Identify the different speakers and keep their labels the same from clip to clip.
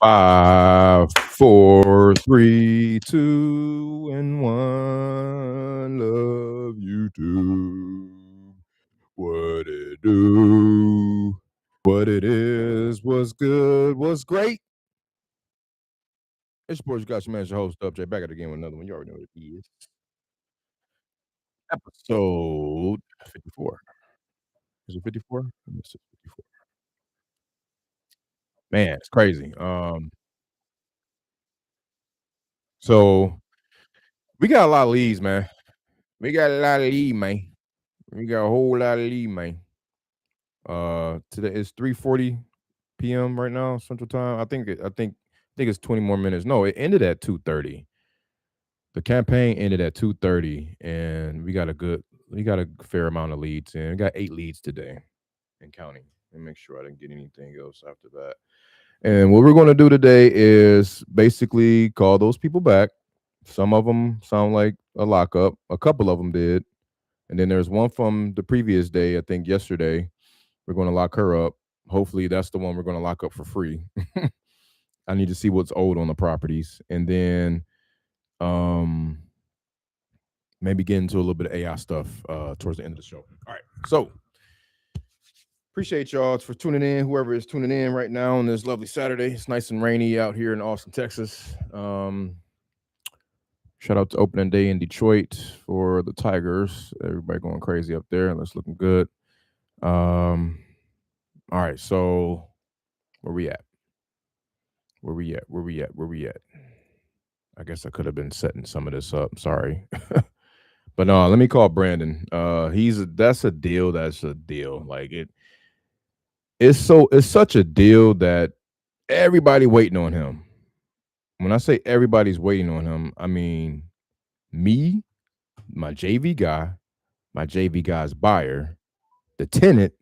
Speaker 1: 5, 4, 3, 2, and 1. Love you too. What it do? What it is? What's good? What's great? It's your boy, got your man, your host, DubJ, back at it again with another one. You already know what it is. Episode 54. Is it 54? It's 54. Man, it's crazy. So we got a lot of leads, man. We got a lot of lead, man. We got a whole lot of lead, man. Today it's 3:40 p.m. right now, Central Time. I think it's 20 more minutes. No, it ended at 2:30. The campaign ended at 2:30, and we got a fair amount of leads in. We got 8 leads today and counting. And make sure I didn't get anything else after that. And what we're going to do today is basically call those people back. Some of them sound like a lockup. A couple of them did. And then there's one from the previous day, I think yesterday. We're going to lock her up. Hopefully that's the one we're going to lock up for free. I need to see what's owed on the properties. And then maybe get into a little bit of AI stuff towards the end of the show. All right. So appreciate y'all for tuning in, whoever is tuning in right now on this lovely Saturday. It's nice and rainy out here in Austin, Texas. Shout out to opening day in Detroit for the Tigers. Everybody going crazy up there, and it's looking good. All right, so where we at? Where we at? I guess I could have been setting some of this up. Sorry. But no, let me call Brandon. That's a deal. Like it's such a deal that everybody waiting on him. When I say everybody's waiting on him, I mean me, my JV guy, my JV guy's buyer, the tenant,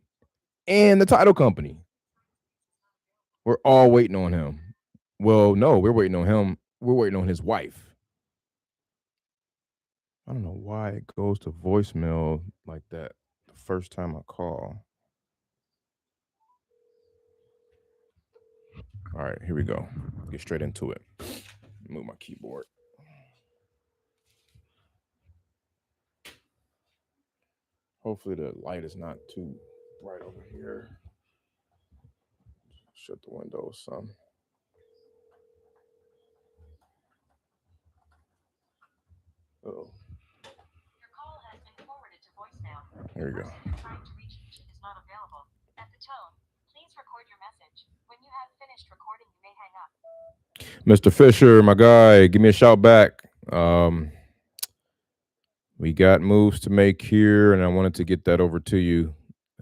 Speaker 1: and the title company. We're all waiting on him. Well, no, we're waiting on him. We're waiting on his wife. I don't know why it goes to voicemail like that the first time I call. All right, here we go. Get straight into it. Move my keyboard. Hopefully the light is not too bright over here. Shut the windows some. Oh. Your call has been forwarded to voicemail. There we go. Trying to reach you is not available. At the tone, please record your message. When you have finished recording, you may hang up. Mr. Fisher, my guy, give me a shout back. We got moves to make here, and I wanted to get that over to you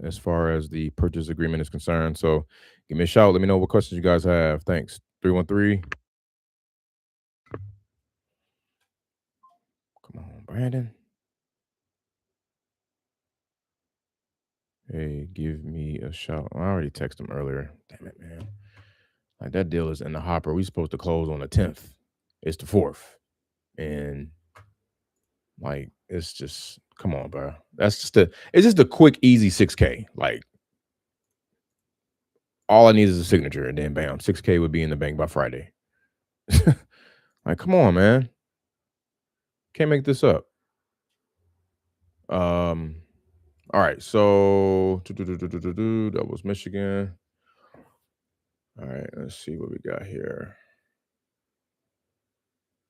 Speaker 1: as far as the purchase agreement is concerned. So give me a shout. Let me know what questions you guys have. Thanks. 313. Come on, Brandon. Hey, give me a shout. I already texted him earlier. Damn it, man. Like that deal is in the hopper. We supposed to close on the 10th. It's the 4th. And like it's just come on, bro. It's just a quick, easy 6K. Like all I need is a signature, and then bam, 6K would be in the bank by Friday. Like, come on, man. Can't make this up. All right, so that was Michigan. All right, let's see what we got here.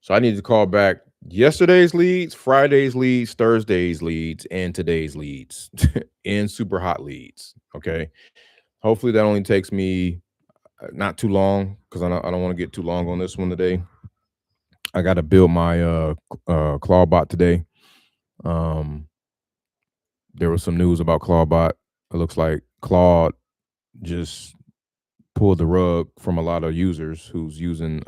Speaker 1: So I need to call back yesterday's leads, Friday's leads, Thursday's leads, and today's leads, and super hot leads. Okay. Hopefully that only takes me not too long because I don't want to get too long on this one today. I got to build my Clawbot today. There was some news about Clawbot. It looks like Claude just pulled the rug from a lot of users who's using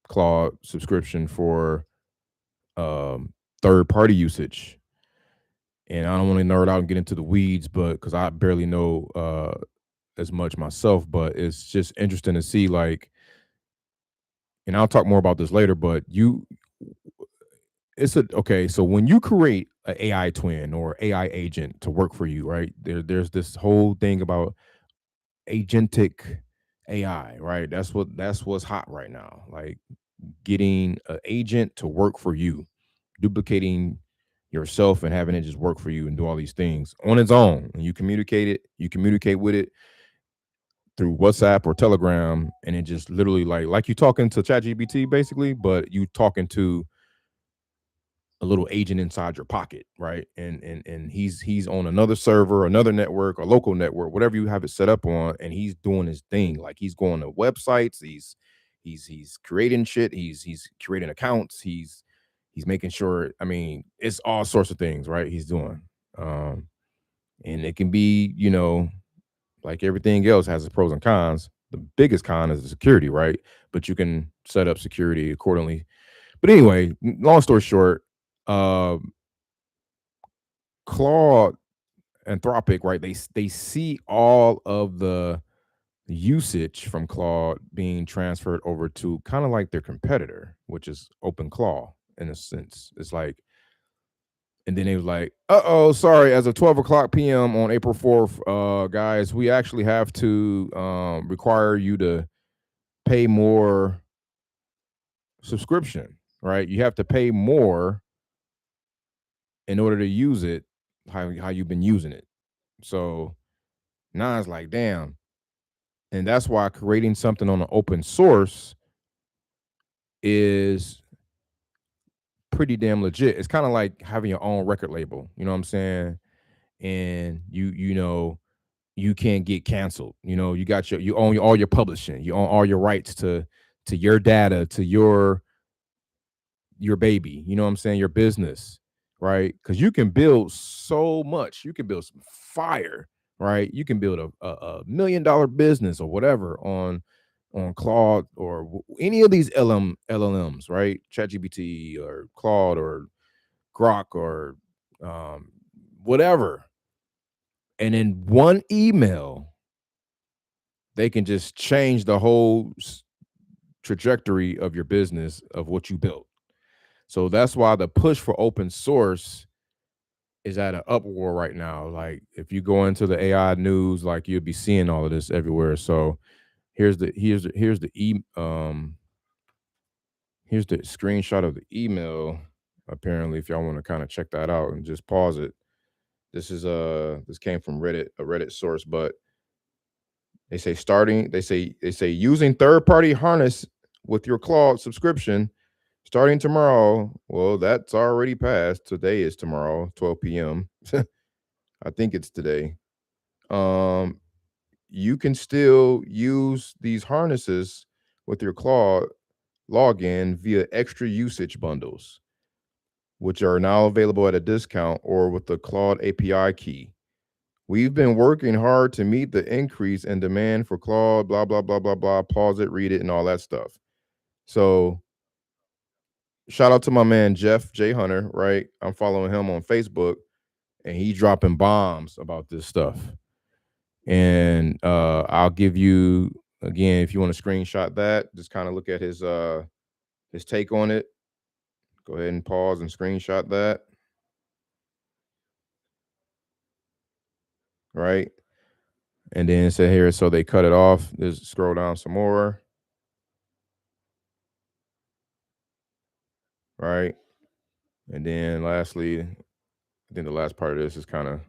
Speaker 1: Claude subscription for third-party usage. And I don't want to nerd out and get into the weeds, but because I barely know as much myself, but it's just interesting to see, like, and I'll talk more about this later, but so when you create an AI twin or AI agent to work for you, right? There's this whole thing about agentic AI, right? That's what's hot right now. Like getting an agent to work for you, duplicating yourself and having it just work for you and do all these things on its own. And you communicate with it through WhatsApp or Telegram, and it just literally like you talking to ChatGPT basically, but you talking to a little agent inside your pocket, right? And he's on another server, another network, a local network, whatever you have it set up on, and he's doing his thing. Like he's going to websites, he's creating shit, he's creating accounts, he's making sure. I mean, it's all sorts of things, right? He's doing, um, and it can be, like everything else has its pros and cons. The biggest con is the security, right? But you can set up security accordingly. But anyway, long story short, uh, Claude Anthropic, right? They see all of the usage from Claude being transferred over to kind of like their competitor, which is OpenClaw in a sense. It's like, and then they was like, "Uh-oh, sorry, as of 12 o'clock p.m. on April 4th, guys, we actually have to require you to pay more subscription, right? You have to pay more in order to use it how you've been using it." So now it's like, damn. And that's why creating something on an open source is pretty damn legit. It's kind of like having your own record label, you know what I'm saying? And you can't get canceled. You own all your publishing, you own all your rights to your data, to your baby, you know what I'm saying, your business, right? Because you can build so much. You can build some fire, right? You can build a $1 million business or whatever on Claude or any of these LLMs, right? ChatGPT or Claude or Grok or um, whatever. And in one email, they can just change the whole trajectory of your business, of what you built. So that's why the push for open source is at an uproar right now. Like if you go into the AI news, like you'll be seeing all of this everywhere. So here's the screenshot of the email. Apparently, if y'all want to kind of check that out and just pause it. This came from Reddit, a Reddit source, but they say using third-party harness with your Claude subscription starting tomorrow. Well, that's already passed. Today is tomorrow, 12 p.m. I think it's today. Um, you can still use these harnesses with your Claude login via extra usage bundles, which are now available at a discount or with the Claude API key. We've been working hard to meet the increase in demand for Claude, blah, blah, blah, blah, blah. Pause it, read it, and all that stuff. So shout out to my man Jeff J. Hunter, right? I'm following him on Facebook, and he dropping bombs about this stuff. And I'll give you again, if you want to screenshot that, just kind of look at his take on it. Go ahead and pause and screenshot that. Right. And then it said here, so they cut it off. Just scroll down some more. Right. And then lastly, I think the last part of this is kind of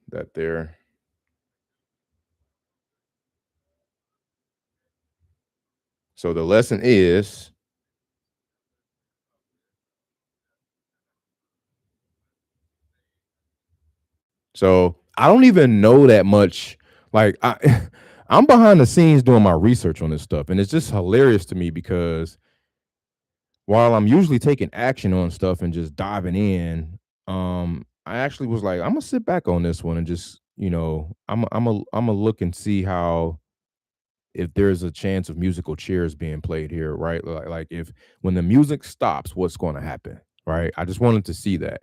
Speaker 1: that there. So the lesson is, so I don't even know that much. Like I'm behind the scenes doing my research on this stuff, and it's just hilarious to me because while I'm usually taking action on stuff and just diving in, I actually was like, I'm gonna sit back on this one and just, I'm a look and see how, if there's a chance of musical chairs being played here, right? Like if when the music stops, what's going to happen, right? I just wanted to see that,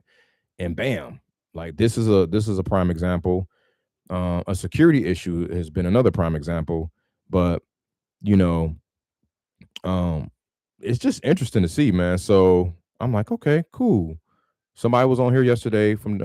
Speaker 1: and bam, like this is a prime example. A security issue has been another prime example, but you know, um, it's just interesting to see, man. So I'm like, okay, cool. Somebody was on here yesterday from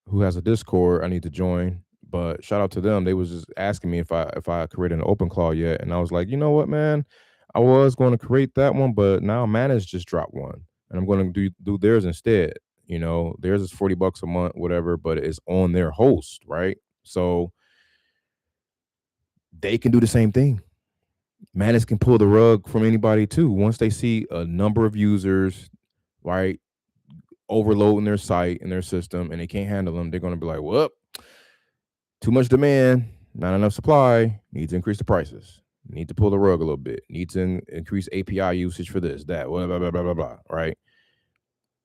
Speaker 1: who has a Discord I need to join. But shout out to them. They was just asking me if I created an open claw yet, and I was like, you know what, man, I was going to create that one, but now Manage just dropped one, and I'm going to do theirs instead. You know, theirs is $40 a month, whatever, but it's on their host, right? So they can do the same thing. Manage can pull the rug from anybody too. Once they see a number of users, right, overloading their site and their system, and they can't handle them, they're going to be like, "Well, too much demand, not enough supply. Need to increase the prices. Need to pull the rug a little bit. Need to increase API usage for this, that, blah blah blah blah blah blah." Right?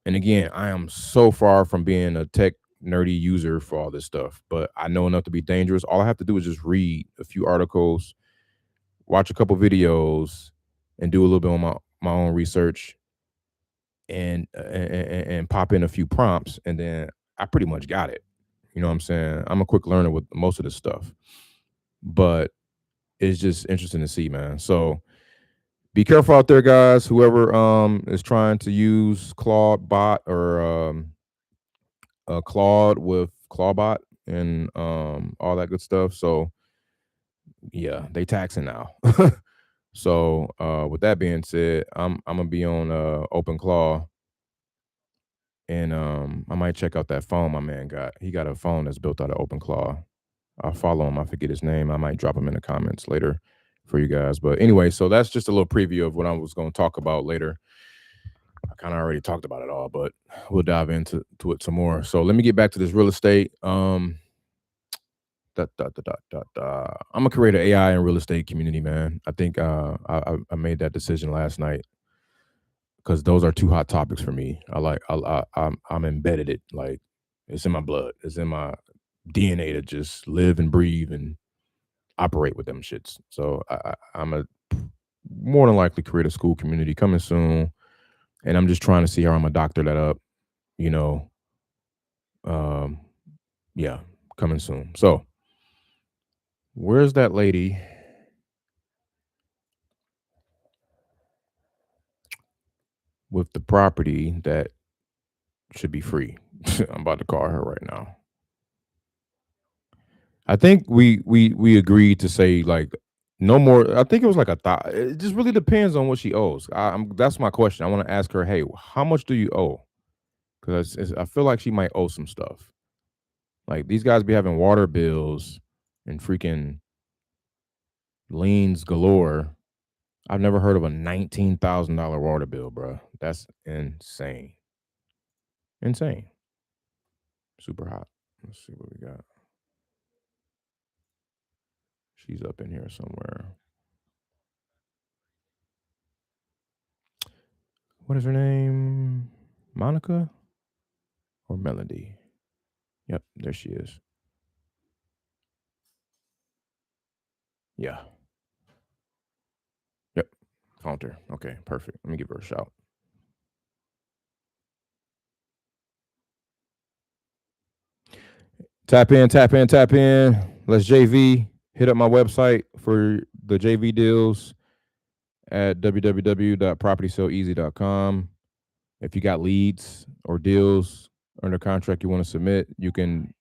Speaker 1: And again, I am so far from being a tech nerdy user for all this stuff, but I know enough to be dangerous. All I have to do is just read a few articles, watch a couple videos, and do a little bit on my own research, and pop in a few prompts, and then I pretty much got it. You know what I'm saying? I'm a quick learner with most of this stuff, but it's just interesting to see, man. So be careful out there, guys. Whoever is trying to use Claude bot or Claude with Clawbot and all that good stuff. So yeah, they taxing now. So with that being said, I'm gonna be on OpenClaw, and I might check out that phone my man got. He got a phone that's built out of OpenClaw. I'll follow him. I forget his name. I might drop him in the comments later for you guys. But anyway, so that's just a little preview of what I was going to talk about later. I kind of already talked about it all, but we'll dive into it some more. So let me get back to this real estate. I'm gonna create an AI and real estate community, man. I think I made that decision last night because those are two hot topics for me. I'm embedded it, like it's in my blood, it's in my DNA to just live and breathe and operate with them shits. So I'm a more than likely create a school community coming soon, and I'm just trying to see how I'm gonna doctor that up. You know, um, yeah, coming soon. So where's that lady with the property that should be free? I'm about to call her right now. I think we agreed to say like no more. I think it was like a thought. It just really depends on what she owes. That's my question. I want to ask her, hey, how much do you owe? Because I feel like she might owe some stuff. Like these guys be having water bills and freaking liens galore. I've never heard of a $19,000 water bill, bro. That's insane. Insane. Super hot. Let's see what we got. She's up in here somewhere. What is her name? Monica or Melody? Yep, there she is. Yeah. Yep. Found her. Okay, perfect. Let me give her a shout. Tap in, tap in, tap in. Let's JV. Hit up my website for the JV deals at www.propertysaleeasy.com. If you got leads or deals under contract you want to submit, you can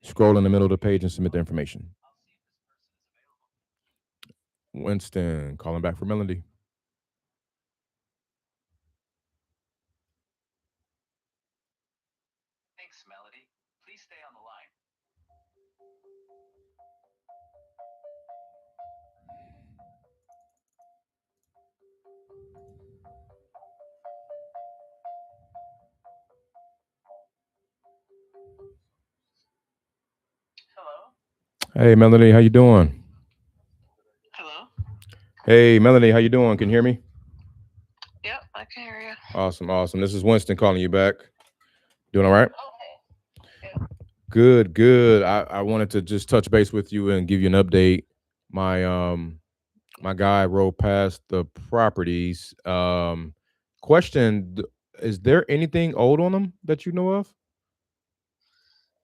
Speaker 1: scroll in the middle of the page and submit the information. Winston, calling back for Melody.
Speaker 2: Thanks, Melody. Please stay on the line. Hello?
Speaker 1: Hey, Melody, how you doing?
Speaker 2: Hello?
Speaker 1: Hey, Melody, how you doing? Can you hear me?
Speaker 2: Yep, I can hear you.
Speaker 1: Awesome, awesome. This is Winston calling you back. Doing all right?
Speaker 2: Okay. Yeah.
Speaker 1: Good, good. I wanted to just touch base with you and give you an update. My guy rode past the properties. Question: is there anything old on them that you know of?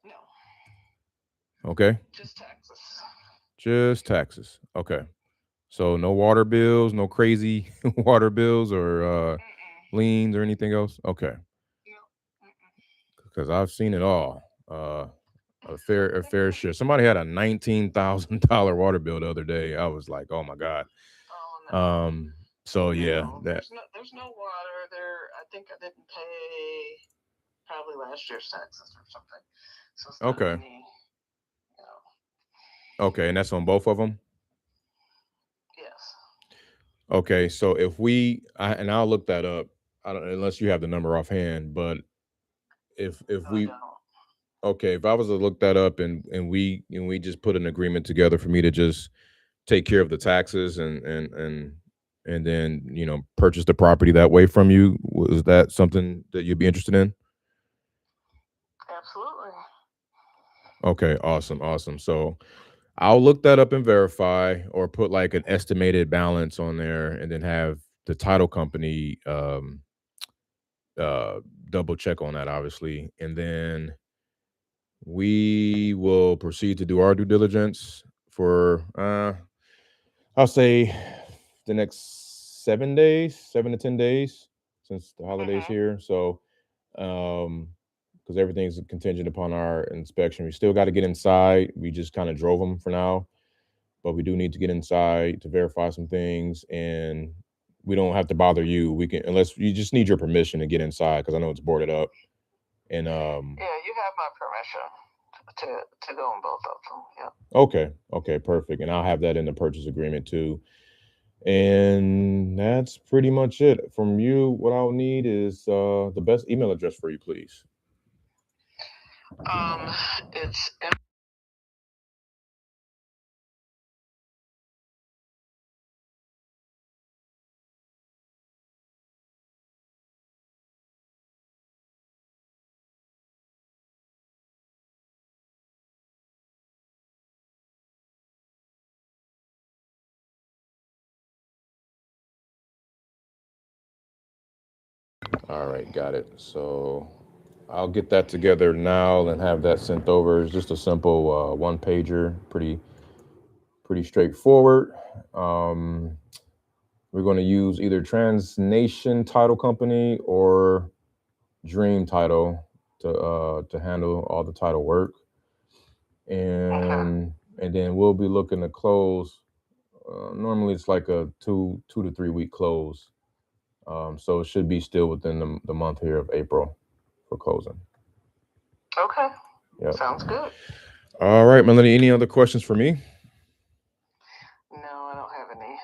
Speaker 2: No,
Speaker 1: Okay,
Speaker 2: just Texas.
Speaker 1: just taxes. Okay, so no water bills, no crazy water bills or
Speaker 2: Mm-mm.
Speaker 1: liens or anything else. Okay,
Speaker 2: No. Mm-mm.
Speaker 1: because I've seen it all. uh, a fair share. Somebody had a $19,000 water bill the other day. I was like, oh my god.
Speaker 2: Oh no.
Speaker 1: So yeah,
Speaker 2: No,
Speaker 1: that
Speaker 2: there's no water there. I think I didn't pay probably last year's taxes or something. So it's not
Speaker 1: okay.
Speaker 2: any, you know.
Speaker 1: Okay, and that's on both of them.
Speaker 2: Yes.
Speaker 1: Okay, so and I'll look that up. I don't unless you have the number offhand, but if
Speaker 2: I
Speaker 1: we
Speaker 2: don't.
Speaker 1: okay, if I was to look that up and we just put an agreement together for me to just take care of the taxes and then purchase the property that way from you, was that something that you'd be interested in?
Speaker 2: Absolutely.
Speaker 1: Okay, awesome. So I'll look that up and verify, or put like an estimated balance on there, and then have the title company uh double check on that, obviously, and then we will proceed to do our due diligence for I'll say the next 7 days, 7 to 10 days, since the holidays
Speaker 2: Mhm.
Speaker 1: here. So because everything's contingent upon our inspection. We still got to get inside. We just kind of drove them for now, but we do need to get inside to verify some things, and we don't have to bother you. We can, unless you just need your permission to get inside, because I know it's boarded up. And
Speaker 2: Yeah, you have my permission to go on both of them. Yeah.
Speaker 1: okay, perfect. And I'll have that in the purchase agreement too. And that's pretty much it from you. What I'll need is the best email address for you, please.
Speaker 2: Um, it's
Speaker 1: All right, got it. So I'll get that together now and have that sent over. It's just a simple one pager, pretty straightforward. Um, we're going to use either Transnation Title Company or Dream Title to handle all the title work,
Speaker 2: okay.
Speaker 1: and then we'll be looking to close. Normally, it's like a two to 3 week close, so it should be still within the month here of April for closing.
Speaker 2: Okay.
Speaker 1: Yep.
Speaker 2: Sounds good.
Speaker 1: All right, Melanie. Any other questions for me?
Speaker 2: No, I don't have any.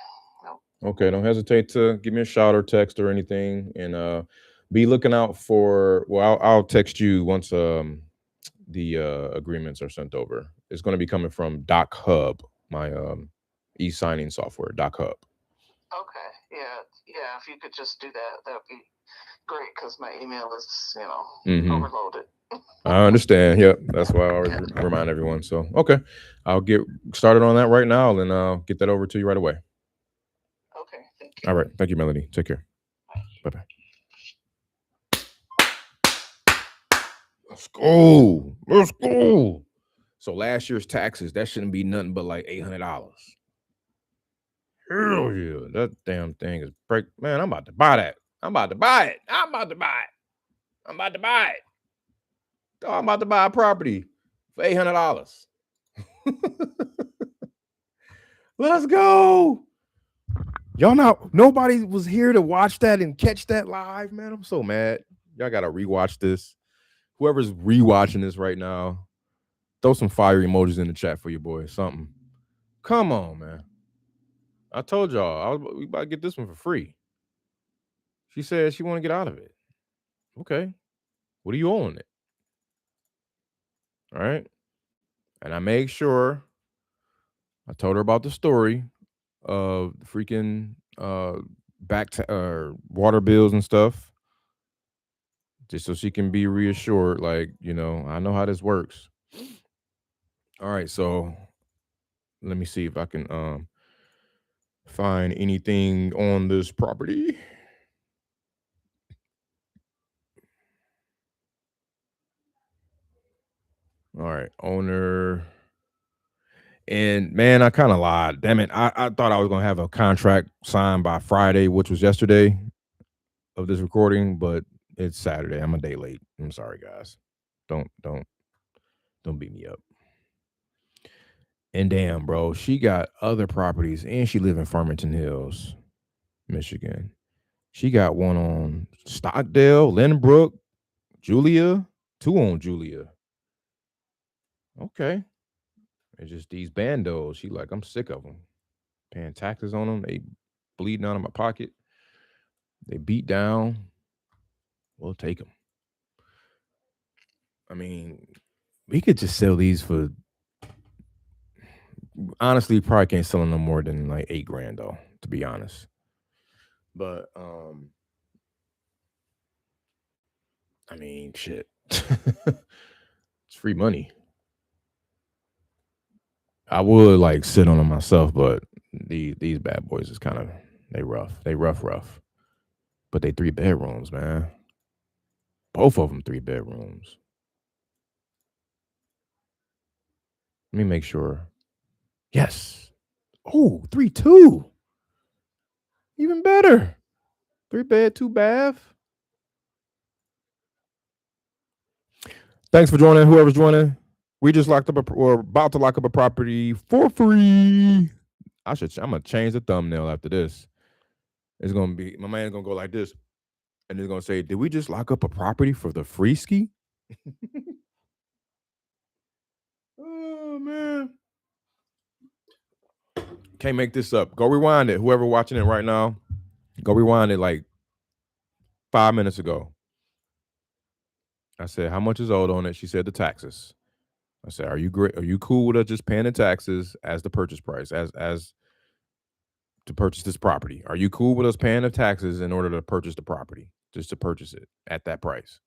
Speaker 2: Nope.
Speaker 1: Okay, don't hesitate to give me a shout or text or anything, and be looking out for. Well, I'll text you once the agreements are sent over. It's going to be coming from Doc Hub, my e-signing software. Doc Hub.
Speaker 2: Okay. Yeah. Yeah. If you could just do that, that would be great because my email is,
Speaker 1: Mm-hmm.
Speaker 2: overloaded.
Speaker 1: I understand. Yep, that's why I always
Speaker 2: Yeah.
Speaker 1: remind everyone. So okay, I'll get started on that right now, and I'll get that over to you right away.
Speaker 2: Okay. Thank you.
Speaker 1: All right, thank you, Melanie. Take care.
Speaker 2: Bye.
Speaker 1: Bye bye. Let's go. Let's go. So last year's taxes, that shouldn't be nothing but like $800. Hell yeah, that damn thing is break. Man, I'm about to buy that. I'm about to buy it. I'm about to buy it. I'm about to buy it. Oh, I'm about to buy a property for $800. Let's go. Y'all not nobody was here to watch that and catch that live, man. I'm so mad. Y'all gotta rewatch this. Whoever's rewatching this right now, throw some fire emojis in the chat for your boy. Something. Come on, man. I told y'all we about to get this one for free. She said she want to get out of it. Okay. What do you owe on it? All right. And I made sure I told her about the story of the freaking back to water bills and stuff, just so she can be reassured, like, I know how this works. All right, so let me see if I can find anything on this property. All right, owner. And man, I kind of lied. Damn it. I thought I was gonna have a contract signed by Friday, which was yesterday of this recording, but it's Saturday. I'm a day late. I'm sorry, guys. Don't. Don't beat me up. And damn, bro, she got other properties, and she live in Farmington Hills, Michigan. She got one on Stockdale, Lynbrook, Julia, two on Julia. Okay. It's just these bandos. She like, I'm sick of them. Paying taxes on them. They bleeding out of my pocket. They beat down. We'll take them. I mean, we could just sell these for, honestly, probably can't sell them no more than like $8,000 though, to be honest. But I mean, shit. It's free money. I would like sit on them myself, but these bad boys is kind of, they rough. They rough. But they 3 bedrooms, man. Both of them 3 bedrooms. Let me make sure. Yes. Oh, 3-2. Even better. 3 bed, 2 bath. Thanks for joining. Whoever's joining. We just locked up or about to lock up a property for free. I'm gonna change the thumbnail after this. It's gonna be, my man's gonna go like this, and he's gonna say, "Did we just lock up a property for the free ski?" Oh man, can't make this up. Go rewind it. Whoever watching it right now, go rewind it like 5 minutes ago. I said, "How much is owed on it?" She said, "The taxes." I said, "Are you great? Are you cool with us just paying the taxes as the purchase price, as to purchase this property? Are you cool with us paying the taxes in order to purchase the property, just to purchase it at that price?"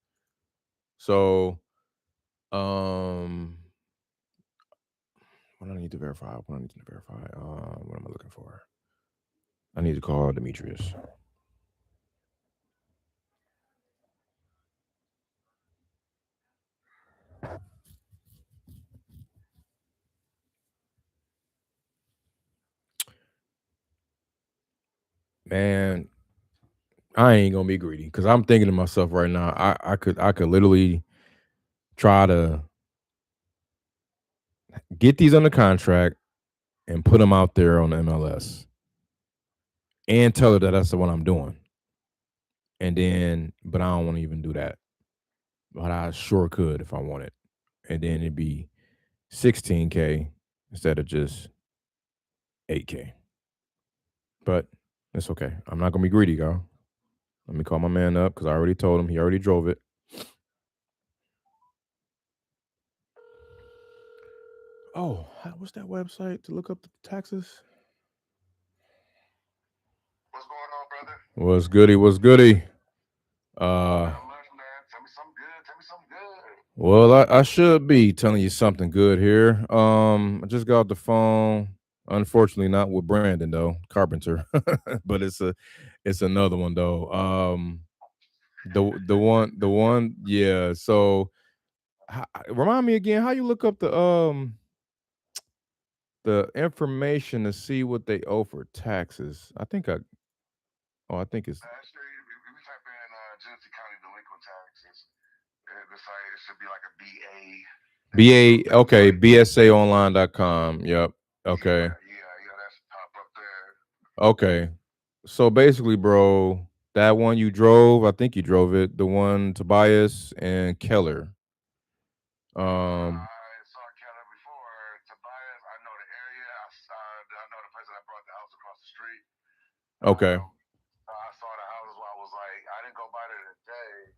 Speaker 1: So, what do I need to verify? What I need to verify? What am I looking for? I need to call Demetrius. Man, I ain't gonna be greedy because I'm thinking to myself right now. I could literally try to get these under contract and put them out there on the MLS and tell her that that's the one I'm doing. And then, but I don't want to even do that. But I sure could if I wanted. And then it'd be 16K instead of just 8K. But it's okay. I'm not gonna be greedy, y'all. Let me call my man up because I already told him. He already drove it. Oh, what's that website to look up the taxes?
Speaker 2: What's going on, brother?
Speaker 1: What's goody? What's goody?
Speaker 2: Not much, man. Tell me something good. Tell me something good.
Speaker 1: Well, I should be telling you something good here. I just got off the phone. Unfortunately, not with Brandon though, Carpenter, but it's another one though. The one, yeah. So, remind me again how you look up the information to see what they owe for taxes. I think it's
Speaker 2: Actually, if we type in Genesee County delinquent taxes, the site it should be like a BA.
Speaker 1: BA. Okay, bsaonline.com. Yep. Okay.
Speaker 2: Yeah, that should pop up there.
Speaker 1: Okay. So basically, bro, that one you drove, I think you drove it, the one Tobias and Keller.
Speaker 2: I saw Keller before. Tobias, I know the area. I know the person that brought the house across the street.
Speaker 1: Okay.
Speaker 2: I saw the houses while I was like, I didn't go by there today.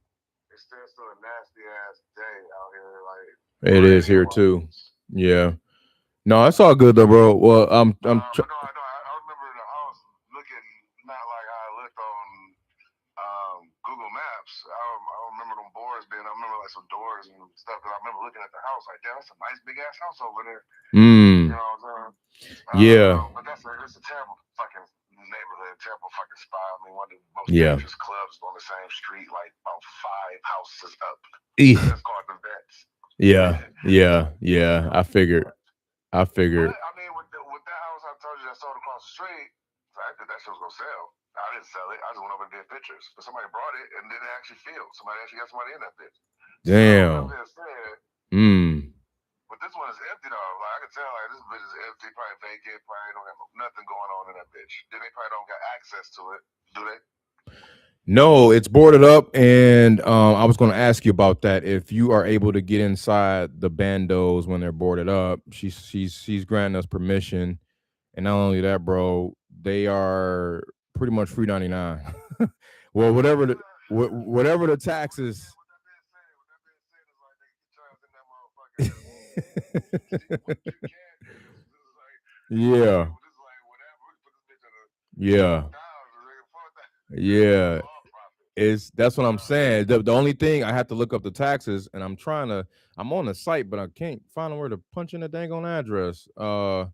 Speaker 2: It's still a nasty ass day out here. Like
Speaker 1: It is here too. Yeah. No, it's all good though, bro. Well,
Speaker 2: but no, I remember the house looking not like how I looked on Google Maps. I remember them boards being. I remember like some doors and stuff. And I remember looking at the house like, damn, that's a nice big ass house over there. You know what I'm saying?
Speaker 1: Yeah.
Speaker 2: But it's a terrible fucking neighborhood, terrible fucking spot. I mean, one of the most dangerous clubs on the same street, like about 5 houses up. That's called the Vets.
Speaker 1: Yeah. I figured.
Speaker 2: But, I mean, with that house I told you that sold across the street, I thought that shit was gonna sell. I didn't sell it. I just went over and did pictures. But somebody brought it and didn't actually feel. Somebody actually got somebody in that bitch.
Speaker 1: Damn.
Speaker 2: So, that being said, this one is empty though. Like I can tell, like this bitch is empty, probably vacant, probably don't have nothing going on in that bitch. Then they probably don't got access to it, do they?
Speaker 1: No, it's boarded up, and I was going to ask you about that. If you are able to get inside the bandos when they're boarded up, she's granting us permission, and not only that, bro, they are pretty much free 99. Well, whatever the taxes. Yeah. Yeah. Yeah. That's what I'm saying. The only thing I have to look up the taxes, and I'm on the site, but I can't find where to punch in the dang on address. And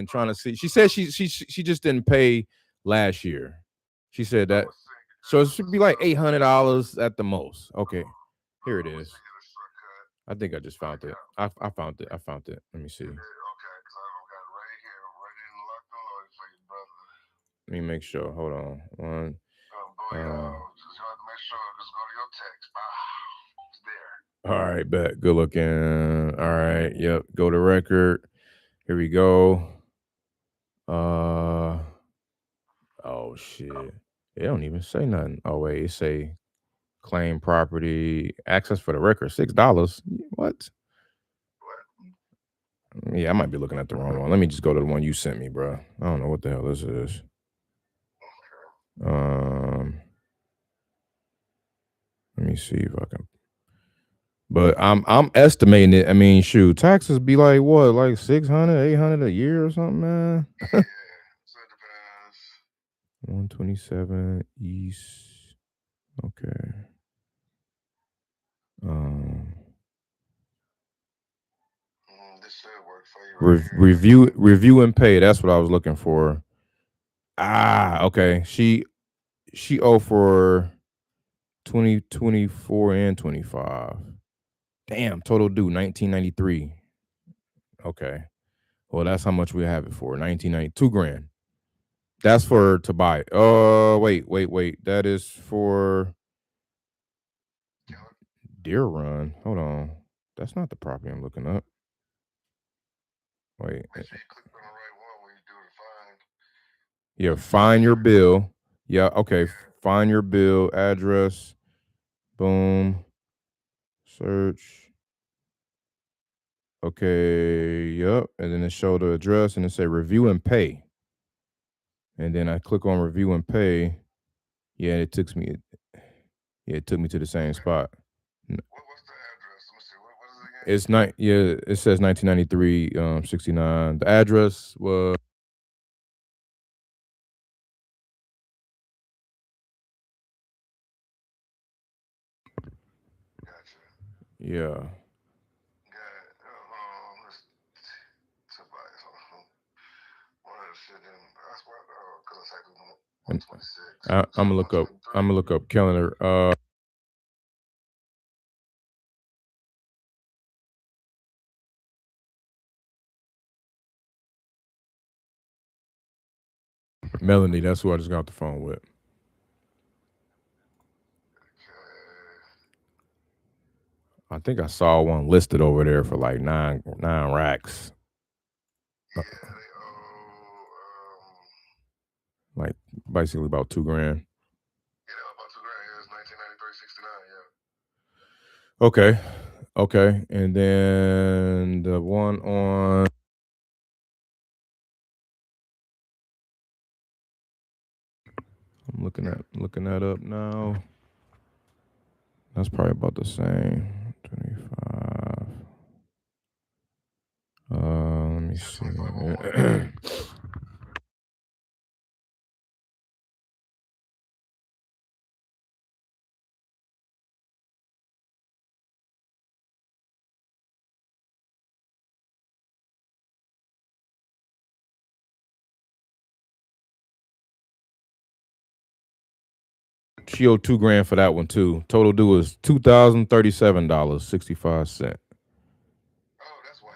Speaker 1: trying to see. She said she just didn't pay last year. She said that. So it should be like $800 at the most. Okay. Here it is. I think I just found it. I found it. I found it. Let me see. Let me make sure. Hold on. One.
Speaker 2: Just have to make sure. Just go to your text. It's there.
Speaker 1: All right, bet. Good looking. All right. Yep. Go to record. Here we go. Oh shit. It don't even say nothing. Oh wait, it say claim property access for the record $6. What? Yeah, I might be looking at the wrong one. Let me just go to the one you sent me, bro. I don't know what the hell this is. Let me see if I can. But I'm estimating it. I mean, shoot, taxes be like what, like 600, 800 a year or something, man.
Speaker 2: Yeah, so it depends.
Speaker 1: 127 East. Okay.
Speaker 2: This should work for you.
Speaker 1: Review and pay. That's what I was looking for. Okay. She owe for 2024 and 25. Damn, total due 1993. Okay. Well, that's how much we have it for. 1992 grand. That's for to buy it. Wait. That is for Deer Run. Hold on. That's not the property I'm looking up. Wait.
Speaker 2: Make sure you click on the right one when you do the find.
Speaker 1: Yeah, find your bill. Yeah, okay. Find your bill, address. Boom. Search. Okay, yep. And then it showed the address and it said review and pay. And then I click on review and pay. Yeah, it took me to the same spot.
Speaker 2: What's the address? Let me see. What is it again?
Speaker 1: It's not. Yeah, it says 1993, 69. The address was.
Speaker 2: Gotcha.
Speaker 1: Yeah. I'm gonna look up. I'm gonna look up calendar. Melanie, that's who I just got off the phone with. I think I saw one listed over there for like nine racks.
Speaker 2: Yeah, they owe
Speaker 1: like basically about $2,000.
Speaker 2: Yeah, about $2,000. Yeah, it's 1993.69. Yeah.
Speaker 1: Okay. And then the one on. I'm looking that up now. That's probably about the same. 25. Let me see. She owed $2,000 for that one too. Total due is $2,037.65.
Speaker 2: Oh, that's why I'm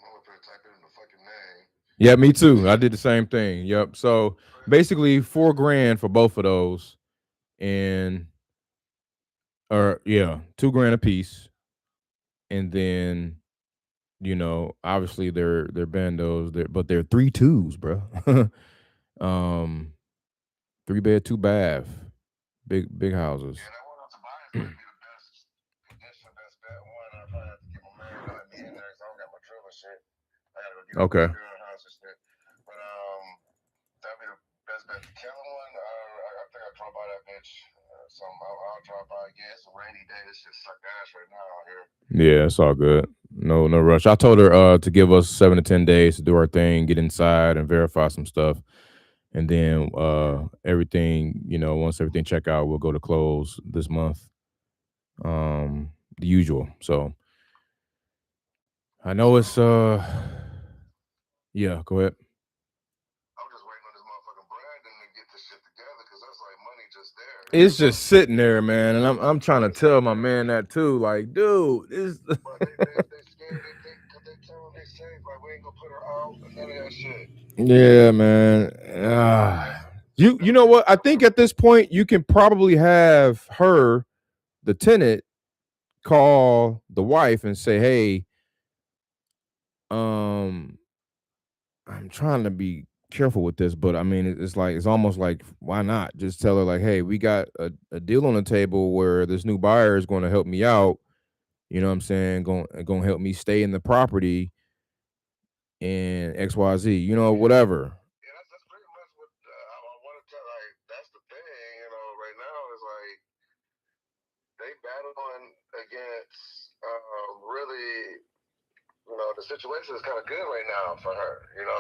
Speaker 2: over there typing in the fucking name.
Speaker 1: Yeah, me too. I did the same thing. Yep. So basically $4,000 for both of those, and $2,000 a piece, and then Obviously they're bandos, but they're 3 2s, bro. um, 3 bed, 2 bath, big houses.
Speaker 2: Yeah, that one on Tobias might be the best addition, best bet one. I probably have to get my man to let me in there because I don't got my drill and shit. I gotta go get my
Speaker 1: Okay.
Speaker 2: girl house and shit. But that'd be the best bet. The Kellen one, I think I drove by that bitch. I'll drop by again. It's a rainy day. This shit suck ass right now out here.
Speaker 1: Yeah, it's all good. No rush. I told her to give us 7 to 10 days to do our thing, get inside and verify some stuff. And then everything, once everything check out, we'll go to close this month. The usual. So I know
Speaker 2: So
Speaker 1: it's yeah, go ahead.
Speaker 2: I'm just waiting on this motherfucking Brandon to get this shit together because that's like money just there.
Speaker 1: It's just sitting there, man, and I'm trying to tell my man that too. Like, dude, this.
Speaker 2: But they scared because they tell them they safe. Like, we ain't gonna put her out and none of that shit.
Speaker 1: Yeah, man. You know what? I think at this point you can probably have her, the tenant, call the wife and say, "Hey, um, I'm trying to be careful with this, but I mean, it's almost like why not just tell her like, hey, we got a deal on the table where this new buyer is going to help me out. You know what I'm saying? Going to help me stay in the property and XYZ. Whatever.
Speaker 2: Yeah, that's pretty much what I want to tell. Like, that's the thing, right now is like they battling against really, the situation is kind of good right now for her.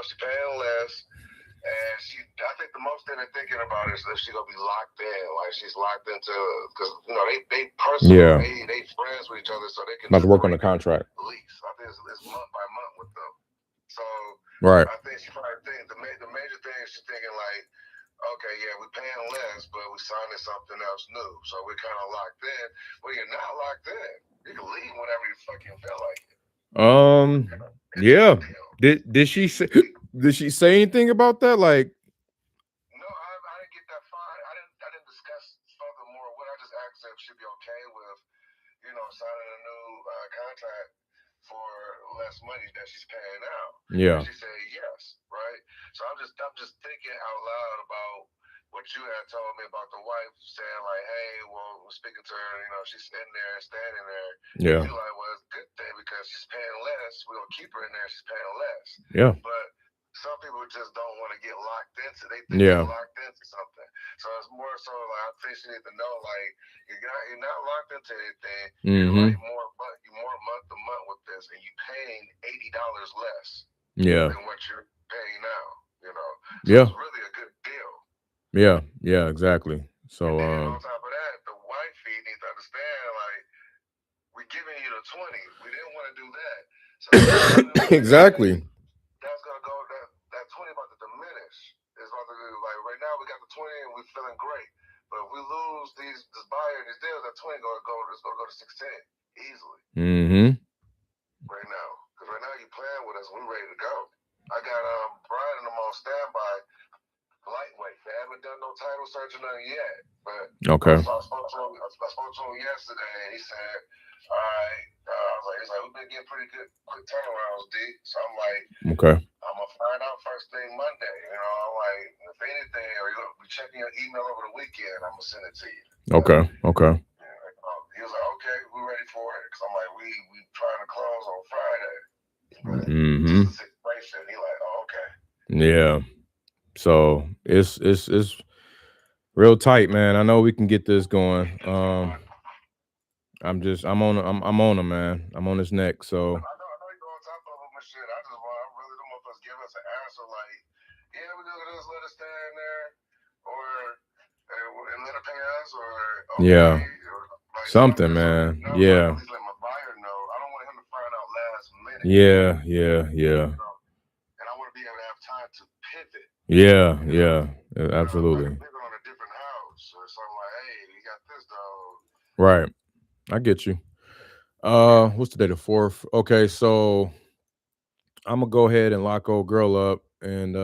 Speaker 2: She's paying less. And I think the most thing they're thinking about is if she's gonna be locked in, like she's locked into, because they personal,
Speaker 1: Yeah.
Speaker 2: they friends with each other, so they can
Speaker 1: About to
Speaker 2: just
Speaker 1: work on the
Speaker 2: break
Speaker 1: contract.
Speaker 2: lease. I think it's month by month with them. So
Speaker 1: Right.
Speaker 2: I think she probably think the major thing is she's thinking like, okay, yeah, we're paying less, but we're signing something else new, so we're kind of locked in. Well, you're not locked in. You can leave whenever you fucking feel like it.
Speaker 1: Yeah. Did she say did she say anything about that? Like,
Speaker 2: No, I didn't get that far. I didn't discuss furthermore. What I just asked her if she'd be okay with, signing a new contract for less money that she's paying now.
Speaker 1: yeah.
Speaker 2: And she said yes, right? So I'm just thinking out loud about what you had told me about the wife saying like, hey, well, we're speaking to her, she's in there, standing there.
Speaker 1: Yeah.
Speaker 2: You like, well, it's a good thing because she's paying less. We're gonna keep her in there. She's paying less.
Speaker 1: Yeah.
Speaker 2: But some people just don't want to get locked into. They think they're locked into something. So it's more so like I think you need to know like you're not locked into anything. You're like more month to month with this, and you're paying $80 less
Speaker 1: Yeah.
Speaker 2: than what you're paying now. So
Speaker 1: Yeah.
Speaker 2: it's really a good deal.
Speaker 1: Yeah. Yeah. Exactly. So
Speaker 2: And then on top of that, the wifey needs to understand like we're giving you the 20. We didn't want to do that. So
Speaker 1: exactly.
Speaker 2: that's gonna go. That 20 about to diminish. It's about to be like right now we got the 20 and we're feeling great. But if we lose this buyer and these deals, that 20 it's gonna go to 16 easily.
Speaker 1: Mm-hmm.
Speaker 2: Right now, because right now you playing with us, we're ready to go. I got Brian and them on standby, lightweight. They haven't done no title search or nothing yet, but
Speaker 1: Okay.
Speaker 2: I spoke to him yesterday, and he said, "All right." He's like, we've been getting pretty good quick turnarounds, D. So I'm like,
Speaker 1: Okay.
Speaker 2: I'm gonna find out first thing Monday. I'm like, if anything, or you're gonna be checking your email over the weekend, I'm gonna send it to you.
Speaker 1: Okay. Okay.
Speaker 2: He was like, okay, we're ready for it. Cause I'm like, we trying to close on Friday. But
Speaker 1: Mm-hmm.
Speaker 2: this is the situation. He like, oh, okay.
Speaker 1: Yeah. So it's real tight, man. I know we can get this going. I'm on him, man. I'm on his neck. So
Speaker 2: I know you go on top of him and shit. I really don't want us give us an answer like, yeah, we do this, let us stay in there, or and let her pay us, or okay,
Speaker 1: yeah.
Speaker 2: or like
Speaker 1: Something, man.
Speaker 2: No,
Speaker 1: Yeah.
Speaker 2: at least let my buyer know. I don't want him to find out last minute.
Speaker 1: Yeah. Yeah. Yeah.
Speaker 2: And I want to be able to have time to pivot.
Speaker 1: Yeah. Yeah. Absolutely.
Speaker 2: Like living on a different house, or something like, hey, we got this though.
Speaker 1: Right. I get you. What's today? The 4th. Okay, so I'm gonna go ahead and lock old girl up, and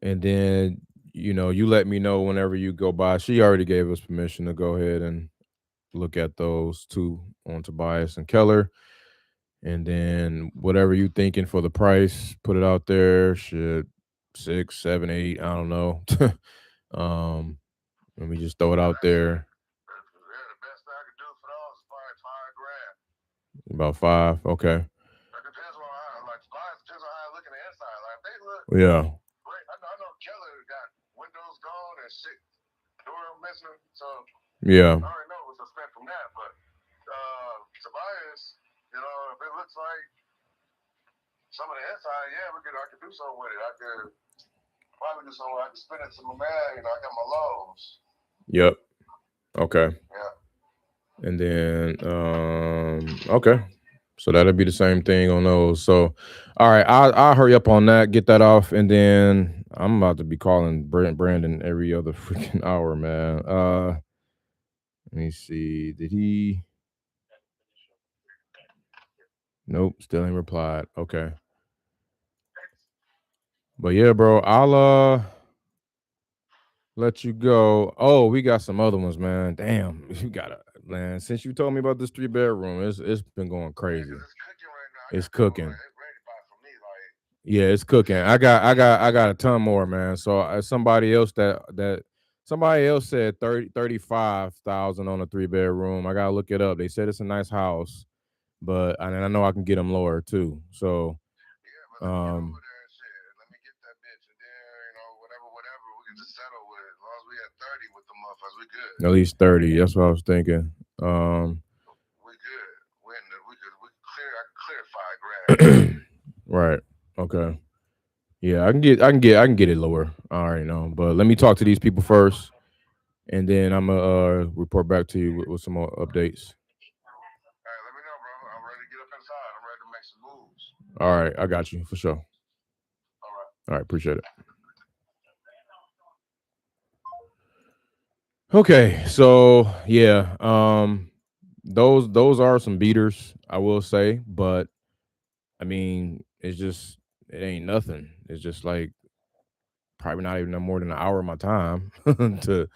Speaker 1: then you let me know whenever you go by. She already gave us permission to go ahead and look at those two on Tobias and Keller, and then whatever you thinking for the price, put it out there. Shit, 6, 7, 8. I don't know. um, and we just throw it out there.
Speaker 2: Yeah, the best thing I could do for those is probably 5 grand.
Speaker 1: About 5. Okay.
Speaker 2: It depends on how, like, depends on how I look in the inside. Like, if they look
Speaker 1: Yeah.
Speaker 2: great, I know Keller got windows gone and shit, door missing, so
Speaker 1: Yeah.
Speaker 2: I already know what to expect from that. But Tobias, if it looks like some of the inside, yeah, I could do something with it. I could probably do something. I could spend it to my man. I got my loans.
Speaker 1: Yep. Okay.
Speaker 2: Yeah.
Speaker 1: And then okay. So that'll be the same thing on those. So all right, I'll hurry up on that, get that off, and then I'm about to be calling Brandon every other freaking hour, man. Let me see. Did he? Nope, still ain't replied. Okay. But yeah, bro, I'll let you go. Oh, we got some other ones, man. Damn, you gotta, man. Since you told me about this 3 bedroom, it's been going
Speaker 2: Yeah,
Speaker 1: crazy.
Speaker 2: because it's cooking right now.
Speaker 1: It's
Speaker 2: Like,
Speaker 1: cooking.
Speaker 2: it's ready to buy for me. Like,
Speaker 1: Yeah, it's cooking. I got a ton more, man. So somebody else said 35,000 on a 3 bedroom. I gotta look it up. They said it's a nice house, but and I know I can get them lower too. So
Speaker 2: yeah, but let me get over there and shit. Let me get that bitch. And then, whatever, we can just settle with it. As long as we at 30 with the motherfuckers, we good.
Speaker 1: at least 30. That's what I was thinking.
Speaker 2: We good. We could clear, I can clear 5 grand easily.
Speaker 1: Right. Okay. Yeah, I can get it lower. I already know. But let me talk to these people first, and then I'm gonna report back to you with some more updates.
Speaker 2: All right, let me know, bro. I'm ready to get up inside. I'm ready to make some moves.
Speaker 1: All right, I got you for sure.
Speaker 2: All right.
Speaker 1: All right, appreciate it. Okay, so yeah, those are some beaters, I will say, but I mean, it ain't nothing. It's just like probably not even no more than an hour of my time to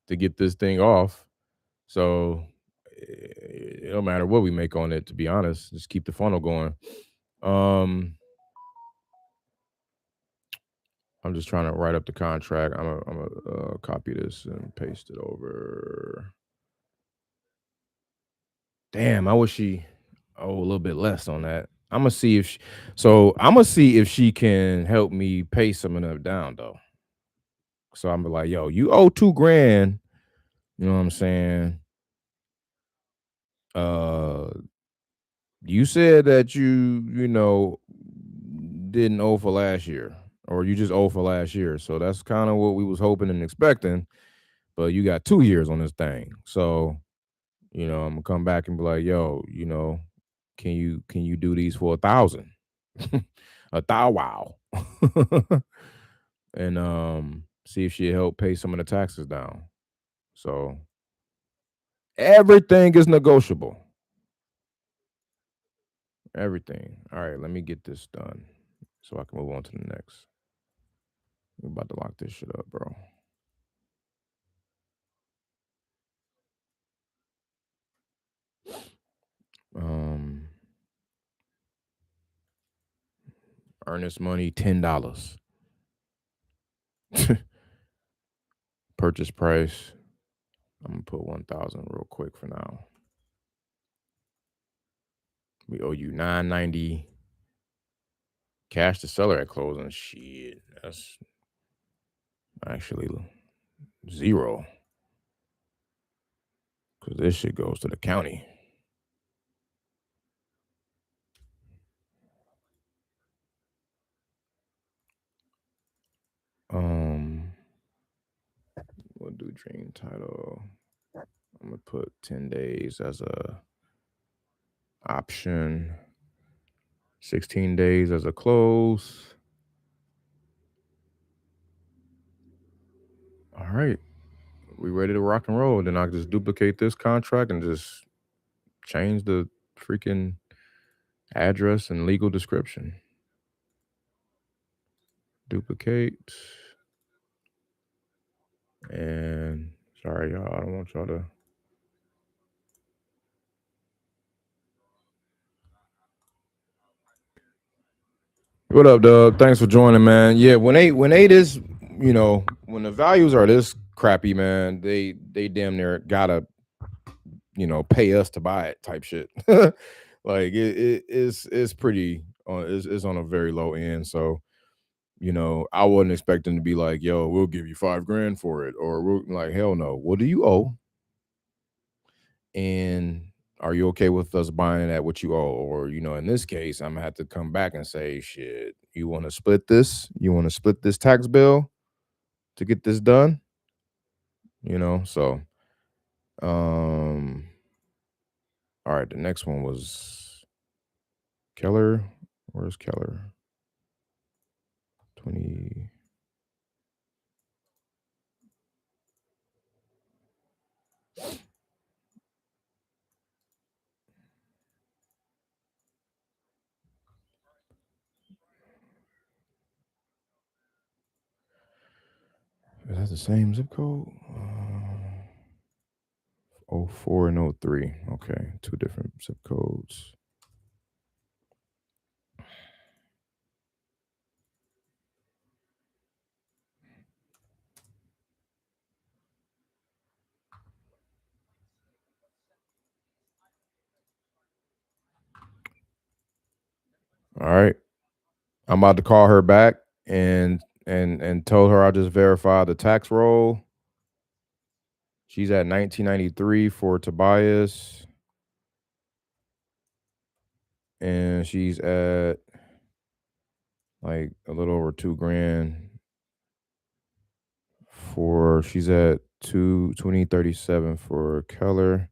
Speaker 1: get this thing off. So it don't matter what we make on it, to be honest. Just keep the funnel going. Um, I'm just trying to write up the contract. I'm gonna copy this and paste it over. Damn, I wish she a little bit less on that. I'm gonna see if she can help me pay some of them down though. So I'm like, yo, you owe 2 grand. You know what I'm saying? Uh, you said that you didn't owe for last year, or you just owe for last year. So that's kind of what we was hoping and expecting. But you got 2 years on this thing, so I'm gonna come back and be like, yo, can you do these for 1,000, a thou wow, and see if she help pay some of the taxes down. So everything is negotiable. Everything. All right, let me get this done so I can move on to the next. We're about to lock this shit up, bro. Um, earnest money $10. Purchase price. I'm gonna put 1,000 real quick for now. We owe you 990. Cash to seller at closing. Shit, that's actually zero because this shit goes to the county. Um, we'll do dream title. I'm gonna put 10 days as a option, 16 days as a close. All right, we ready to rock and roll. Then I just duplicate this contract and just change the freaking address and legal description. Duplicate. And sorry, y'all, I don't want y'all to. What up, Dub? Thanks for joining, man. Yeah, when they this, when the values are this crappy, man, they damn near gotta pay us to buy it type shit. Like it's pretty it's on a very low end. So I wasn't expecting to be like, yo, we'll give you 5 grand for it, or we're like, hell no. What do you owe? And are you okay with us buying it at what you owe? Or, in this case, I'm gonna have to come back and say, shit, you want to split this? You want to split this tax bill to get this done? So um all right, the next one was Keller. Where's Keller? 20. Is that the same zip code? 04 and 03. Okay, two different zip codes. All right. I'm about to call her back and told her I just verified the tax roll. She's at 1993 for Tobias, and she's at like a little over 2 grand for. She's at 2037 for Keller.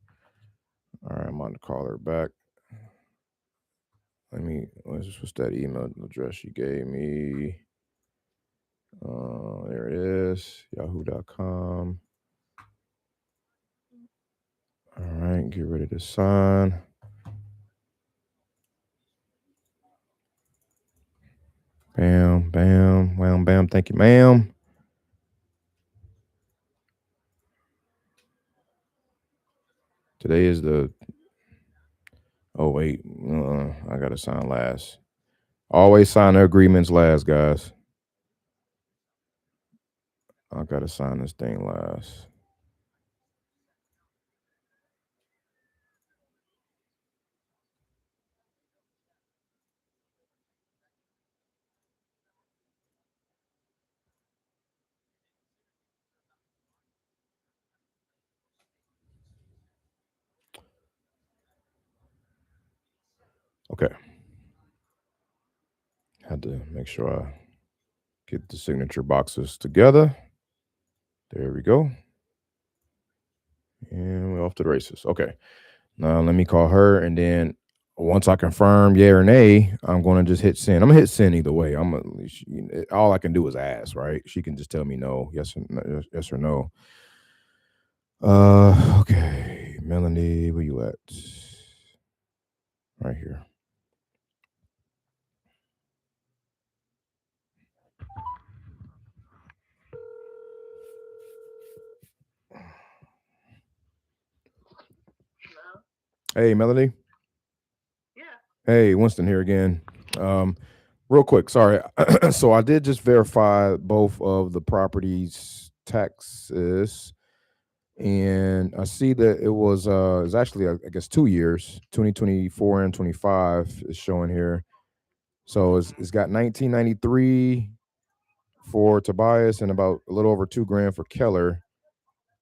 Speaker 1: All right, I'm on to call her back. What's that email address she gave me? There it is, yahoo.com. All right, get ready to sign. Bam, bam, wham, bam. Thank you, ma'am. Today is the. Oh wait, I gotta sign last. Always sign the agreements last, guys. I gotta sign this thing last. Okay. Had to make sure I get the signature boxes together. There we go. And we're off to the races. Okay. Now let me call her, and then once I confirm yeah or nay, I'm gonna just hit send. I'm gonna hit send either way. All I can do is ask, right? She can just tell me no, yes or no, yes or no. Okay, Melanie, where you at? Right here. Hey, Melanie.
Speaker 3: Yeah.
Speaker 1: Hey, Winston here again. Real quick, sorry. So I did just verify both of the properties' taxes, and I see that it's actually I guess 2 years, 2024 and 25 is showing here. So it's got 1993 for Tobias and about a little over 2 grand for Keller.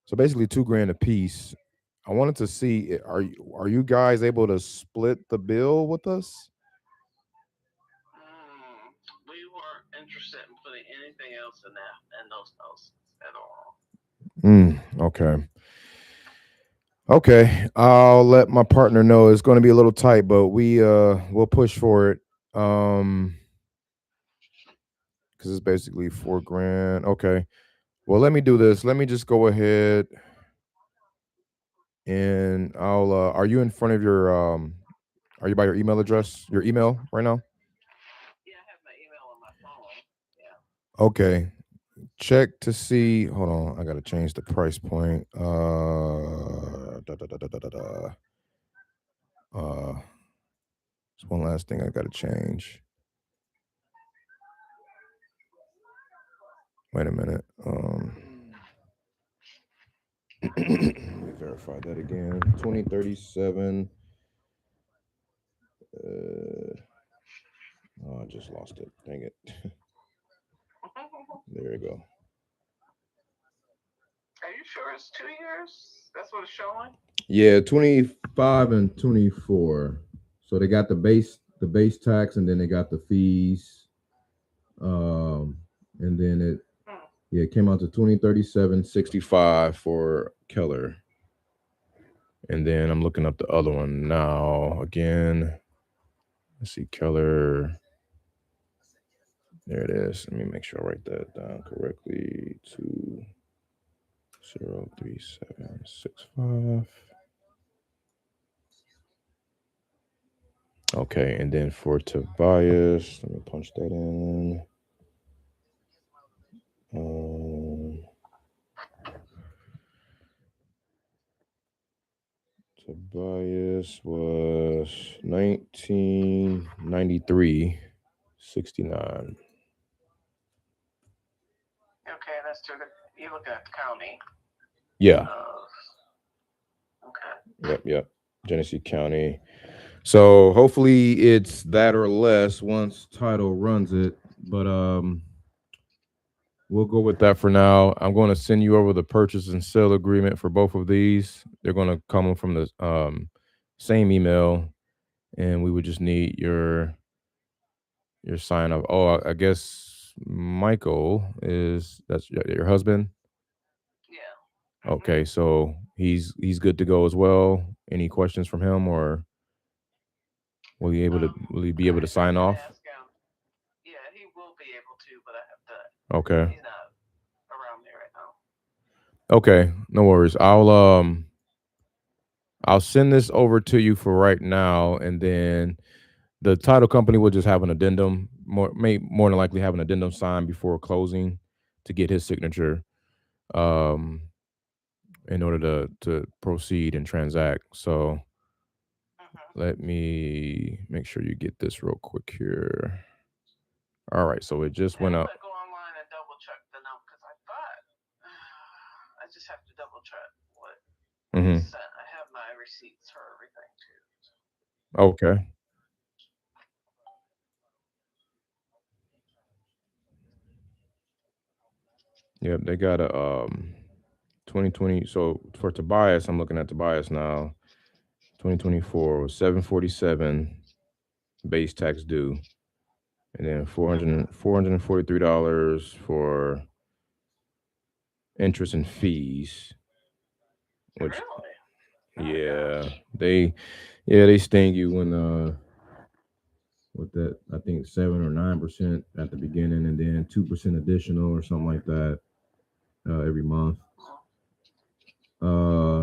Speaker 1: So basically 2 grand a piece. I wanted to see, are you guys able to split the bill with us?
Speaker 3: We weren't interested in putting anything else in those houses at all.
Speaker 1: Okay. Okay. I'll let my partner know it's going to be a little tight, but we'll push for it. Because it's basically 4 grand. Okay. Well, let me do this. Let me just go ahead and I'll. Are you in front of your? Are you by your email address? Your email right now?
Speaker 3: Yeah, I have my email on my phone. Yeah.
Speaker 1: Okay. Check to see. Hold on. I gotta change the price point. There's one last thing I gotta change. Wait a minute. Let me verify that again. 2037. Oh, I just lost it. Dang it. There we go.
Speaker 3: Are you sure it's 2 years? That's what it's showing.
Speaker 1: Yeah, 25 and 24. So they got the base tax, and then they got the fees. And then it came out to 2037.65 for Keller. And then I'm looking up the other one now again. Let's see, Keller. There it is. Let me make sure I write that down correctly. 203765. Okay, and then for Tobias, let me punch that in. Tobias was 1993.69.
Speaker 3: Okay, that's too good. You looking at the county?
Speaker 1: Yeah.
Speaker 3: Okay.
Speaker 1: Yep. Genesee County. So hopefully it's that or less once title runs it. But we'll go with that for now. I'm going to send you over the purchase and sale agreement for both of these. They're going to come from the same email, and we would just need your sign off. Oh, I guess Michael that's your husband?
Speaker 3: Yeah.
Speaker 1: Okay, so he's good to go as well. Any questions from him, or will he be able to sign off?
Speaker 3: Yeah, he will be able to, but I have to.
Speaker 1: Okay.
Speaker 3: He's not around me right now.
Speaker 1: Okay, no worries. I'll send this over to you for right now, and then the title company will just have an addendum, more than likely have an addendum signed before closing to get his signature, in order to proceed and transact. So let me make sure you get this real quick here. All right, so it just went up.
Speaker 3: Go online and double check the note because I thought I just have to double check what he sent. I have my receipts for everything too.
Speaker 1: Okay. Yep, they got a 2020. So for Tobias, I'm looking at Tobias now. 2024 was 747 base tax due, and then $443 for interest and fees. Which,
Speaker 3: really?
Speaker 1: they sting you when with that, I think 7 or 9% at the beginning, and then 2% additional or something like that every month.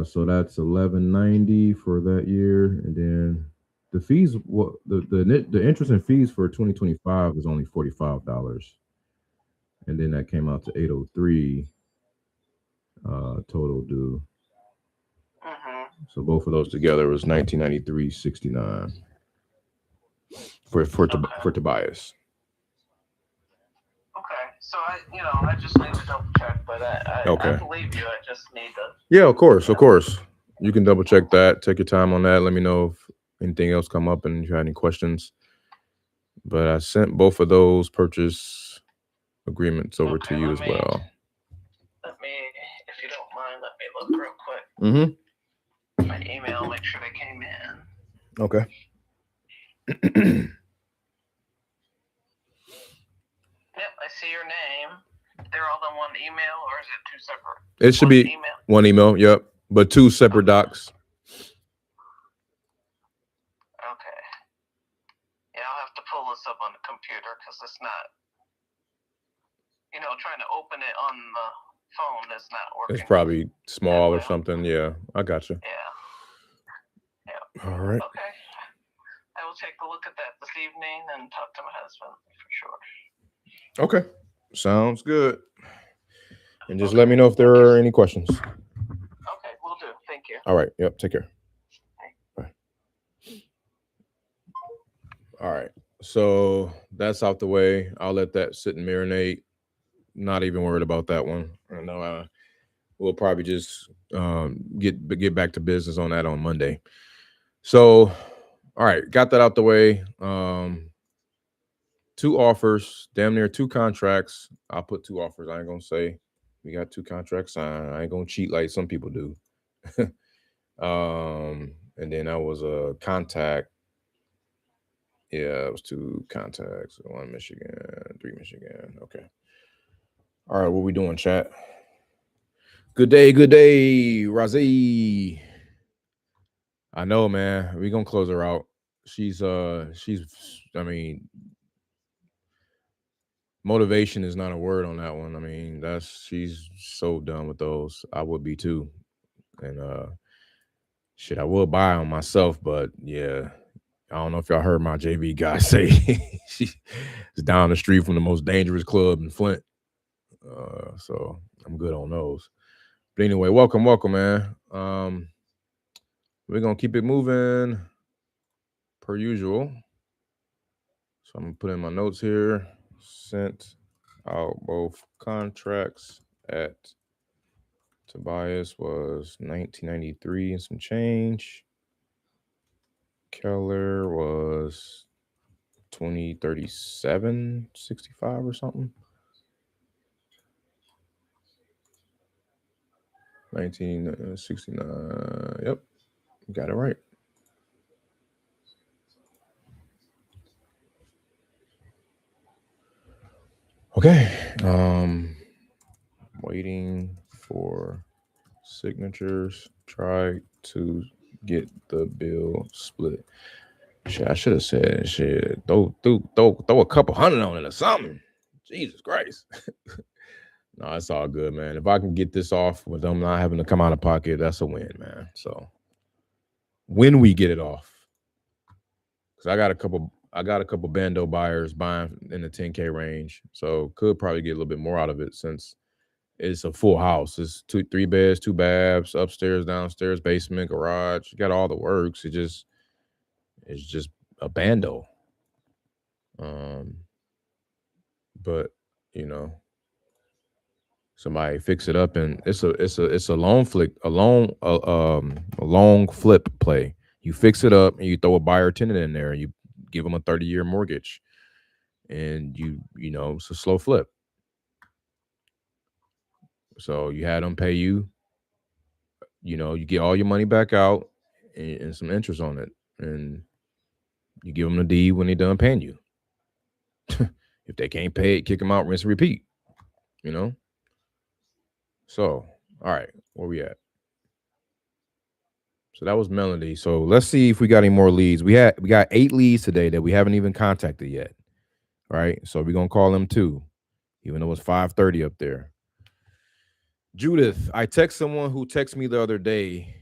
Speaker 1: So that's $11.90 for that year, and then the fees. What the interest and fees for 2025 is only $45, and then that came out to $803 total due. So both of those together was $1993.69 for Tobias.
Speaker 3: Okay, so I just need to double check, but I believe you. I just need to.
Speaker 1: Yeah, of course. You can double check that. Take your time on that. Let me know if anything else come up and if you had any questions. But I sent both of those purchase agreements over to you as well.
Speaker 3: Let me, if you don't mind, let me look real quick. My email, make sure they came in.
Speaker 1: Okay.
Speaker 3: Yep, I see your name. They're all in one email, or is it two separate?
Speaker 1: It should be one email. Yep, but two separate docs.
Speaker 3: Okay. Yeah, I'll have to pull this up on the computer because it's not. Trying to open it on the phone is not working.
Speaker 1: It's probably small or something. Yeah, I got you.
Speaker 3: Yeah.
Speaker 1: All right.
Speaker 3: Okay. I will take a look at that this evening and talk to my husband for sure.
Speaker 1: Okay. Sounds good. And just let me know if there are any questions.
Speaker 3: Okay, will do. Thank you.
Speaker 1: All right. Yep. Take care. Bye. All right. So that's out the way. I'll let that sit and marinate not even worried about that one. I know we'll probably just get back to business on that on Monday. So, all right, got that out the way. 2 offers, damn near 2 contracts. I'll put 2 offers. I ain't gonna say we got 2 contracts signed. I ain't gonna cheat like some people do. And then that was a contact. Yeah, it was 2 contacts. 1 Michigan, 3 Michigan. Okay. All right, what we doing, chat? Good day, Razi. I know, man. We gonna close her out. She's I mean, motivation is not a word on that one. I mean, she's so done with those. I would be too. And shit, I will buy on myself, but yeah. I don't know if y'all heard my JV guy say she's down the street from the most dangerous club in Flint. So I'm good on those. But anyway, welcome, man. We're gonna keep it moving per usual. So I'm gonna put in my notes here. Sent out both contracts at Tobias was 1993 and some change. Keller was 2037, 65 or something. 1969. Yep, got it right. Okay. Waiting for signatures. Try to get the bill split. Shit, I should have said shit. Throw a couple hundred on it or something. Jesus Christ. No, it's all good, man. If I can get this off with them not having to come out of pocket, that's a win, man. So when we get it off, because I got a couple bando buyers buying in the 10K range, so could probably get a little bit more out of it since it's a full house. It's 3 beds, 2 baths, upstairs, downstairs, basement, garage. You got all the works. It's just a bando. But you know, somebody fix it up, and it's a long flip play. You fix it up, and you throw a buyer tenant in there, and you give them a 30-year mortgage, and you know it's a slow flip. So you had them pay you. You know, you get all your money back out and some interest on it, and you give them the deed when they're done paying you. If they can't pay it, kick them out, rinse and repeat. You know. So, all right, where we at? So that was Melody. So let's see if we got any more leads. We got 8 leads today that we haven't even contacted yet. Right? So we're gonna call them too, even though it's 5:30 up there. Judith, I text someone who texted me the other day.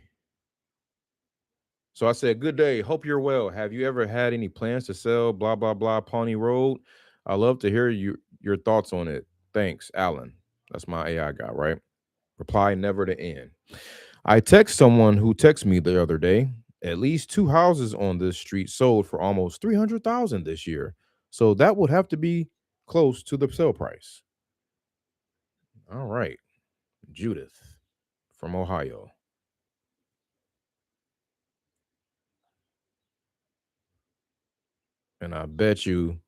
Speaker 1: So I said, "Good day. Hope you're well. Have you ever had any plans to sell blah blah blah Pawnee Road? I love to hear your thoughts on it. Thanks, Alan." That's my AI guy, right? Reply never to end. I text someone who texted me the other day. At least 2 houses on this street sold for almost $300,000 this year. So that would have to be close to the sale price. All right. Judith from Ohio. And I bet you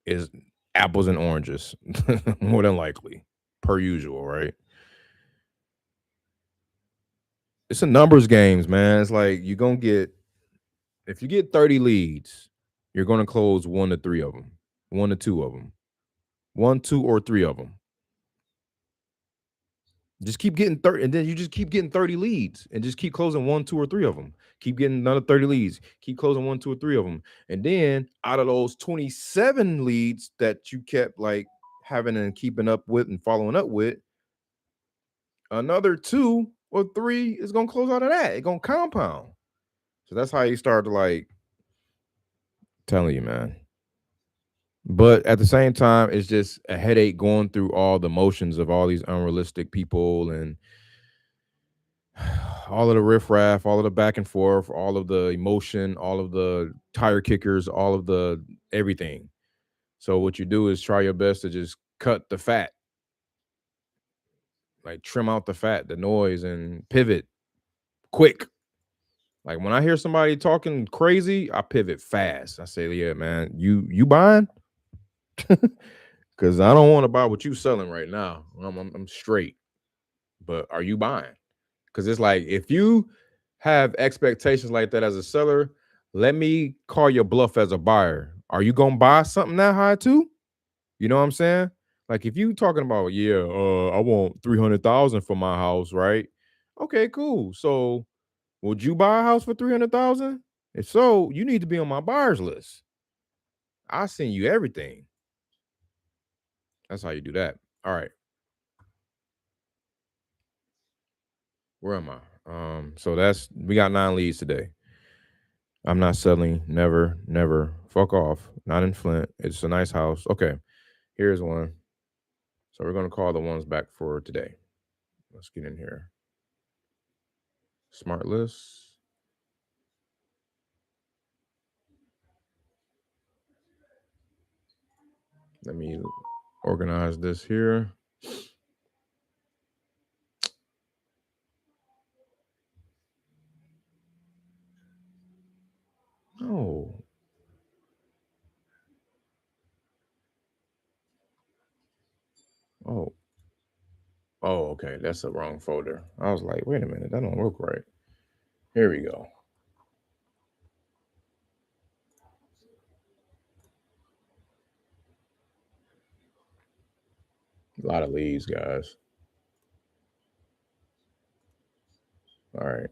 Speaker 1: is apples and oranges, more than likely, per usual, right? It's a numbers games, man. It's like you're gonna get, if you get 30 leads, you're gonna close 1 to 3 of them, 1 to 2 of them, 1, 2, or 3 of them. Just keep getting 30, and then you just keep getting 30 leads, and just keep closing 1, 2, or 3 of them. Keep getting another 30 leads. Keep closing 1, 2, or 3 of them, and then out of those 27 leads that you kept like having and keeping up with and following up with, another 2 or 3 is gonna close out of that. It's gonna compound. So that's how you start to like telling you, man. But at the same time, it's just a headache going through all the motions of all these unrealistic people and all of the riffraff, all of the back and forth, all of the emotion, all of the tire kickers, all of the everything. So what you do is try your best to just cut the fat Like trim out the fat, the noise, and pivot quick. Like when I hear somebody talking crazy, I pivot fast. I say, yeah, man, you buying? Because I don't want to buy what you selling right now. I'm straight. But are you buying? Because it's like if you have expectations like that as a seller, let me call your bluff as a buyer. Are you gonna buy something that high too? You know what I'm saying? Like if you talking about, yeah, I want 300,000 for my house, right? Okay, cool. So would you buy a house for 300,000? If so, you need to be on my buyers list. I'll send you everything. That's how you do that. All right. Where am I? So we got 9 leads today. I'm not selling. Never, never. Fuck off. Not in Flint. It's a nice house. Okay. Here's one. So we're gonna call the ones back for today. Let's get in here. Smart list. Let me organize this here. Oh. Oh. Oh, okay. That's the wrong folder. I was like, wait a minute, that don't look right. Here we go. A lot of leads, guys. All right.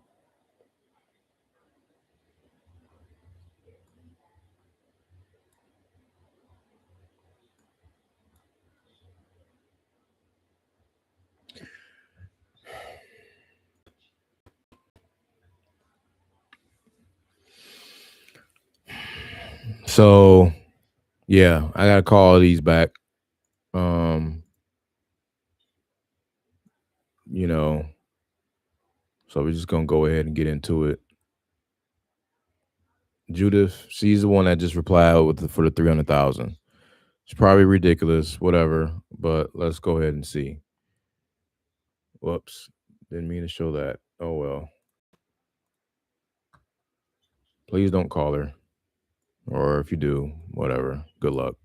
Speaker 1: So yeah, I gotta call these back. You know, so we're just gonna go ahead and get into it. Judith, she's the one that just replied for the 300,000. It's probably ridiculous, whatever, but let's go ahead and see. Whoops, didn't mean to show that. Oh well. Please don't call her, or if you do, whatever. Good luck.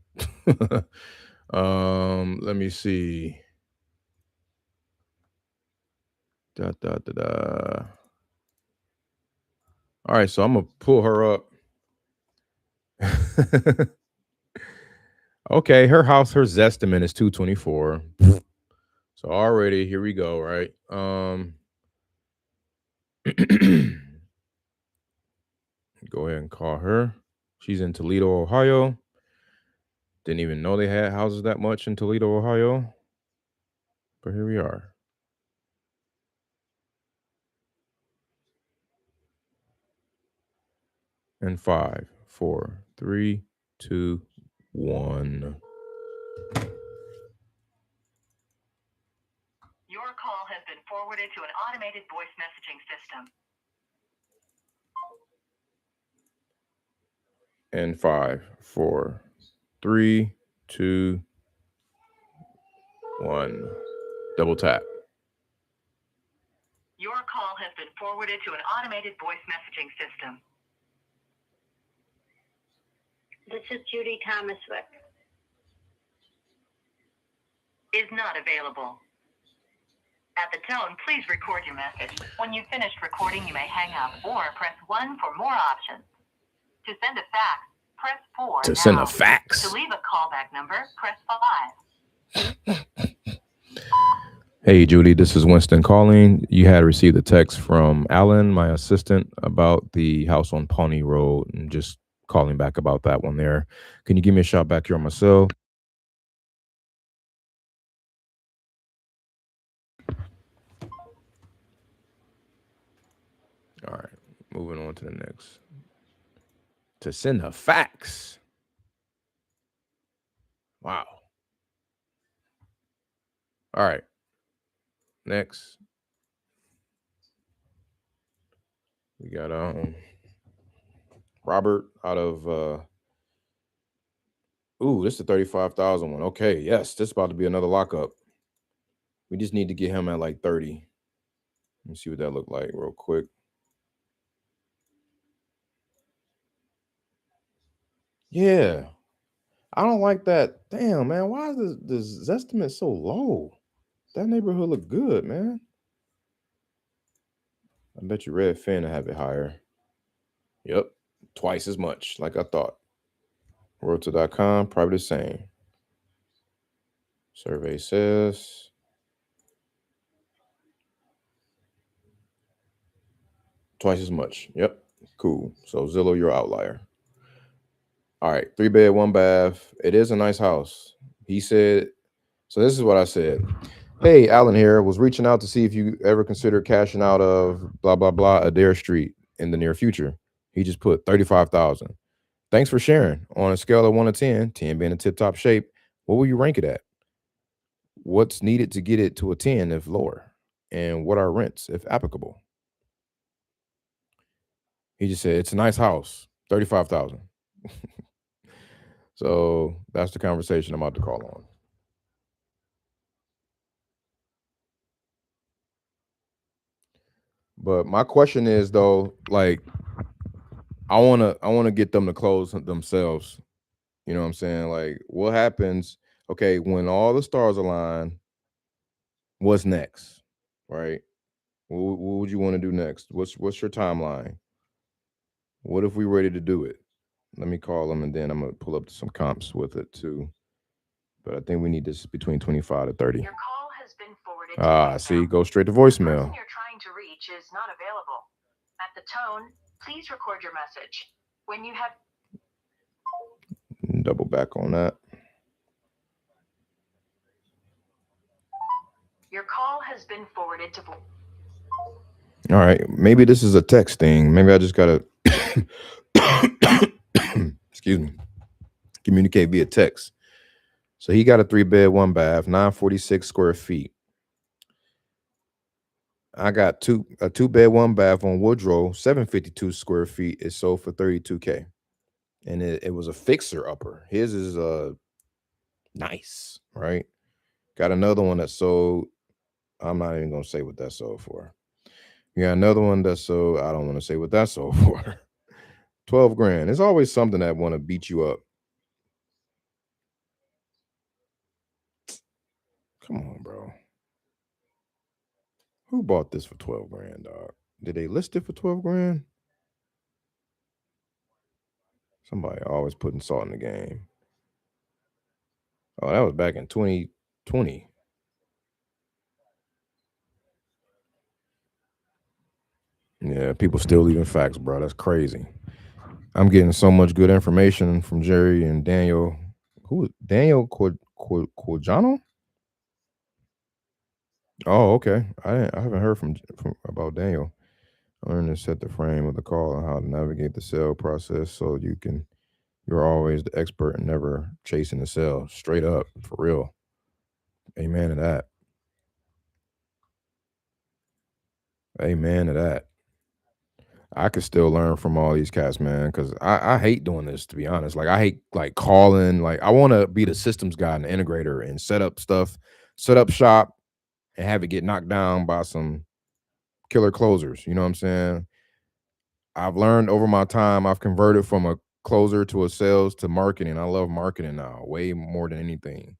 Speaker 1: Let me see. Da da da da. All right, so I'm gonna pull her up. Okay, her Zestimate is 224. So already here we go, right? Go ahead and call her. She's in Toledo, Ohio. Didn't even know they had houses that much in Toledo, Ohio. But here we are. And 5, 4, 3, 2, 1.
Speaker 4: Your call has been forwarded to an automated voice messaging system.
Speaker 1: And 5, 4, 3, 2, 1. Double tap.
Speaker 4: Your call has been forwarded to an automated voice messaging system.
Speaker 5: This is Judy Thomaswick.
Speaker 4: Is not available. At the tone, please record your message. When you've finished recording, you may hang up or press 1 for more options. To send a fax, press 4.
Speaker 1: To send a fax.
Speaker 4: To leave a callback number, press 5.
Speaker 1: Hey, Judy, this is Winston calling. You had received a text from Alan, my assistant, about the house on Pawnee Road, and just calling back about that one there. Can you give me a shout back here on my cell? All right, moving on to the next. To send a fax. Wow. All right. Next. We got Robert out of ooh, this is the 35,000 one. Okay, yes, this is about to be another lockup. We just need to get him at like 30. Let me see what that look like real quick. Yeah. I don't like that. Damn, man. Why is this estimate so low? That neighborhood look good, man. I bet you Redfin will have it higher. Yep. Twice as much, like I thought. Realtor.com, probably the same. Survey says twice as much. Yep. Cool. So Zillow, you're outlier. All right. 3-bed, 1-bath. It is a nice house. He said, so this is what I said. Hey, Alan here. Was reaching out to see if you ever consider cashing out of blah, blah, blah, Adair Street in the near future. He just put 35,000. Thanks for sharing. On a scale of 1 to 10, 10 being in tip-top shape, what will you rank it at? What's needed to get it to a 10 if lower? And what are rents if applicable? He just said, it's a nice house, 35,000. So that's the conversation I'm about to call on. But my question is though, like, I wanna get them to close themselves. You know what I'm saying? Like, what happens? Okay, when all the stars align, what's next? Right? What would you want to do next? What's your timeline? What if we ready to do it? Let me call them and then I'm gonna pull up some comps with it too. But I think we need this between 25 to 30.
Speaker 4: Your call has been forwarded to voicemail.
Speaker 1: See, go straight to
Speaker 4: The person
Speaker 1: voicemail.
Speaker 4: you're trying to reach is not available. At the tone, please record your message. When you have
Speaker 1: Double back on that.
Speaker 4: your call has been forwarded to
Speaker 1: All right, maybe this is a text thing. Maybe I just gotta excuse me, communicate via text. So he got a 3-bed, 1-bath, 946 square feet. I got a 2-bed, 1-bath on Woodrow, 752 square feet. It sold for 32K, and it was a fixer upper. His is nice, right? Got another one that sold. I'm not even gonna say what that sold for. You got another one that sold. I don't want to say what that sold for. 12 grand. There's always something that want to beat you up. Come on, bro. Who bought this for 12 grand, dog? Did they list it for 12 grand? Somebody always putting salt in the game. Oh, that was back in 2020. Yeah, people still leaving facts, bro. That's crazy. I'm getting so much good information from Jerry and Daniel. Who? Daniel Quijano? Oh, okay. I haven't heard from about Daniel. I learned to set the frame of the call and how to navigate the sale process so you're always the expert and never chasing the sale. Straight up, for real. Amen to that. Amen to that. I could still learn from all these cats, man, because I hate doing this, to be honest. Like, I hate like calling. Like, I want to be the systems guy and the integrator and set up stuff, set up shop, and have it get knocked down by some killer closers. You know what I'm saying? I've learned over my time. I've converted from a closer to a sales to marketing. I love marketing now, way more than anything,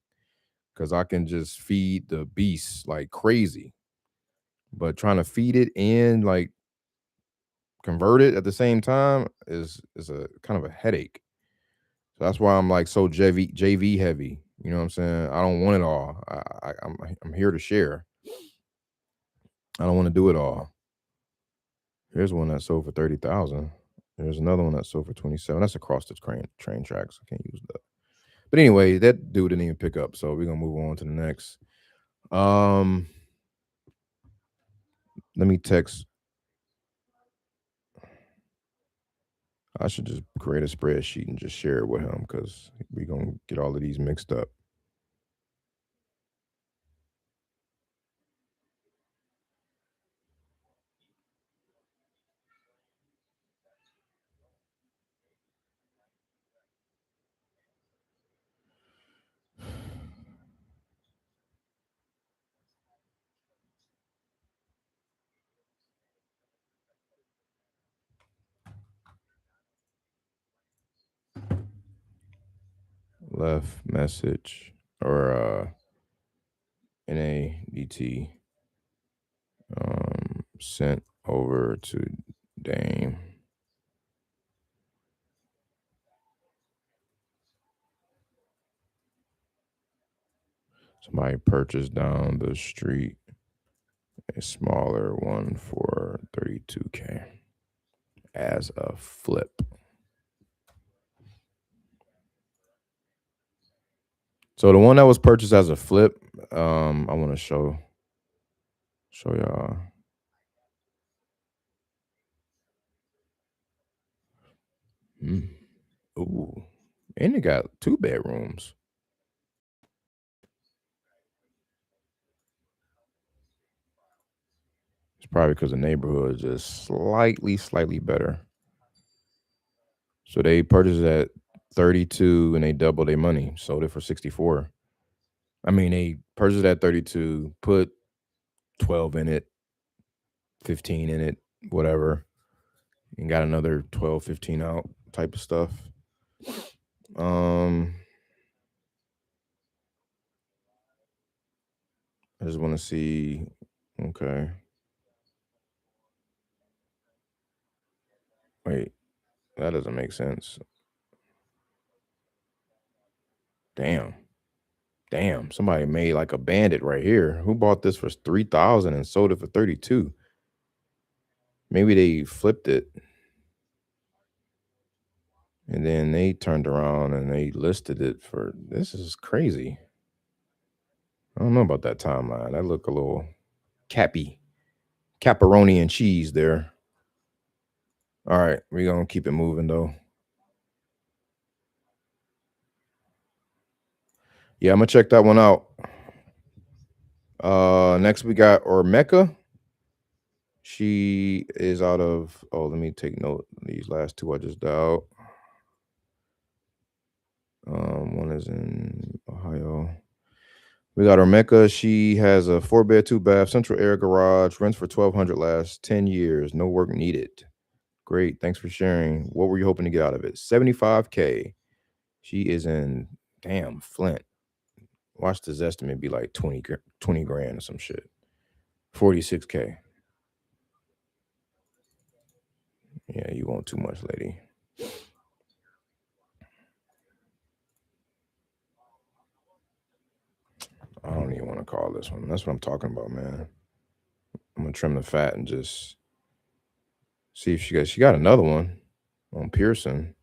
Speaker 1: because I can just feed the beast like crazy. But trying to feed it and like convert it at the same time is a kind of a headache. So that's why I'm like so JV heavy. You know what I'm saying? I don't want it all. I'm here to share. I don't want to do it all. Here's one that sold for 30,000. There's another one that sold for 27. That's across the train tracks. I can't use that. But anyway, that dude didn't even pick up. So we're gonna move on to the next. Let me text. I should just create a spreadsheet and just share it with him because we're gonna get all of these mixed up. left message or NADT sent over to Dame. Somebody purchased down the street a smaller one for $32K as a flip. So the one that was purchased as a flip, I want to show y'all. Ooh, and it got 2 bedrooms. It's probably because the neighborhood is just slightly better. So they purchased it at 32 and they doubled their money, sold it for 64. I mean, they purchased it at 32, put 12 in it, 15 in it, whatever, and got another 12, 15 out type of stuff. I just want to see. Okay. Wait, that doesn't make sense. Damn, somebody made like a bandit right here. Who bought this for 3,000 and sold it for 32? Maybe they flipped it. And then they turned around and they listed it for, this is crazy. I don't know about that timeline. That look a little caparoni and cheese there. All right, we're going to keep it moving though. Yeah, I'm going to check that one out. Next we got Ormeka. She is out of, let me take note. These last 2 I just dialed. One is in Ohio. We got Ormeka. She has a 4-bed, 2-bath, central air garage. Rents for $1,200. Last 10 years. No work needed. Great. Thanks for sharing. What were you hoping to get out of it? $75K. She is in Flint. Watch this estimate be like 20 grand or some shit. $46K. Yeah, you want too much, lady. I don't even want to call this one. That's what I'm talking about, man. I'm gonna trim the fat and just see if she got another one on Pearson.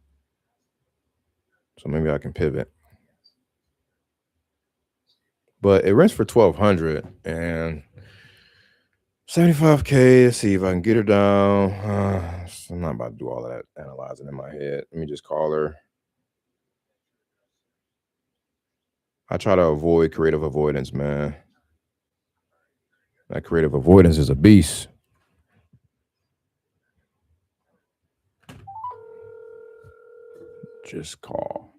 Speaker 1: So maybe I can pivot. But it rents for $1,200 and $75K. Let's see if I can get her down. I'm not about to do all of that analyzing in my head. Let me just call her. I try to avoid creative avoidance, man. That creative avoidance is a beast. Just call.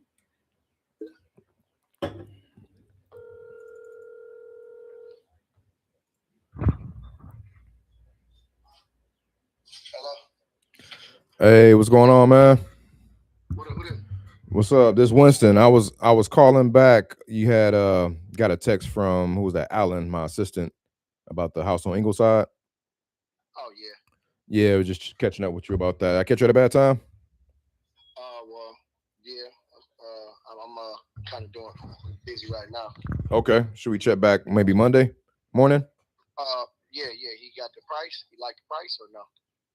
Speaker 1: Hey, what's going on, man? What's up? This Winston. I was calling back. You had got a text from, who was that? Alan, my assistant, about the house on Ingleside.
Speaker 6: Oh yeah.
Speaker 1: Yeah, I was just catching up with you about that. I catch you at a bad time?
Speaker 6: Well, yeah. I'm kind of busy right now.
Speaker 1: Okay. Should we check back maybe Monday morning?
Speaker 6: Yeah. He got the price. You like the price or no?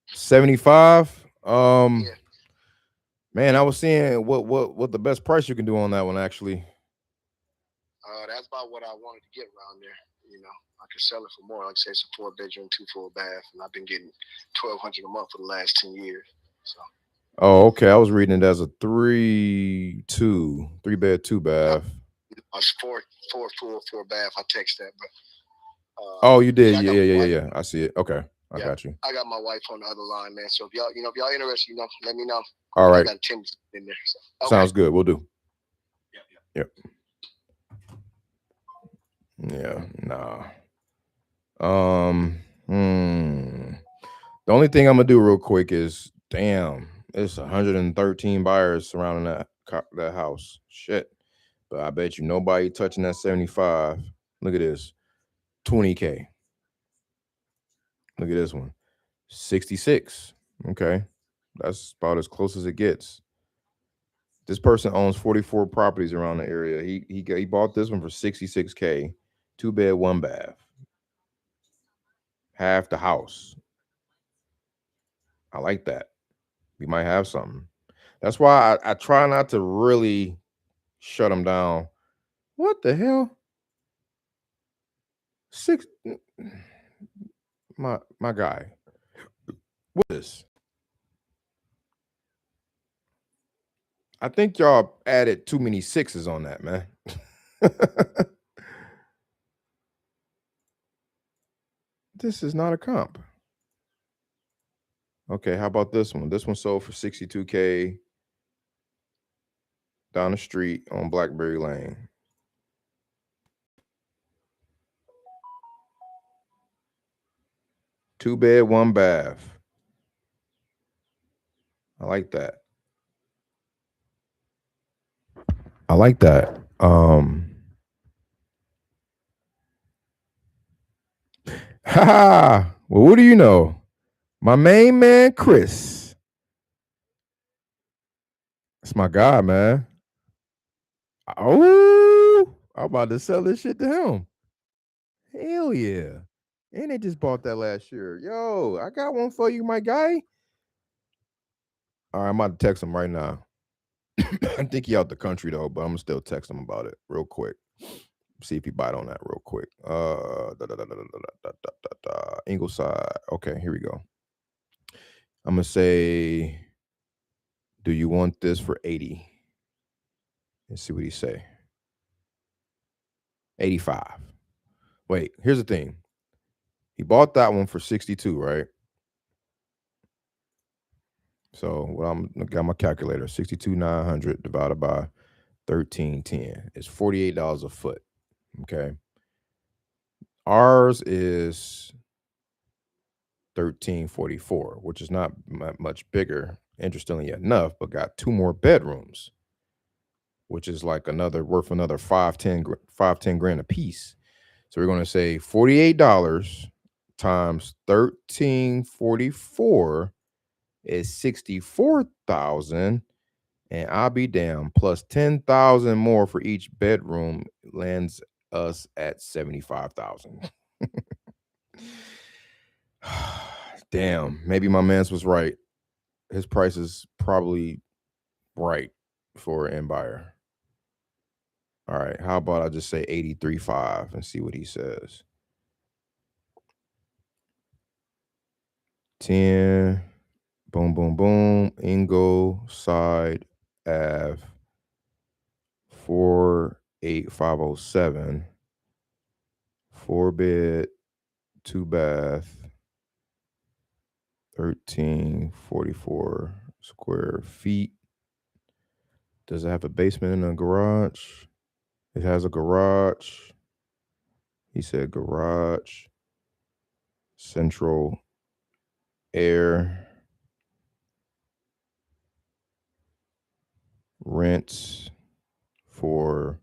Speaker 1: 75.
Speaker 6: Yeah.
Speaker 1: Man, I was seeing what the best price you can do on that one actually.
Speaker 6: That's about what I wanted to get around there. You know, I could sell it for more. Like I say, it's a 4-bedroom, 2 full bath, and I've been getting $1,200 a month for the last 10 years. So.
Speaker 1: Oh, okay. I was reading it as a 3-bed, 2-bath.
Speaker 6: It's four full, 4-bath. I text that, but.
Speaker 1: Oh, you did. Yeah. I see it. Okay, I got you.
Speaker 6: I got my wife on the other line, man. So if y'all interested, let me know.
Speaker 1: All right.
Speaker 6: I got Tim in there. So. Okay.
Speaker 1: Sounds good. We'll do. Yep. Yeah. Nah. The only thing I'm gonna do real quick is, it's 113 buyers surrounding that house. Shit. But I bet you nobody touching that 75. Look at this. 20K. Look at this one. 66. Okay. That's about as close as it gets. This person owns 44 properties around the area. He bought this one for 66K. 2-bed, 1-bath. Half the house. I like that. We might have something. That's why I try not to really shut them down. What the hell? My guy. What is this? I think y'all added too many 6s on that, man. This is not a comp. Okay, how about this one? This one sold for 62K down the street on Blackberry Lane. Two-bed, 1-bath. I like that. I like that. Well, what do you know? My main man, Chris. That's my guy, man. Oh, I'm about to sell this shit to him. Hell yeah. And they just bought that last year. Yo, I got one for you, my guy. All right, I'm about to text him right now. I think he out the country though, but I'm gonna still text him about it real quick. See if he bite on that real quick. Ingleside. Okay, here we go. I'm gonna say, do you want this for 80? Let's see what he say. 85. Wait, here's the thing. He bought that one for 62, right? So what I'm got my calculator. 62,900 divided by 1310. It's $48 a foot. Okay. Ours is 1344, which is not much bigger, interestingly enough, but got 2 more bedrooms, which is like worth another 10 grand a piece. So we're going to say $48 times 1344 is 64,000, and I'll be damn, plus 10,000 more for each bedroom lands us at 75,000. Damn, maybe my man's was right. His price is probably right for an end buyer. All right, how about I just say 83.5 and see what he says. 10, boom, boom, boom, Ingleside Ave, 48507, 4-bed, 2-bath, 1344 square feet. Does it have a basement and a garage? It has a garage. He said garage, central air, rents for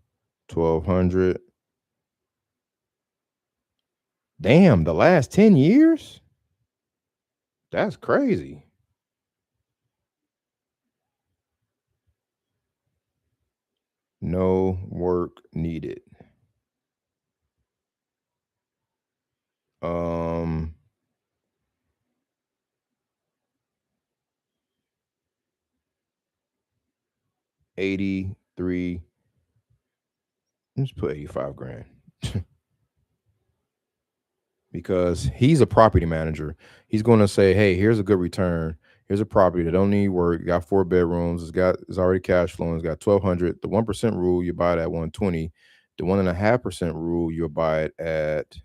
Speaker 1: $1,200. Damn, the last 10 years? That's crazy. No work needed. Um, 83. Let's put 85 grand. Because he's a property manager. He's going to say, hey, here's a good return. Here's a property that don't need work. Got 4 bedrooms. It's already cash flowing. It's got 1,200. The 1% rule, you buy it at 120. The 1.5% rule, you'll buy it at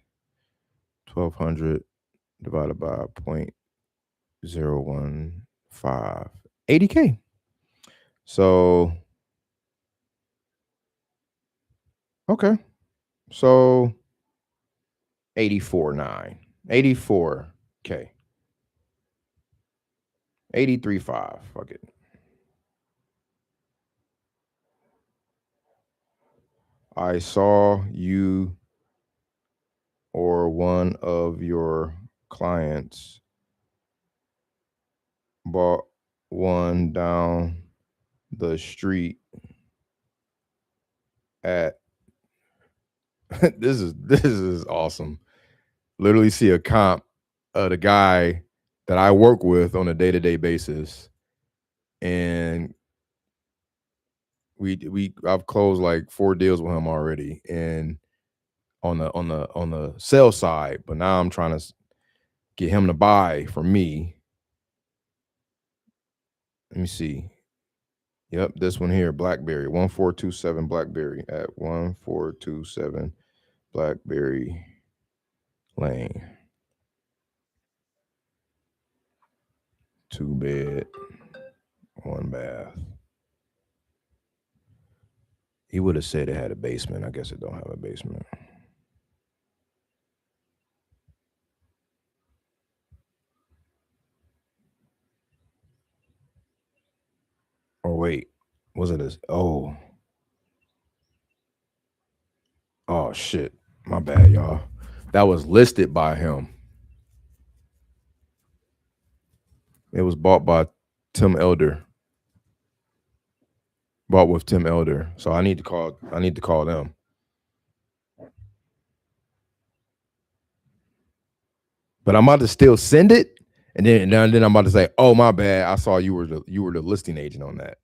Speaker 1: 1,200 divided by 0.015. 80K. So, okay. So 84.9. 84K. 83.5. Fuck it. I saw you or one of your clients bought one down the street at this is awesome. Literally see a comp of the guy that I work with on a day-to-day basis. And I've closed like 4 deals with him already and on the sell side, but now I'm trying to get him to buy for me. Let me see. Yep, this one here, Blackberry, 1427 Blackberry at 1427 Blackberry Lane. 2 bed, 1 bath. He would have said it had a basement. I guess it don't have a basement. Or wait, was it a oh shit. My bad, y'all. That was listed by him. It was bought by Tim Elder. Bought with Tim Elder. So I need to call them. But I'm about to still send it, and then I'm about to say, "Oh, my bad. I saw you were the listing agent on that."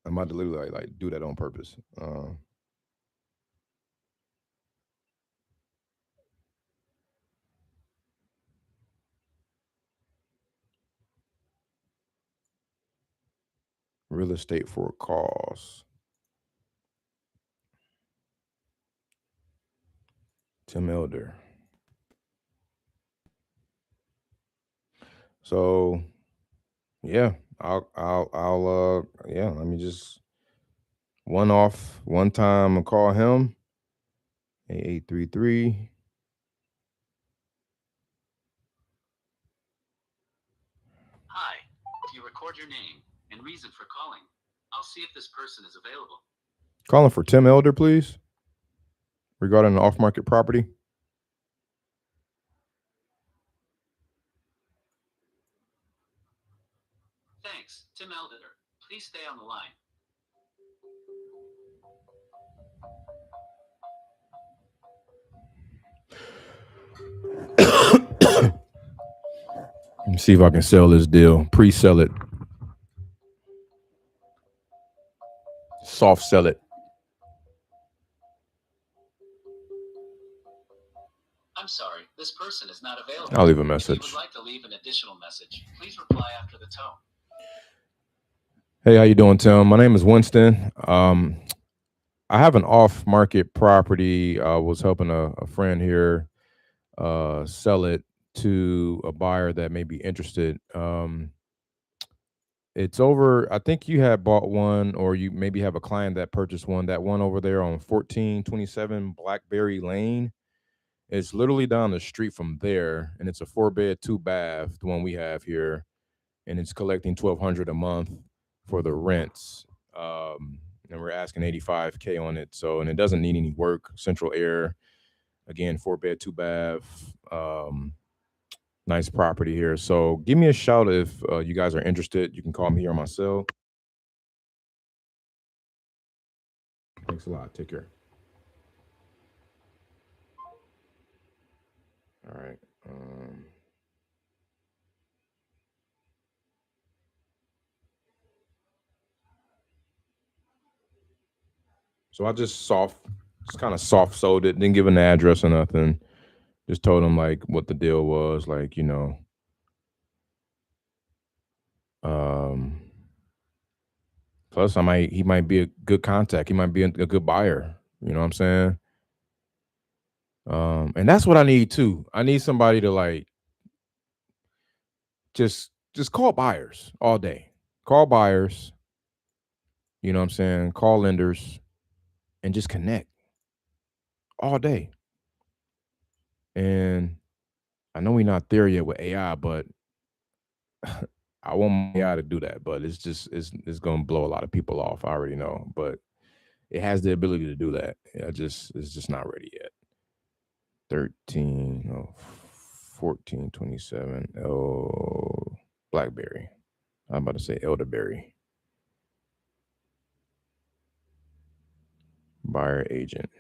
Speaker 1: I'm about to literally like do that on purpose. Real estate for a cause. Tim Elder. So yeah, I'll yeah, let me just one time and call him. 8833.
Speaker 7: Hi, do you record your name and reason for calling? I'll see if this person is available.
Speaker 1: Calling for Tim Elder, please. Regarding an off-market property.
Speaker 7: Thanks, Tim Elder. Please stay on the line.
Speaker 1: Let me see if I can sell this deal. Pre-sell it. Soft sell it.
Speaker 7: I'm sorry, this person is not available.
Speaker 1: I'll leave a message.
Speaker 7: If you would like to leave an additional message, please reply after the tone.
Speaker 1: Hey, how you doing, Tim? My name is Winston. I have an off-market property. I was helping a friend here sell it to a buyer that may be interested. It's over. I think you had bought one, or you maybe have a client that purchased one. That one over there on 1427 Blackberry Lane. It's literally down the street from there, and it's a 4-bed, 2-bath, the one we have here, and it's collecting $1,200 a month for the rents. And we're asking $85K on it. So, and it doesn't need any work. Central air, again, 4-bed, 2-bath. Nice property here. So give me a shout if you guys are interested. You can call me here on my cell. Thanks a lot. Take care. All right. So I just kind of soft sold it. Didn't give an address or nothing. Just told him like what the deal was, like, you know. Plus, he might be a good contact. He might be a good buyer. You know what I'm saying? And that's what I need too. I need somebody to like just call buyers all day. Call buyers. You know what I'm saying? Call lenders and just connect all day. And I know we're not there yet with AI, but I want my AI to do that. But it's gonna blow a lot of people off. I already know. But it has the ability to do that. It's just not ready yet. 1427 Blackberry. I'm about to say elderberry. Buyer agent.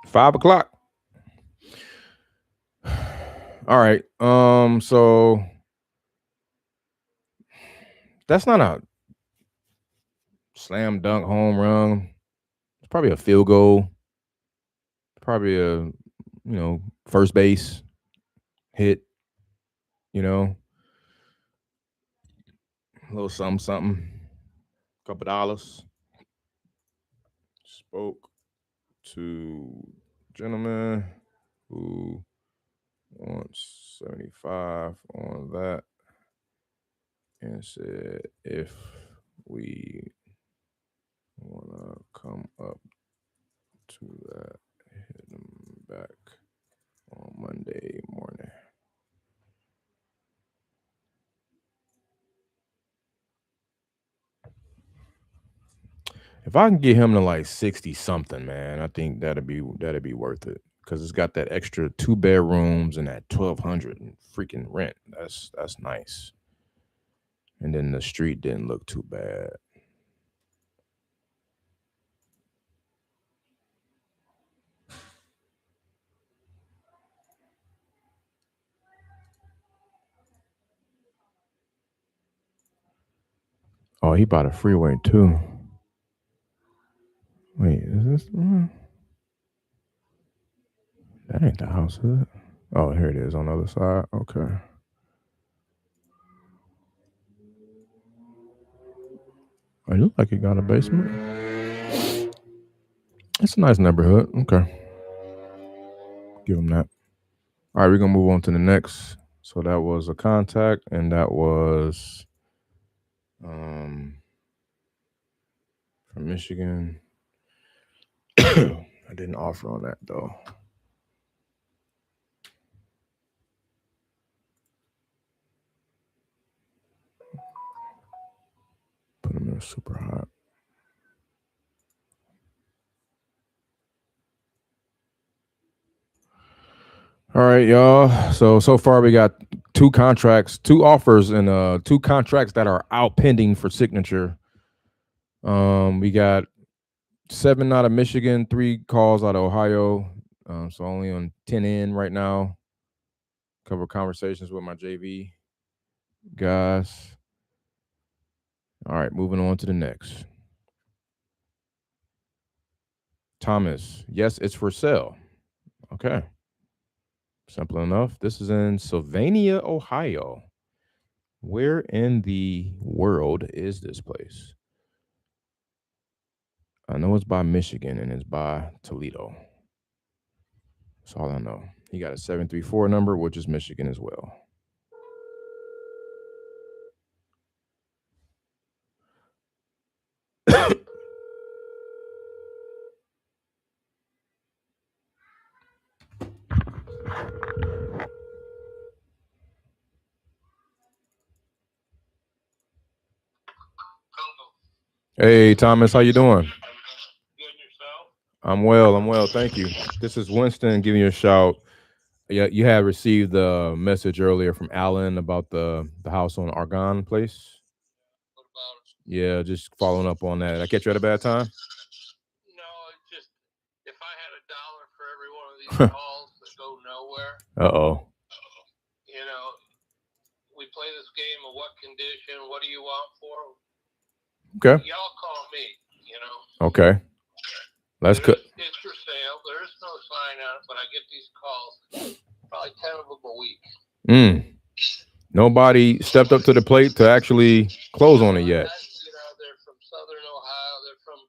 Speaker 1: $5:00. All right. So that's not a slam dunk home run. It's probably a field goal. Probably a first base hit. A little something. Couple dollars. Spoke to gentleman who wants 75 on that and said if we wanna come up to that, hit them back on Monday morning. If I can get him to like 60 something, man, I think that'd be worth it. Because it's got that extra 2 bedrooms and that 1,200 and freaking rent. That's nice. And then the street didn't look too bad. Oh, he bought a freeway too. Wait, is this the one? That ain't the house, is it? Oh, here it is on the other side. Okay. Oh, it look like it got a basement. It's a nice neighborhood. Okay. Give him that. All right, we're going to move on to the next. So that was a contact, and that was from Michigan. I didn't offer on that, though. Put him in super hot. All right, y'all. So far we got 2 contracts, 2 offers, and 2 contracts that are out pending for signature. We got 7 out of Michigan, 3 calls out of Ohio. So only on 10 in right now. Couple of conversations with my JV guys. All right, moving on to the next. Thomas, yes, it's for sale. Okay. Simple enough. This is in Sylvania, Ohio. Where in the world is this place? I know it's by Michigan and it's by Toledo. That's all I know. He got a 734 number, which is Michigan as well. Hey, Thomas, how you doing?
Speaker 8: Good, yourself?
Speaker 1: I'm well. Thank you. This is Winston giving you a shout. Yeah, you had received the message earlier from Alan about the house on Argonne Place.
Speaker 8: What about it?
Speaker 1: Yeah, just following up on that. Did I catch you at a bad time?
Speaker 8: No, it's just if I had $1 for every one of these calls that go nowhere, you know, we play this game of what condition, what do you want for them?
Speaker 1: Okay.
Speaker 8: Y'all call me, you know.
Speaker 1: Okay. That's good.
Speaker 8: It's for sale. There is no sign on it, but I get these calls, probably 10 of them a week.
Speaker 1: Nobody stepped up to the plate to actually close on it yet.
Speaker 8: You know, they're from Southern Ohio. They're from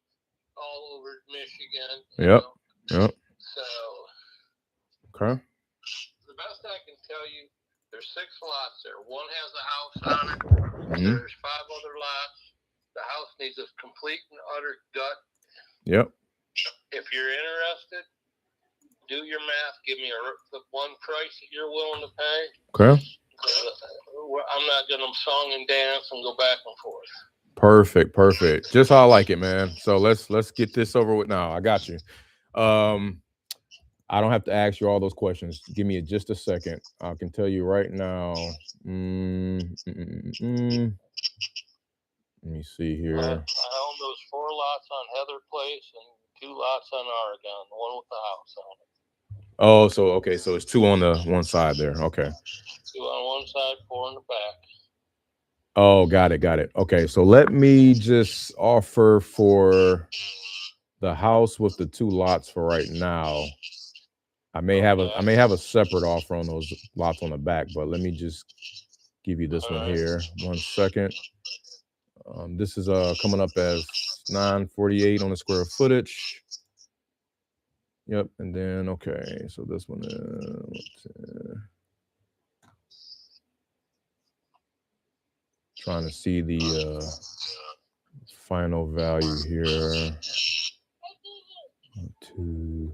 Speaker 8: all over Michigan.
Speaker 1: Yep.
Speaker 8: So.
Speaker 1: Okay.
Speaker 8: The best I can tell you, there's 6 lots there. One has a house on it. There's 5 other lots. The house needs a complete and utter gut.
Speaker 1: Yep.
Speaker 8: If you're interested, do your math. Give me the one price that you're willing to pay.
Speaker 1: Okay.
Speaker 8: I'm not going to song and dance and go back and forth.
Speaker 1: Perfect, perfect. Just how I like it, man. So let's get this over with now. I got you. I don't have to ask you all those questions. Give me just a second. I can tell you right now. Let me see here.
Speaker 8: I own those 4 lots on Heather Place and 2 lots on Oregon, the one with the house on it.
Speaker 1: Oh, so okay, so it's 2 on the one side there. Okay.
Speaker 8: 2 on one side, 4 in the back.
Speaker 1: Oh, got it. Okay, so let me just offer for the house with the 2 lots for right now. I may have a separate offer on those lots on the back, but let me just give you this one here. 1 second. This is coming up as $948 on the square footage. Yep, and then okay, so this one is trying to see the final value here. 2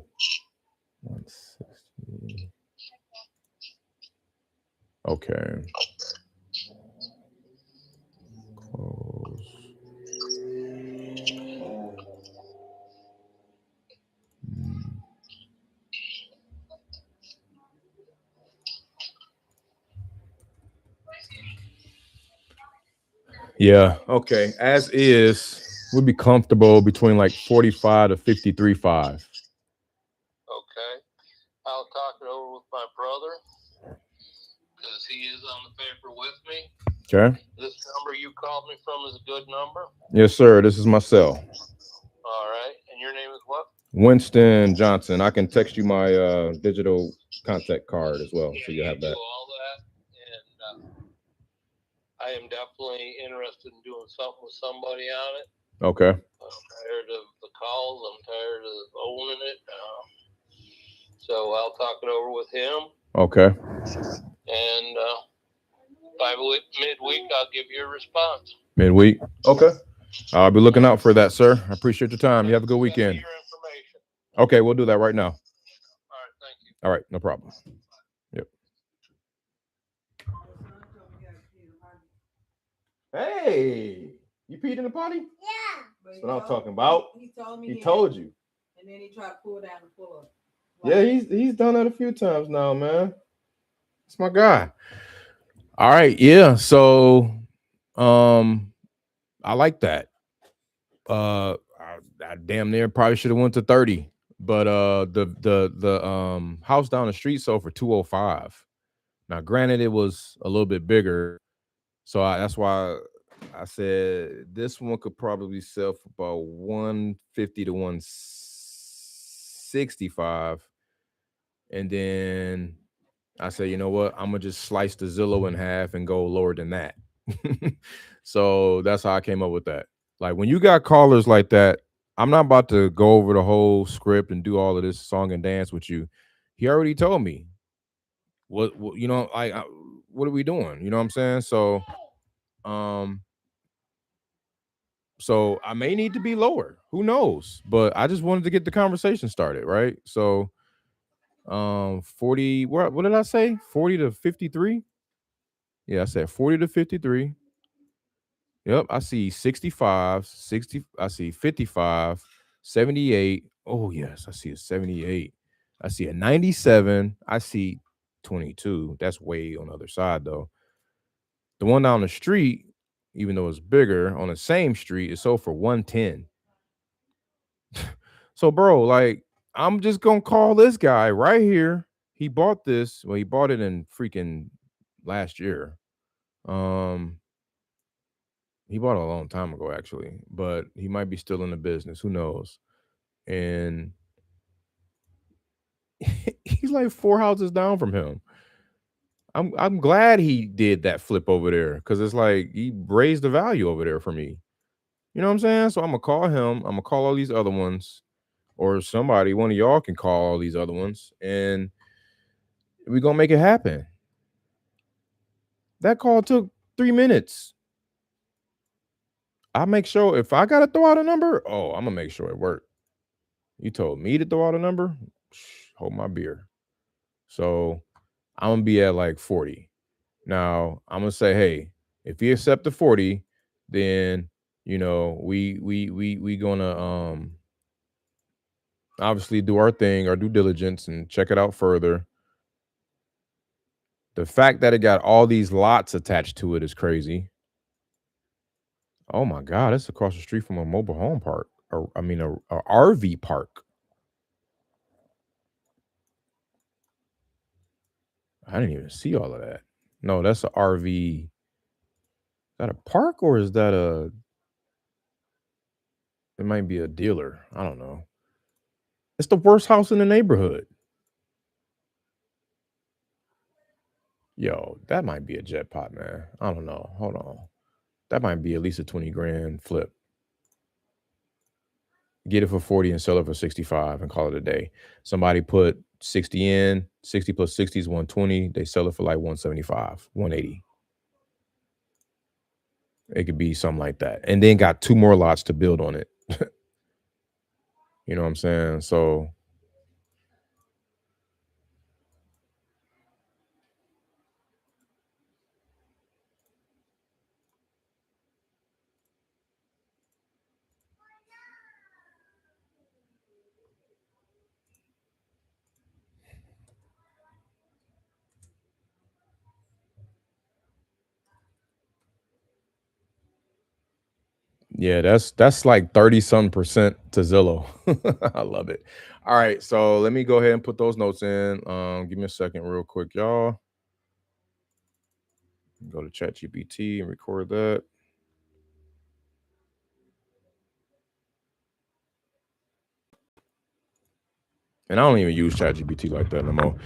Speaker 1: 160. Okay. Close. Yeah. Okay. As is, would be comfortable between like 45 to 53.5.
Speaker 8: Okay. I'll talk it over with my brother because he is on the paper with me.
Speaker 1: Okay.
Speaker 8: This number you called me from is a good number?
Speaker 1: Yes, sir. This is my cell.
Speaker 8: All right. And your name is what?
Speaker 1: Winston Johnson. I can text you my digital contact card as well, so you'll have that.
Speaker 8: Do all that, and I am definitely interested in doing something with somebody on it.
Speaker 1: Okay.
Speaker 8: I'm tired of the calls. I'm tired of owning it. So I'll talk it over with him.
Speaker 1: Okay.
Speaker 8: And by midweek, I'll give you a response.
Speaker 1: Midweek. Okay. I'll be looking out for that, sir. I appreciate your time. You have a good weekend. Okay, we'll do that right now.
Speaker 8: All right, thank you.
Speaker 1: All right, no problem. Yep. Hey, you peed in the potty?
Speaker 9: Yeah.
Speaker 1: That's what I'm talking about.
Speaker 9: He told me.
Speaker 1: He told you.
Speaker 9: And then he tried to pull down the floor.
Speaker 1: Yeah, he's done that a few times now, man. It's my guy. All right, yeah. So, I like that. I damn near probably should have went to 30, but the house down the street sold for 205. Now, granted, it was a little bit bigger, so that's why I said this one could probably sell for about 150 to 165, and then I said, you know what? I'm gonna just slice the Zillow in half and go lower than that. So that's how I came up with that. Like when you got callers like that, I'm not about to go over the whole script and do all of this song and dance with you. He already told me what you know. What are we doing? You know what I'm saying? So, so I may need to be lower. Who knows? But I just wanted to get the conversation started, right? So, 40. What did I say? 40 to 53. Yeah, I said 40 to 53. Yep, I see 65, 60, I see 55, 78. Oh, yes, I see a 78. I see a 97. I see 22. That's way on the other side, though. The one down the street, even though it's bigger, on the same street, is sold for 110. So, bro, like, I'm just going to call this guy right here. He bought this. Well, he bought it in freaking last year. He bought it a long time ago, actually, but he might be still in the business. Who knows? And he's like 4 houses down from him. I'm glad he did that flip over there because it's like he raised the value over there for me. You know what I'm saying? So I'm gonna call him. I'm gonna call all these other ones, or somebody, one of y'all can call all these other ones, and we're gonna make it happen. That call took 3 minutes. I make sure if I gotta throw out a number, I'm gonna make sure it worked. You told me to throw out a number, hold my beer. So I'm gonna be at like 40. Now I'm gonna say, hey, if you accept the 40, then we gonna obviously do our thing, our due diligence, and check it out further. The fact that it got all these lots attached to it is crazy. Oh my God, it's across the street from a mobile home park. Or I mean, a RV park. I didn't even see all of that. No, that's an RV. Is that a park or is that a? It might be a dealer. I don't know. It's the worst house in the neighborhood. Yo, that might be a jet pot, man. I don't know. Hold on. That might be at least a 20 grand flip. Get it for 40 and sell it for 65 and call it a day. Somebody put 60 in, 60 plus 60 is 120. They sell it for like 175, 180. It could be something like that. And then got 2 more lots to build on it. You know what I'm saying? So yeah, that's like 30-some% to Zillow. I love it. All right, so let me go ahead and put those notes in. Give me a second real quick, y'all. Go to ChatGPT and record that. And I don't even use ChatGPT like that no more.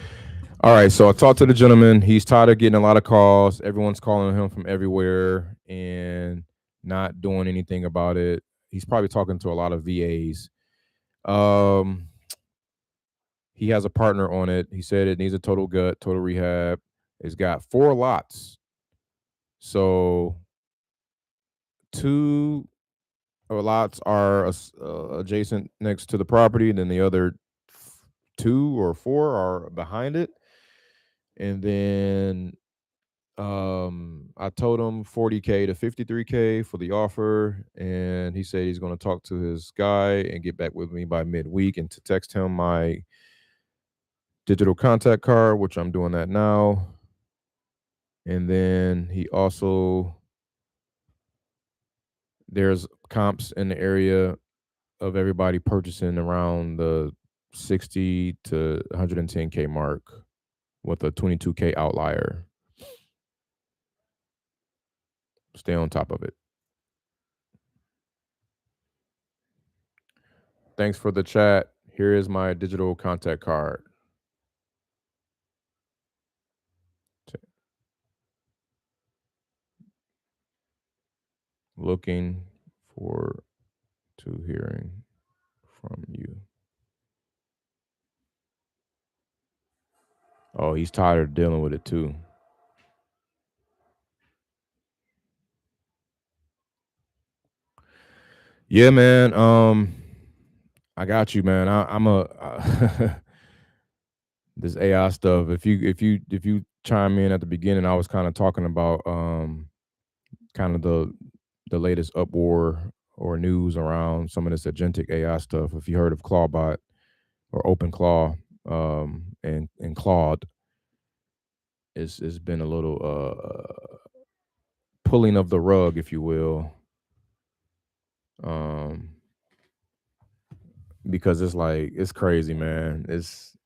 Speaker 1: All right, so I talked to the gentleman. He's tired of getting a lot of calls. Everyone's calling him from everywhere and not doing anything about it. He's probably talking to a lot of VAs. He has a partner on it. He said it needs a total gut, total rehab. It's got 4 lots. So 2 lots are adjacent next to the property, and then the other 2 or 4 are behind it. And then I told him 40K to 53K for the offer, and he said he's going to talk to his guy and get back with me by midweek, and to text him my digital contact card, which I'm doing that now. And then he also, there's comps in the area of everybody purchasing around the 60 to 110K mark with a 22K outlier. Stay on top of it. Thanks for the chat. Here is my digital contact card. Looking forward to hearing from you. Oh, he's tired of dealing with it too. Yeah, man. I got you, man. I'm a this AI stuff. If you chime in at the beginning, I was kind of talking about kind of the latest uproar or news around some of this agentic AI stuff. If you heard of Clawbot or OpenClaw, and Claude, it's been a little pulling of the rug, if you will. Because it's like, it's crazy, man. It's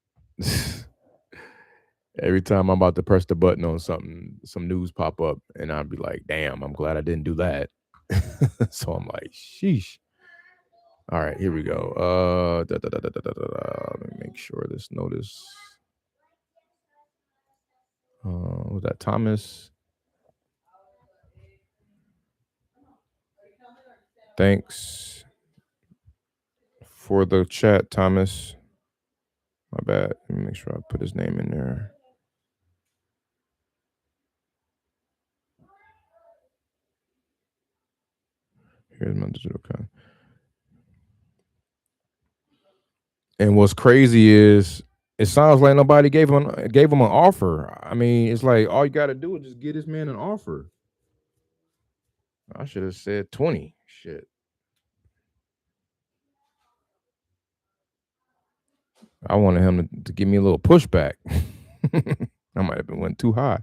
Speaker 1: every time I'm about to press the button on something, some news pop up, and I'd be like, damn, I'm glad I didn't do that. So I'm like, sheesh. All right, here we go. Let me make sure this notice. Was that Thomas? Thanks for the chat, Thomas. My bad. Let me make sure I put his name in there. Here's my digital card. And what's crazy is it sounds like nobody gave him an offer. I mean, it's like all you got to do is just get this man an offer. I should have said 20. Shit. I wanted him to give me a little pushback. I might have been went too high.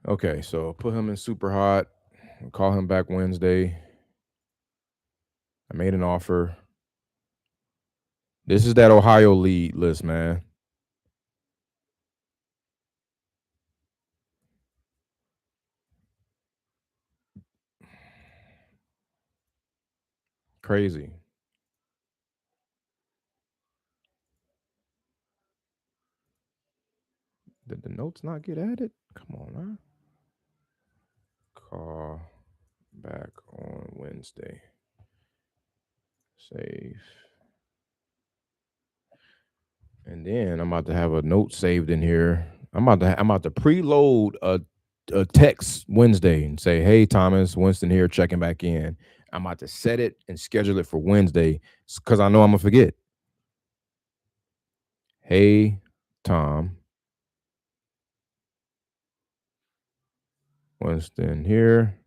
Speaker 1: Okay, so put him in super hot. Call him back Wednesday. I made an offer. This is that Ohio lead list, man. Crazy. Did the notes not get added? Come on, man. Call back on Wednesday. Save. And then I'm about to have a note saved in here. I'm about to preload a text Wednesday and say, "Hey, Thomas, Winston here, checking back in." I'm about to set it and schedule it for Wednesday because I know I'm gonna forget. Hey, Tom, Winston here.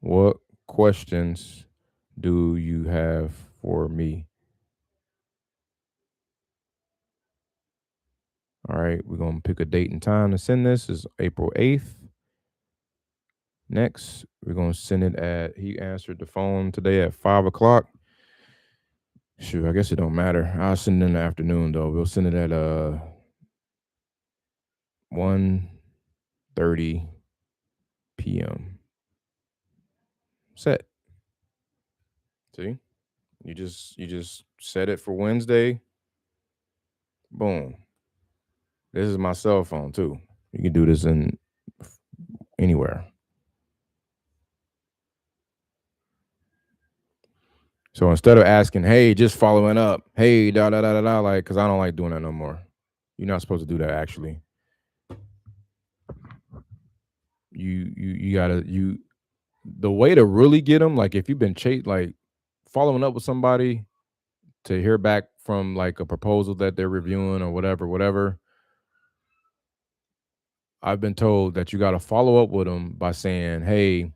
Speaker 1: What questions do you have for me? All right, we're going to pick a date and time to send this. Is April 8th. Next, we're going to send it he answered the phone today at 5 o'clock. Shoot, I guess it don't matter. I'll send it in the afternoon, though. We'll send it at 1:30 p.m. Set. See? You just set it for Wednesday. Boom. This is my cell phone, too. You can do this in anywhere. So instead of asking, hey, just following up, hey, da da da da da, like, because I don't like doing that no more. You're not supposed to do that, actually. You gotta the way to really get them, like if you've been like following up with somebody to hear back from like a proposal that they're reviewing or whatever. I've been told that you got to follow up with them by saying, hey,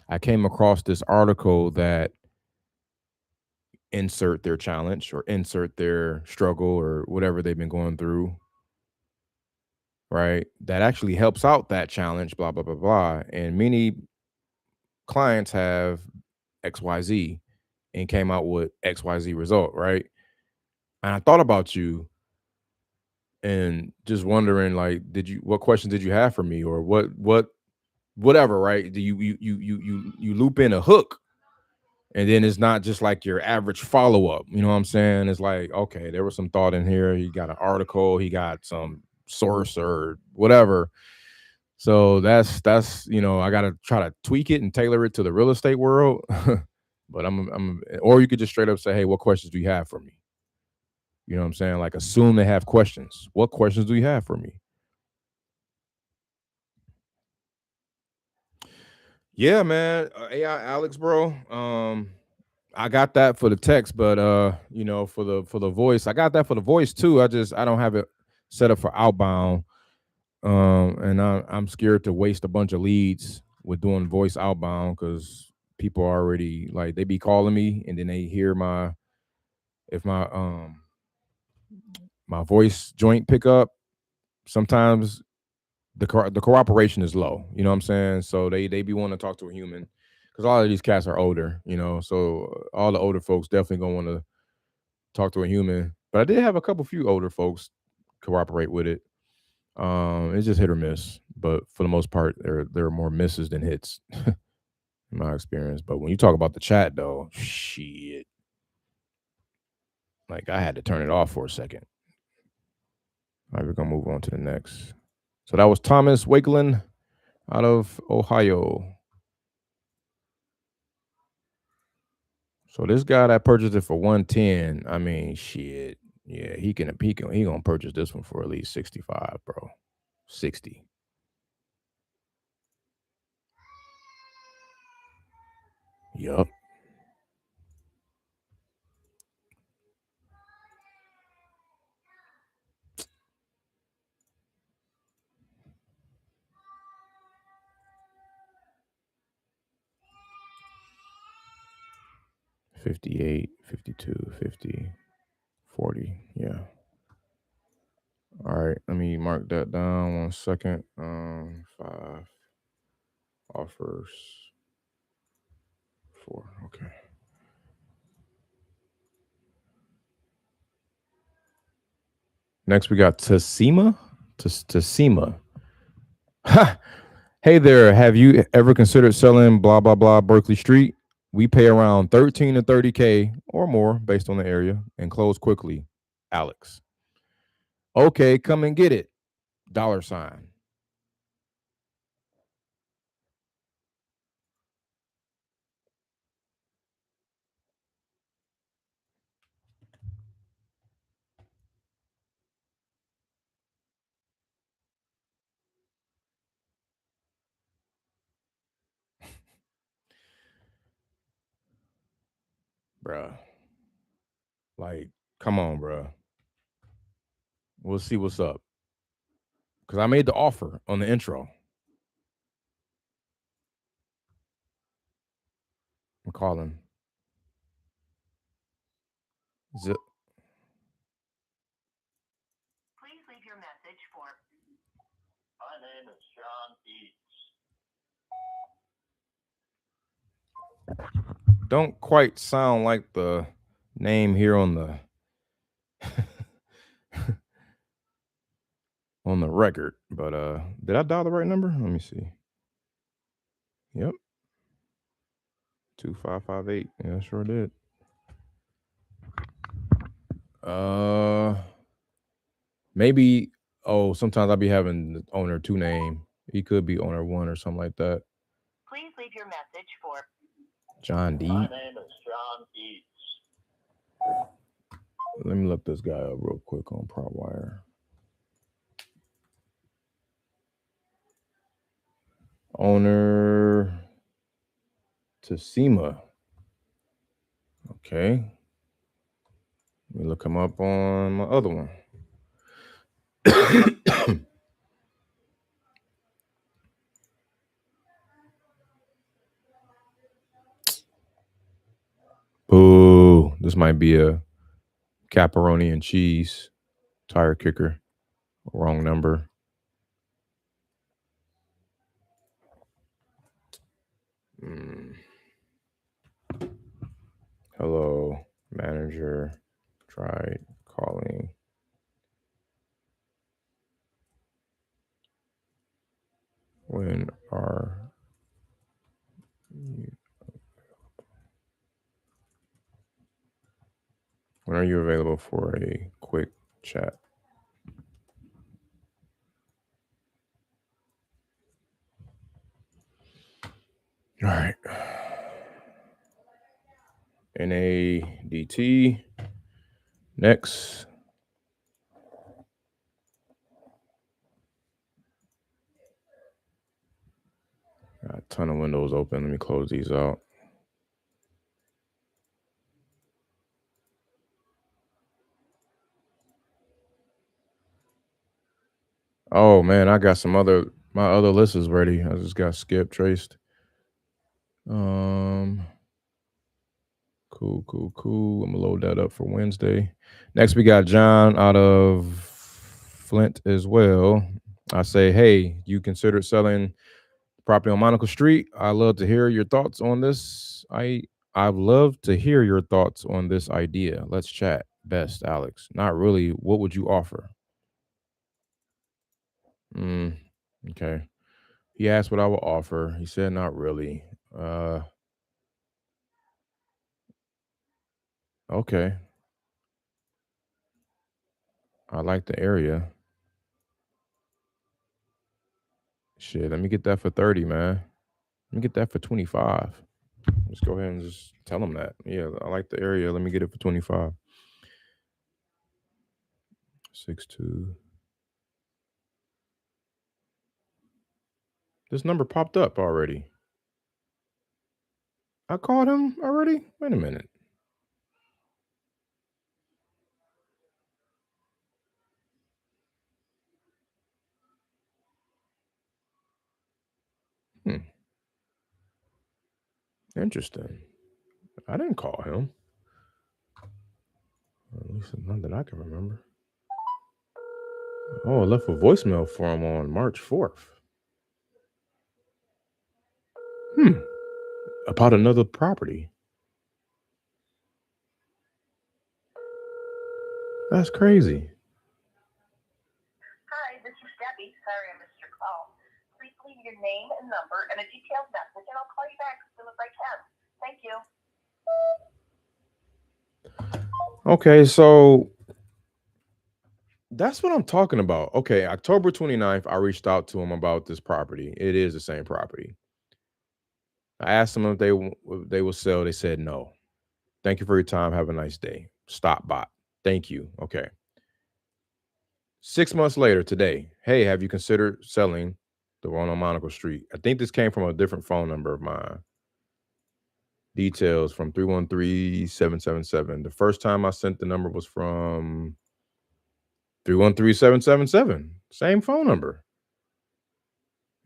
Speaker 1: I came across this article that insert their challenge or insert their struggle or whatever they've been going through, right? That actually helps out that challenge, blah, blah, blah, blah. And many clients have XYZ and came out with XYZ result, right? And I thought about you and just wondering, like, what questions did you have for me, or whatever, right? Do you loop in a hook, and then it's not just like your average follow-up. You know what I'm saying? It's like, okay, there was some thought in here. He got an article, he got some source or whatever. So that's I gotta try to tweak it and tailor it to the real estate world. But or you could just straight up say, hey, what questions do you have for me? You know what I'm saying? Like, assume they have questions. What questions do you have for me? Yeah, man. AI Alex, bro. I got that for the text, but for the voice, I got that for the voice too. I don't have it set up for outbound. And I'm scared to waste a bunch of leads with doing voice outbound because people are already like, they be calling me and then they hear my voice joint pick up. Sometimes the cooperation is low. You know what I'm saying? So they be wanting to talk to a human because all of these cats are older. So all the older folks definitely gonna want to talk to a human. But I did have a few older folks cooperate with it. It's just hit or miss, but for the most part, there are more misses than hits, in my experience. But when you talk about the chat, though, shit, like I had to turn it off for a second. All right, we're gonna move on to the next. So that was Thomas Wakelin out of Ohio. So this guy that purchased it for 110, I mean, shit. Yeah, he gonna purchase this one for at least 65, bro. 60. Yup. $58, $52, $50, $40. Yeah. All right, let me mark that down 1 second. 5 offers. 4. Okay. Next, we got Tassima. Tassima. Hey there. Have you ever considered selling blah, blah, blah Berkeley Street? We pay around 13 to 30K or more based on the area and close quickly. Alex. Okay, come and get it. $. Bruh. Like, come on, bruh. We'll see what's up. Because I made the offer on the intro. I'm calling. Zip.
Speaker 4: Please leave your message for. My name is John Eats.
Speaker 1: Don't quite sound like the name here on the on the record, but did I dial the right number? Let me see. Yep. 2558. Yeah, I sure did. Maybe sometimes I'll be having the owner 2 name. He could be owner 1 or something like that.
Speaker 4: Please leave your message for.
Speaker 1: John D.
Speaker 4: My name is John Eats.
Speaker 1: Let me look this guy up real quick on PropWire. Owner Tassima. Okay. Let me look him up on my other one. Boo. This might be a pepperoni and cheese tire kicker. Wrong number. Hello, manager. Tried calling. When are you available for a quick chat? All right. NADT. Next. Got a ton of windows open. Let me close these out. Oh man, I got my other list is ready. I just got skip traced. Cool. I'm gonna load that up for Wednesday. Next we got John out of Flint as well. I say, hey, you considered selling property on Monaco Street? I'd love to hear your thoughts on this. I'd love to hear your thoughts on this idea. Let's chat. Best, Alex. Not really. What would you offer? Okay. He asked what I would offer. He said not really. Okay. I like the area. Shit, let me get that for 30, man. Let me get that for 25. Let's go ahead and just tell them that. Yeah, I like the area. Let me get it for 25. 62. This number popped up already. I called him already? Wait a minute. Interesting. I didn't call him. At least none that I can remember. Oh, I left a voicemail for him on March 4th. About another property. That's crazy.
Speaker 4: Hi, this is Debbie. Sorry I missed your call. Please leave your name and number and a detailed message, and I'll call you back as soon as I can. Thank you.
Speaker 1: Okay, so that's what I'm talking about. Okay, October 29th, I reached out to him about this property. It is the same property. I asked them if they will sell. They said no. Thank you for your time. Have a nice day. Stop bot. Thank you. Okay. 6 months later today, hey, have you considered selling the one on Monaco Street? I think this came from a different phone number of mine. Details from 313-777. The first time I sent the number was from 313-777. Same phone number.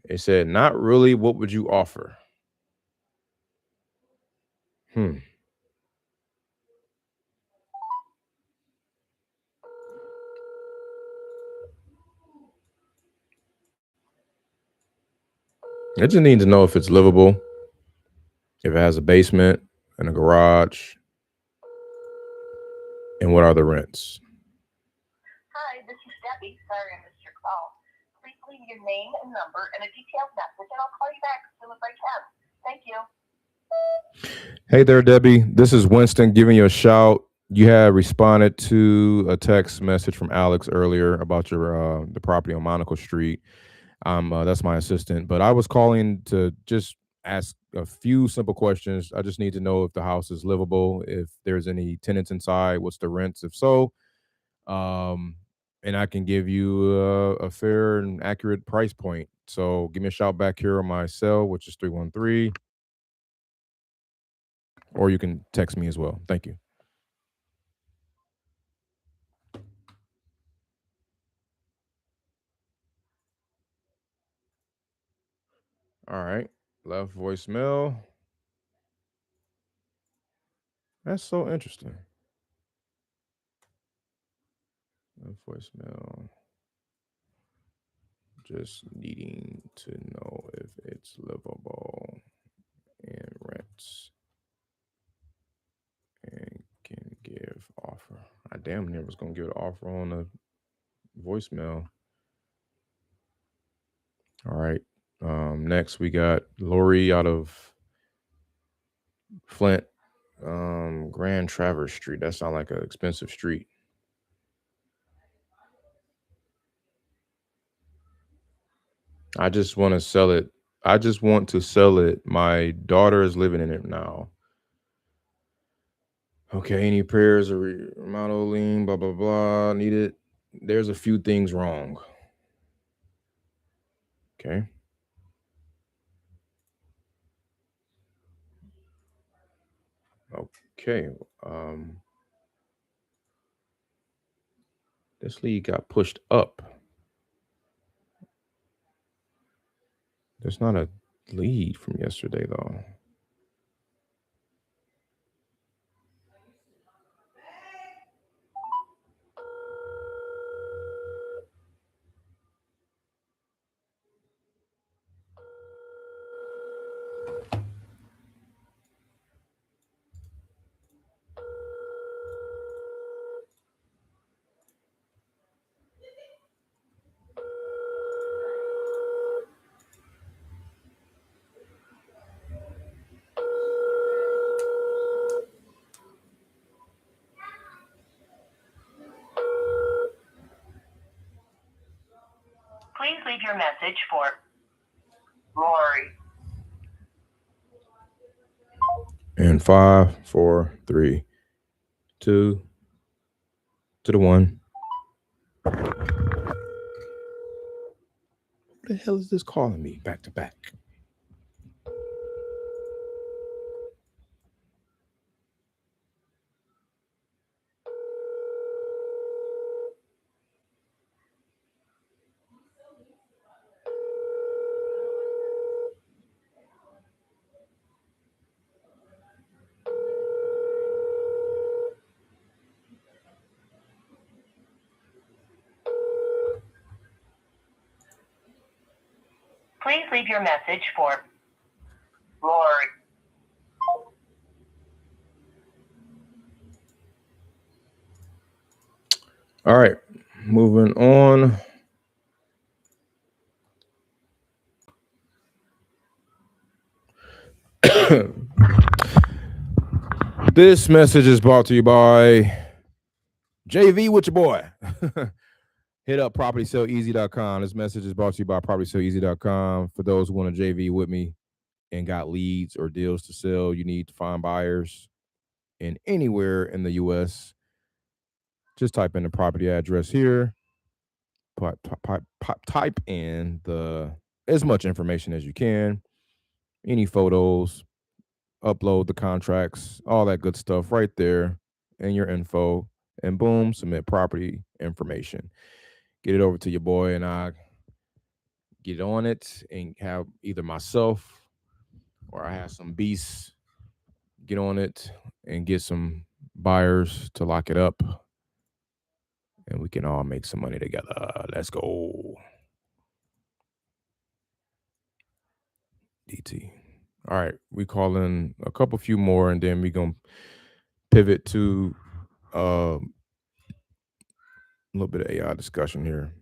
Speaker 1: It said, not really. What would you offer? I just need to know if it's livable, if it has a basement and a garage, and what are the rents.
Speaker 4: Hi, this is Debbie. Sorry I missed your call. Please leave your name and number and a detailed message, and I'll call you back as soon as I can. Thank you.
Speaker 1: Hey there, Debbie. This is Winston giving you a shout. You had responded to a text message from Alex earlier about your the property on Monaco Street. That's my assistant, but I was calling to just ask a few simple questions. I just need to know if the house is livable, if there's any tenants inside, what's the rents, if so, and I can give you a fair and accurate price point. So give me a shout back here on my cell, which is 313, or you can text me as well. Thank you. All right, left voicemail. That's so interesting. Left voicemail. Just needing to know if it's livable and rents and can give offer. I damn near was gonna give an offer on a voicemail. All right. Next we got Lori out of Flint, Grand Traverse Street. That sounds like an expensive street. I just want to sell it. My daughter is living in it now. Okay, any prayers or remodeling, blah, blah, blah, needed. There's a few things wrong. Okay. Okay. This lead got pushed up. There's not a lead from yesterday, though.
Speaker 4: Please leave your message for Lori.
Speaker 1: And 5, 4, 3, 2 to the 1. Who the hell is this calling me back to back?
Speaker 4: Please leave your message for Lori.
Speaker 1: All right, moving on. This message is brought to you by JV with your boy. Hit up propertysaleeasy.com. This message is brought to you by propertysaleeasy.com. For those who want to JV with me and got leads or deals to sell, you need to find buyers in anywhere in the U.S. Just type in the property address here. Type in as much information as you can. Any photos, upload the contracts, all that good stuff right there in your info, and boom, submit property information. Get it over to your boy, and I get on it and have either myself or I have some beasts get on it and get some buyers to lock it up, and we can all make some money together. Let's go. DT. All right, we call in a few more, and then we gonna pivot to a little bit of AI discussion here.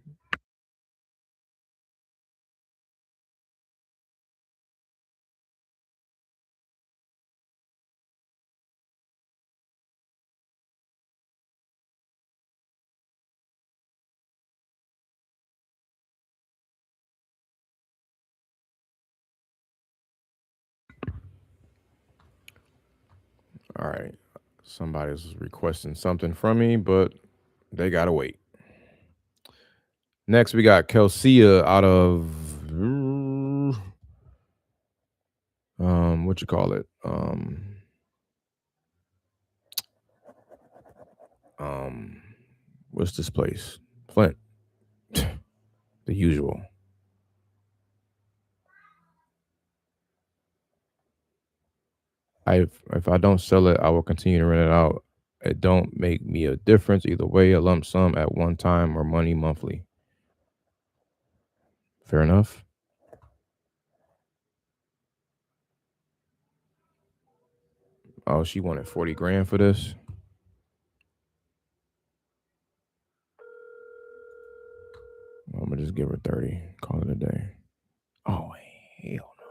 Speaker 1: All right, somebody's requesting something from me, but they gotta wait. Next, we got Kelsia out of what you call it? What's this place? Flint. The usual. If I don't sell it, I will continue to rent it out. It don't make me a difference either way, a lump sum at one time or money monthly. Fair enough. Oh, she wanted 40 grand for this. I'm gonna just give her 30. Call it a day. Oh, hell no.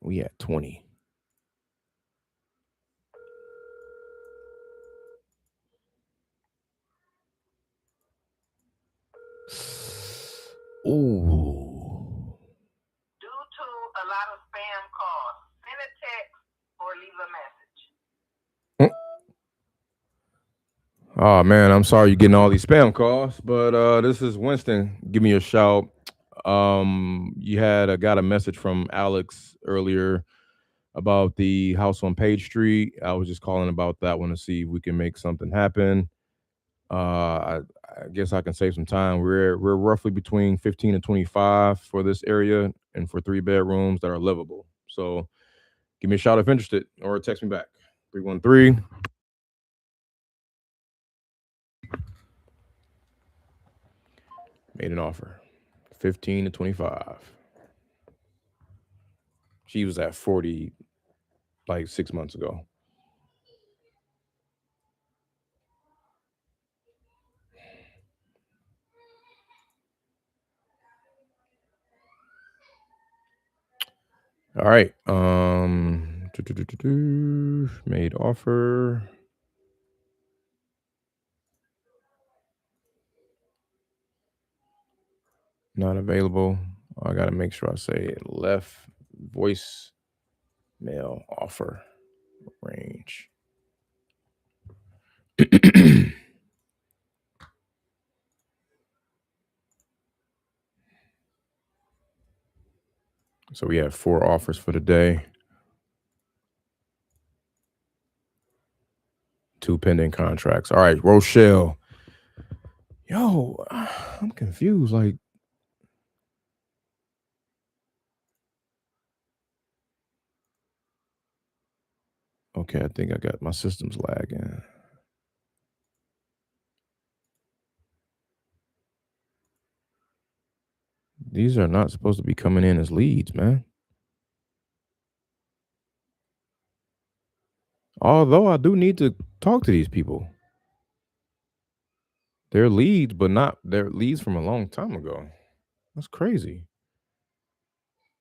Speaker 1: We at 20. Ooh.
Speaker 3: Due to a lot of spam calls, send a text or leave a message.
Speaker 1: Oh man, I'm sorry you're getting all these spam calls, but this is Winston. Give me a shout. You got a message from Alex earlier about the house on Page Street. I was just calling about that one to see if we can make something happen. I guess I can save some time. We're roughly between 15 and 25 for this area, and for 3 bedrooms that are livable. So give me a shout if interested, or text me back 313. Made an offer. 15 to 25. She was at 40 like 6 months ago. All right. Made offer. Not available. I gotta make sure I say left voice Mail offer range. So we have 4 offers for the day. 2 pending contracts. All right, Rochelle. Yo, I'm confused. Like, okay, I think I got my system's lagging. These are not supposed to be coming in as leads, man. Although I do need to talk to these people. They're leads, but they're leads from a long time ago. That's crazy.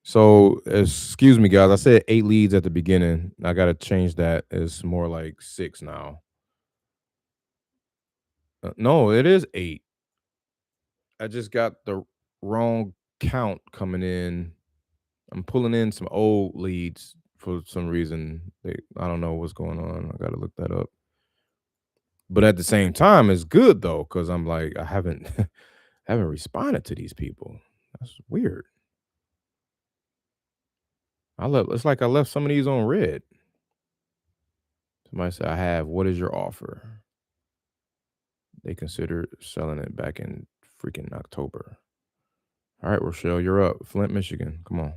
Speaker 1: So, excuse me, guys. I said 8 leads at the beginning. I got to change that. It's more like 6 now. No, it is 8. I just got the wrong count coming in. I'm pulling in some old leads for some reason. I don't know what's going on. I got to look that up. But at the same time, it's good though, because I'm like, I haven't responded to these people. That's weird. It's like I left some of these on red. Somebody said, I have, what is your offer? They considered selling it back in freaking October. All right, Rochelle, you're up. Flint, Michigan. Come on.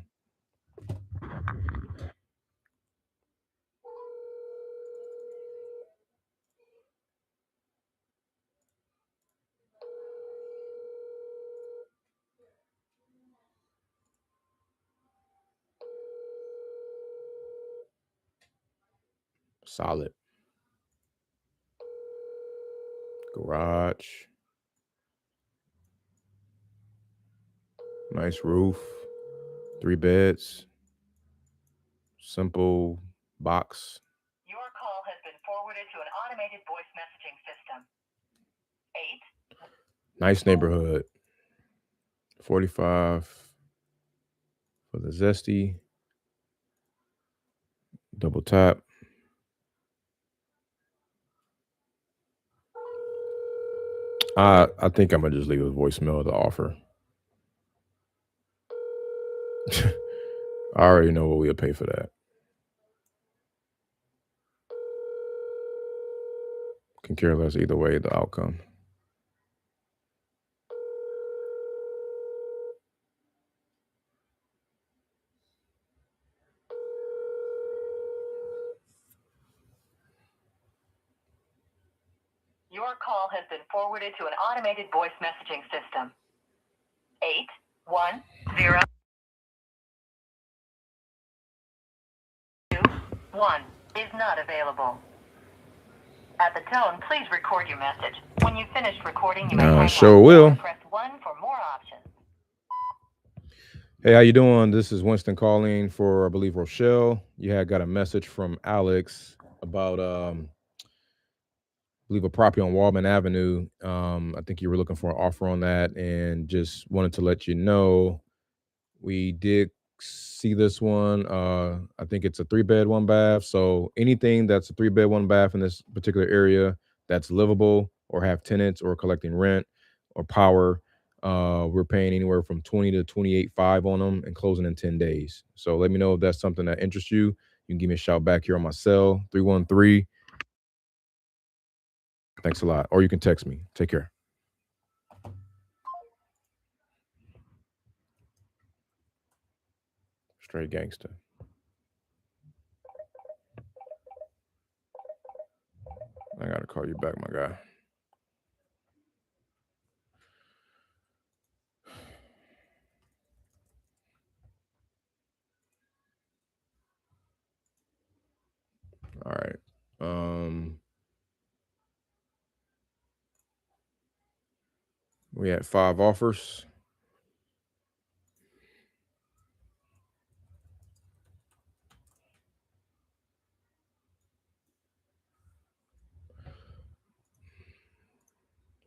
Speaker 1: Solid. Garage. Nice roof. 3 beds. Simple box.
Speaker 4: Your call has been forwarded to an automated voice messaging system. 8.
Speaker 1: Nice neighborhood. 45 for the zesty. Double tap. I think I'm gonna just leave a voicemail of the offer. I already know what we'll pay for that. Can care less either way, the outcome.
Speaker 4: Your call has been forwarded to an automated voice messaging system. 810 1 is not available. At the tone, please record your message. When you've finished recording, you may hang up or press 1 for more options.
Speaker 1: Hey, how you doing? This is Winston calling for, I believe, Rochelle. You had got a message from Alex about, I believe, a property on Waldman Avenue. I think you were looking for an offer on that, and just wanted to let you know we did see this one. I think it's a 3-bed, 1-bath. So anything that's a 3-bed, 1-bath in this particular area that's livable or have tenants or collecting rent or power, we're paying anywhere from $20,000 to $28,500 on them and closing in 10 days. So let me know if that's something that interests you. You can give me a shout back here on my cell, 313. Thanks a lot. Or you can text me. Take care. Straight gangster. I gotta call you back, my guy. All right. We had 5 offers.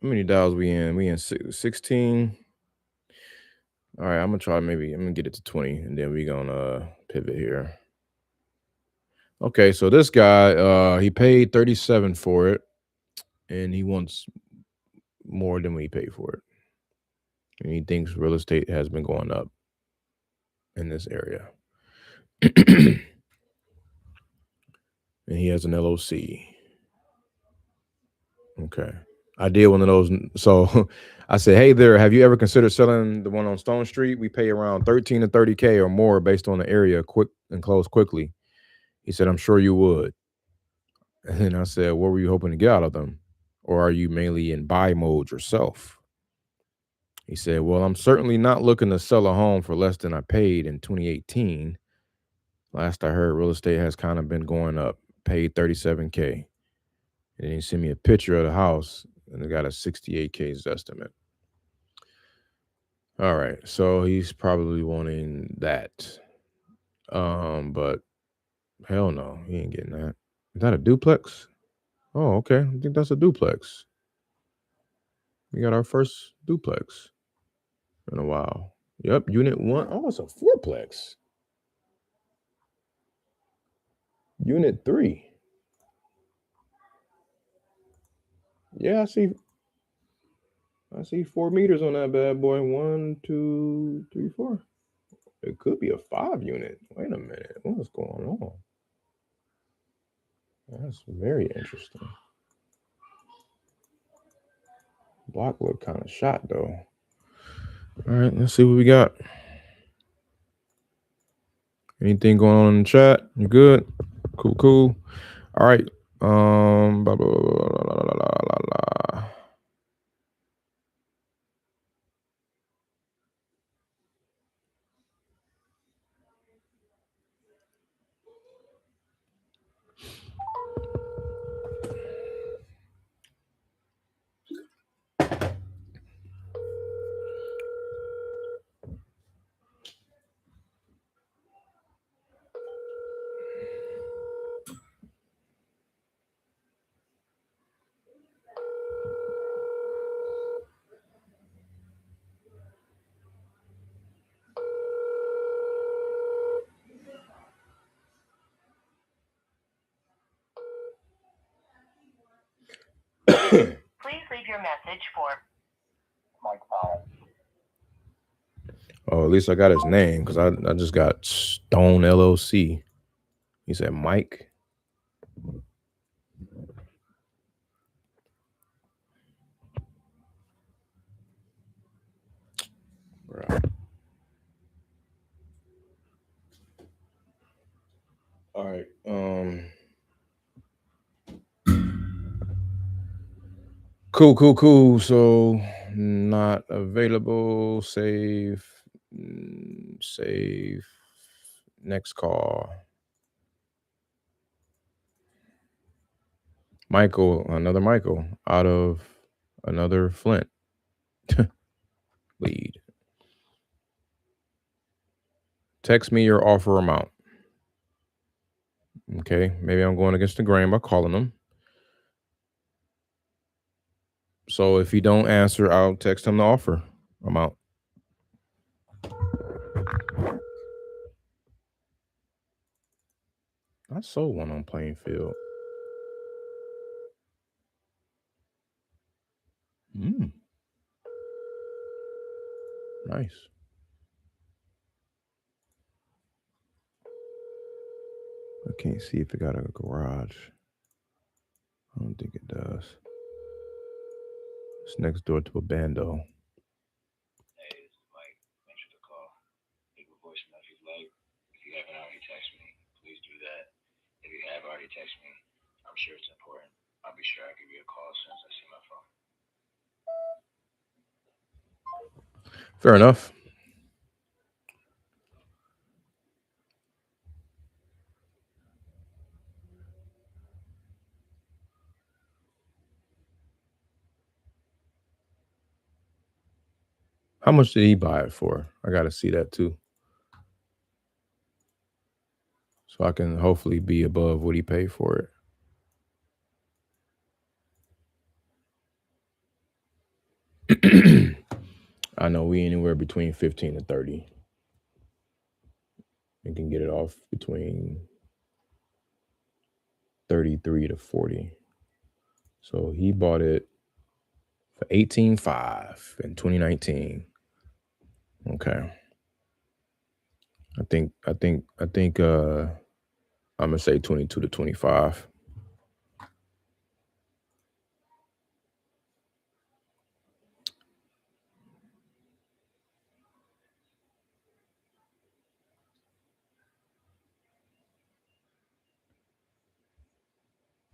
Speaker 1: How many dials we in? We in 16. All right, I'm gonna try I'm gonna get it to 20, and then we gonna pivot here. Okay, so this guy, he paid $37 for it, and he wants more than we paid for it. And he thinks real estate has been going up in this area. And he has an LOC. Okay. I did one of those. So I said, hey there, have you ever considered selling the one on Stone Street? We pay around 13 to 30K or more based on the area, quick and close quickly. He said, I'm sure you would. And then I said, what were you hoping to get out of them? Or are you mainly in buy mode yourself? He said, well, I'm certainly not looking to sell a home for less than I paid in 2018. Last I heard, real estate has kind of been going up. Paid 37K. And then he sent me a picture of the house, and it got a 68K estimate. All right, so he's probably wanting that. But hell no, he ain't getting that. Is that a duplex? Oh, okay. I think that's a duplex. We got our first duplex in a while. Yep, unit 1. Oh, it's a fourplex. Unit 3. Yeah, I see 4 meters on that bad boy. 1, 2, 3, 4. It could be a 5 unit. Wait a minute. What's going on? That's very interesting. Block look kind of shot though. All right, let's see what we got. Anything going on in the chat? You good? Cool. All right. Blah, blah, blah, blah.
Speaker 4: Please leave your message for Mike Powell.
Speaker 1: Oh, at least I got his name because I just got Stone LOC. He said Mike. Right. All right. Cool. So not available. Save. Next call. Another Michael out of another Flint. Lead. Text me your offer amount. Okay, maybe I'm going against the grain by calling him. So if he don't answer, I'll text him the offer amount. I sold one on Plainfield. Nice. I can't see if it got a garage. I don't think it does. It's next door to a bando.
Speaker 10: Hey, this is Mike. Thanks for the call. Leave a voicemail if you'd like. If you haven't already texted me, please do that. If you have already texted me, I'm sure it's important. I'll be sure I give you a call as soon as I see my phone.
Speaker 1: Fair enough. How much did he buy it for? I got to see that too. So I can hopefully be above what he paid for it. I know we anywhere between 15 to 30. We can get it off between 33 to 40. So he bought it for $18,500 in 2019. Okay. I think I'm gonna say 22 to 25.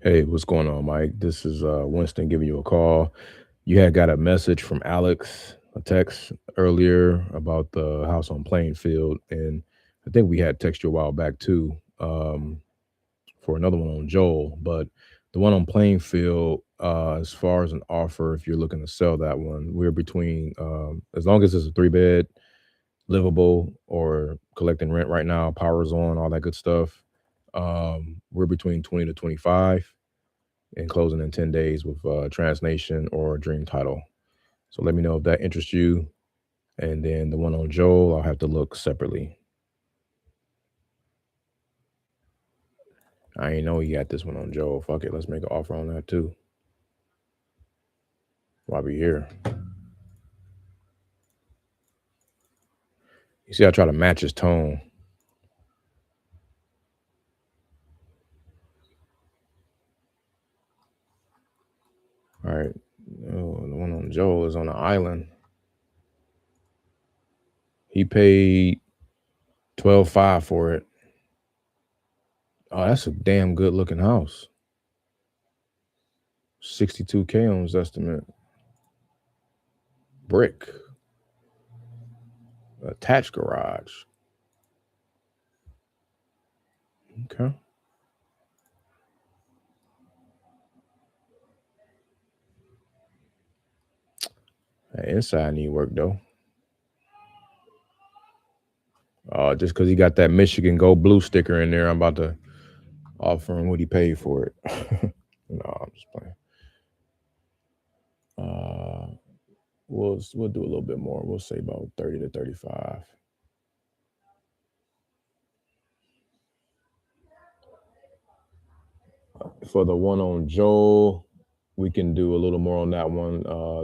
Speaker 1: Hey, what's going on, Mike? This is Winston giving you a call. You had got a message from Alex, a text earlier about the house on Plainfield, and I think we had text you a while back too for another one on Joel. But the one on Plainfield, as far as an offer, if you're looking to sell that one, we're between as long as it's a 3-bed, livable, or collecting rent right now, power's on, all that good stuff. We're between 20 to 25. And closing in 10 days with Transnation or Dream Title. So let me know if that interests you. And then the one on Joel, I'll have to look separately. I ain't know you got this one on Joel. Fuck it, let's make an offer on that too. While we're here. You see, I try to match his tone. All right. Oh, the one on Joel is on the island. He paid $12,500 for it. Oh, that's a damn good looking house. $62K on his estimate. Brick. Attached garage. Okay. That inside need work though. Just because he got that Michigan Go Blue sticker in there, I'm about to offer him what he paid for it. No, I'm just playing. We'll do a little bit more. We'll say about 30 to 35. For the one on Joel, we can do a little more on that one,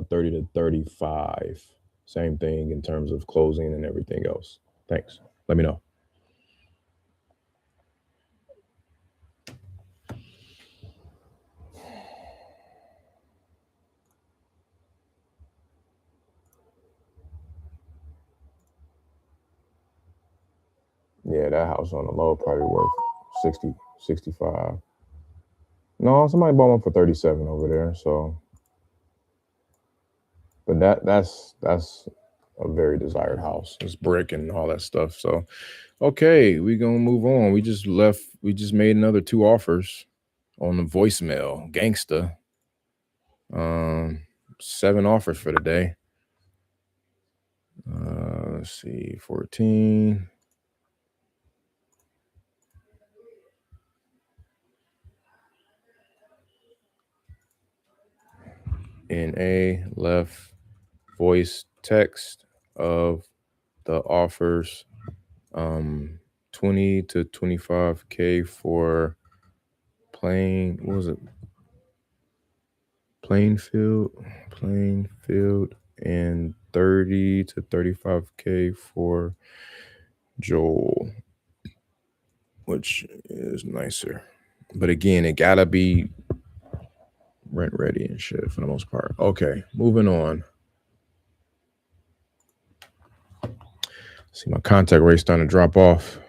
Speaker 1: 30 to 35. Same thing in terms of closing and everything else. Thanks. Let me know. Yeah, that house on the low probably worth 60, 65. No, somebody bought one for 37 over there. So, but that's a very desired house. It's brick and all that stuff. So, okay, we're gonna move on. We just made another 2 offers on the voicemail. Gangsta. 7 offers for the day. Let's see, 14. NA left voice text of the offers, 20 to 25K for Plainfield, and 30 to 35K for Joel, which is nicer. But again, it gotta be rent ready and shit for the most part. Okay, moving on. See, my contact rate's starting to drop off.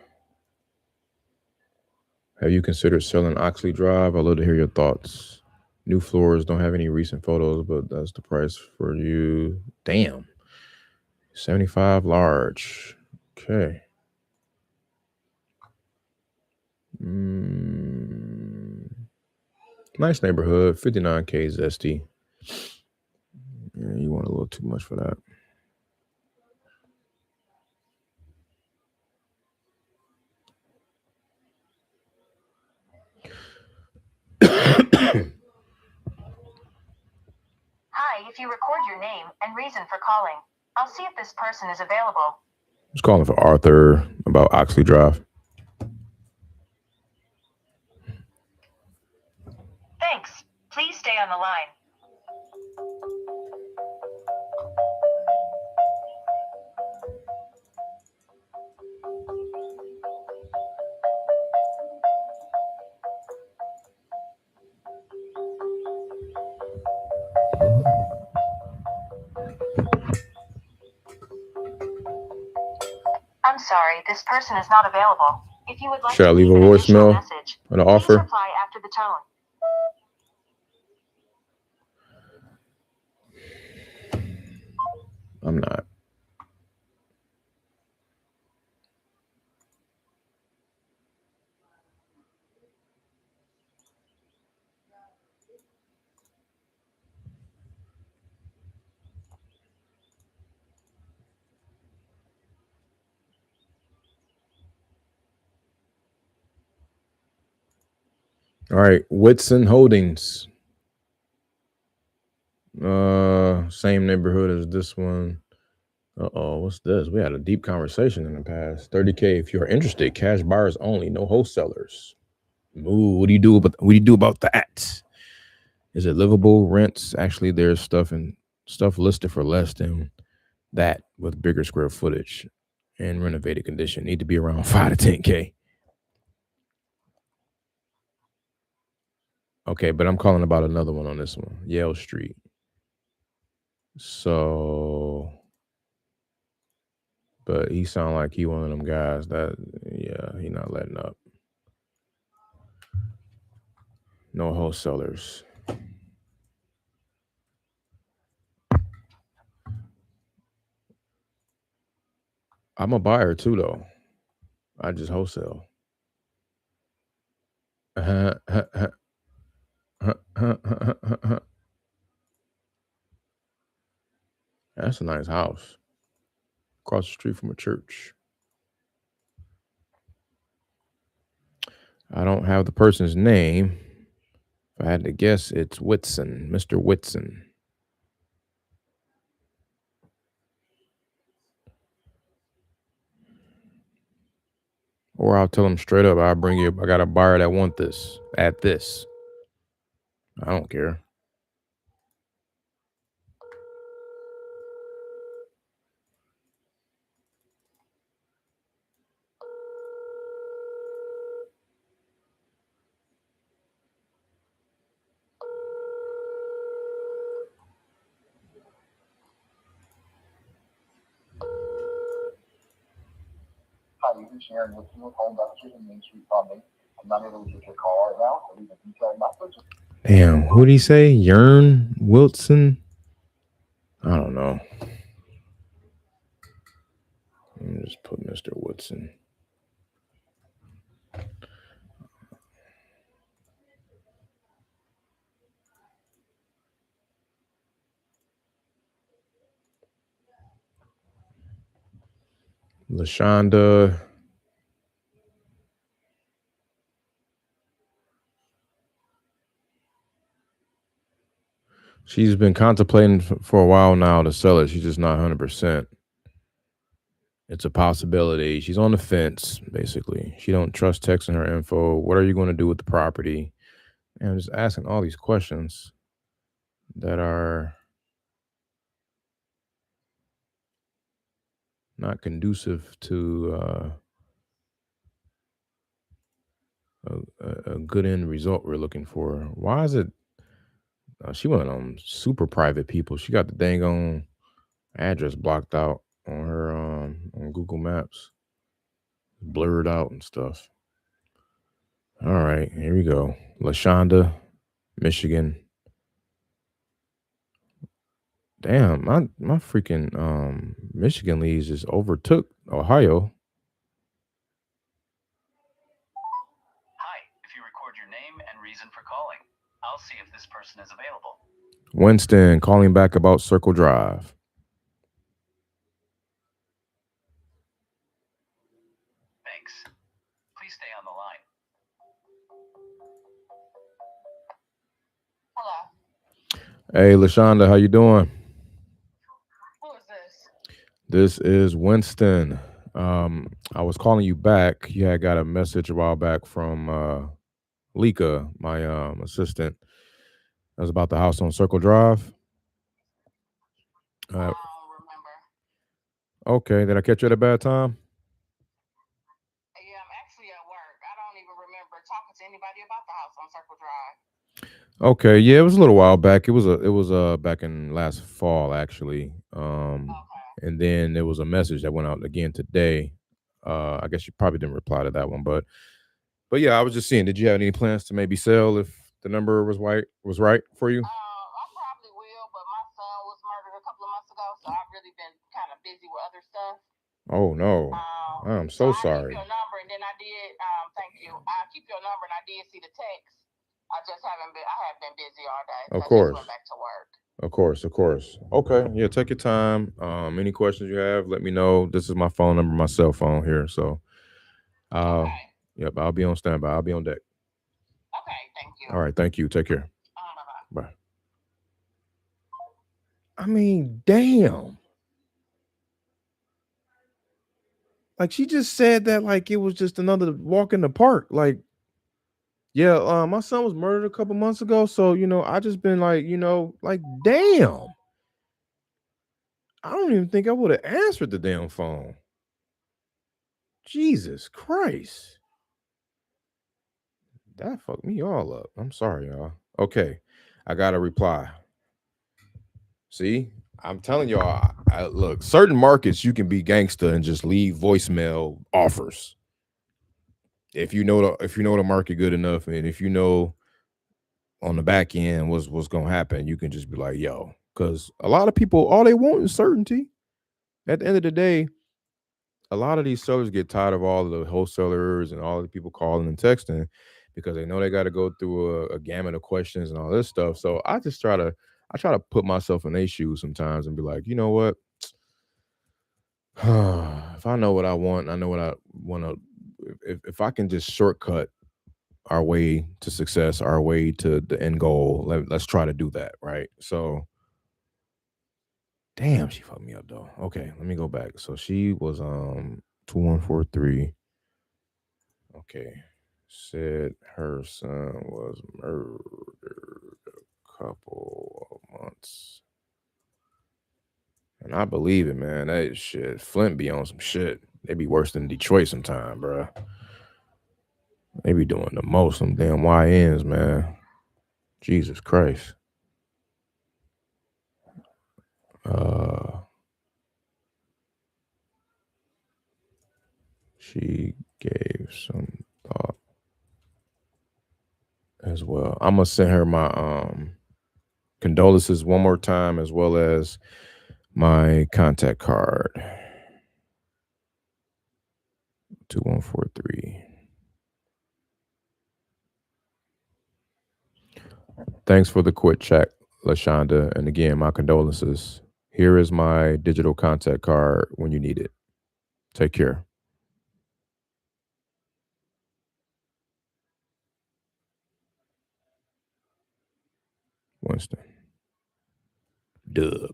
Speaker 1: Have you considered selling Oxley Drive? I'd love to hear your thoughts. New floors, don't have any recent photos, but that's the price for you. Damn. 75 large. Okay. Nice neighborhood. 59K zesty. Yeah, you want a little too much for that.
Speaker 4: Hi, if you record your name and reason for calling, I'll see if this person is available.
Speaker 1: I was calling for Arthur about Oxley Drive.
Speaker 4: stay on the line. I'm sorry, this person is not available. If you would like to leave a voicemail message,
Speaker 1: an offer?
Speaker 4: please reply after the tone.
Speaker 1: I'm not. All right, Whitson Holdings. Same neighborhood as this one. What's this? We had a deep conversation in the past. 30K if you're interested. Cash buyers only, no wholesalers. Ooh, what do you do about that? Is it livable? Rents? Actually, there's stuff listed for less than that with bigger square footage and renovated condition. Need to be around 5 to 10K. Okay, but I'm calling about another one on this one. Yale Street. So, but he sound like he one of them guys that, yeah, he not letting up. No wholesalers. I'm a buyer too, though. I just wholesale. That's a nice house. Across the street from a church. I don't have the person's name. If I had to guess, it's Whitson, Mr. Whitson. Or I'll tell him straight up, I got a buyer that want this, at this. I don't care.
Speaker 11: Hi, this is Sharon with Home Vouchers and Main Street Funding. I'm not able to take your call right now, so leave a detailed message.
Speaker 1: Damn, who'd he say? Yearn Wilson? I don't know. Let me just put Mr. Woodson. LaShonda. She's been contemplating for a while now to sell it. She's just not 100%. It's a possibility. She's on the fence, basically. She don't trust texting her info. What are you going to do with the property? And I'm just asking all these questions that are not conducive to a good end result we're looking for. Why is it? She went on super private people. She got the dang on address blocked out on her on Google Maps, blurred out and stuff. All right, here we go. LaShonda, Michigan. Damn, my freaking Michigan leads just overtook Ohio.
Speaker 7: Hi, if you record your name and reason for calling, I'll see if this person is available.
Speaker 1: Winston calling back about Circle Drive.
Speaker 7: Thanks. Please stay on the line.
Speaker 3: Hello.
Speaker 1: Hey, LaShonda, how you doing?
Speaker 3: Who is this?
Speaker 1: This is Winston. I was calling you back. You had got a message a while back from Lika, my assistant. That was about the house on Circle Drive.
Speaker 3: I don't remember.
Speaker 1: Okay, did I catch you at a bad time?
Speaker 3: Yeah, I'm actually at work. I don't even remember talking to anybody about the house on Circle Drive.
Speaker 1: Okay, yeah, it was a little while back. It was back in last fall actually. And then there was a message that went out again today. I guess you probably didn't reply to that one, but yeah, I was just seeing. Did you have any plans to maybe sell if the number was right for you?
Speaker 3: I probably will, but my son was murdered a couple of months ago, so I've really been kind of busy with other stuff.
Speaker 1: Oh no, I'm so sorry.
Speaker 3: I keep your number, and then I did. Thank you. I keep your number, and I did see the text. I just haven't been. I have been busy all day.
Speaker 1: Of
Speaker 3: so
Speaker 1: course.
Speaker 3: I just went back to work.
Speaker 1: Of course. Okay, yeah, take your time. Any questions you have, let me know. This is my phone number, my cell phone here. So,
Speaker 3: Okay.
Speaker 1: yep, I'll be on standby. I'll be on deck.
Speaker 3: Okay. Thank you.
Speaker 1: All right, thank you. Take care.
Speaker 3: Bye.
Speaker 1: Bye. I mean, damn. Like she just said that like it was just another walk in the park. Like, yeah, my son was murdered a couple months ago. So, I just been like, like, damn. I don't even think I would have answered the damn phone. Jesus Christ. That fucked me all up. I'm sorry, y'all. Okay. I got a reply. See? I'm telling y'all, look, certain markets you can be gangster and just leave voicemail offers. If you know the market good enough, and if you know on the back end what's gonna happen, you can just be like, yo, because a lot of people, all they want is certainty. At the end of the day, a lot of these sellers get tired of all of the wholesalers and all the people calling and texting because they know they got to go through a gamut of questions and all this stuff. So I try to put myself in their shoes sometimes and be like, you know what? If I know what I want, I know what I want to. If I can just shortcut our way to success, our way to the end goal, let's try to do that, right? So, damn, she fucked me up though. Okay, let me go back. So she was 2143. Okay, said her son was murdered a couple of months. And I believe it, man. That shit, Flint be on some shit. They be worse than Detroit sometime, bro. They be doing the most, some damn YNs, man. Jesus Christ. She gave some thought as well. I'm gonna send her my condolences one more time, as well as my contact card. 2143. Thanks for the quick check, LaShonda. And again, my condolences. Here is my digital contact card when you need it. Take care. Winston. Dub.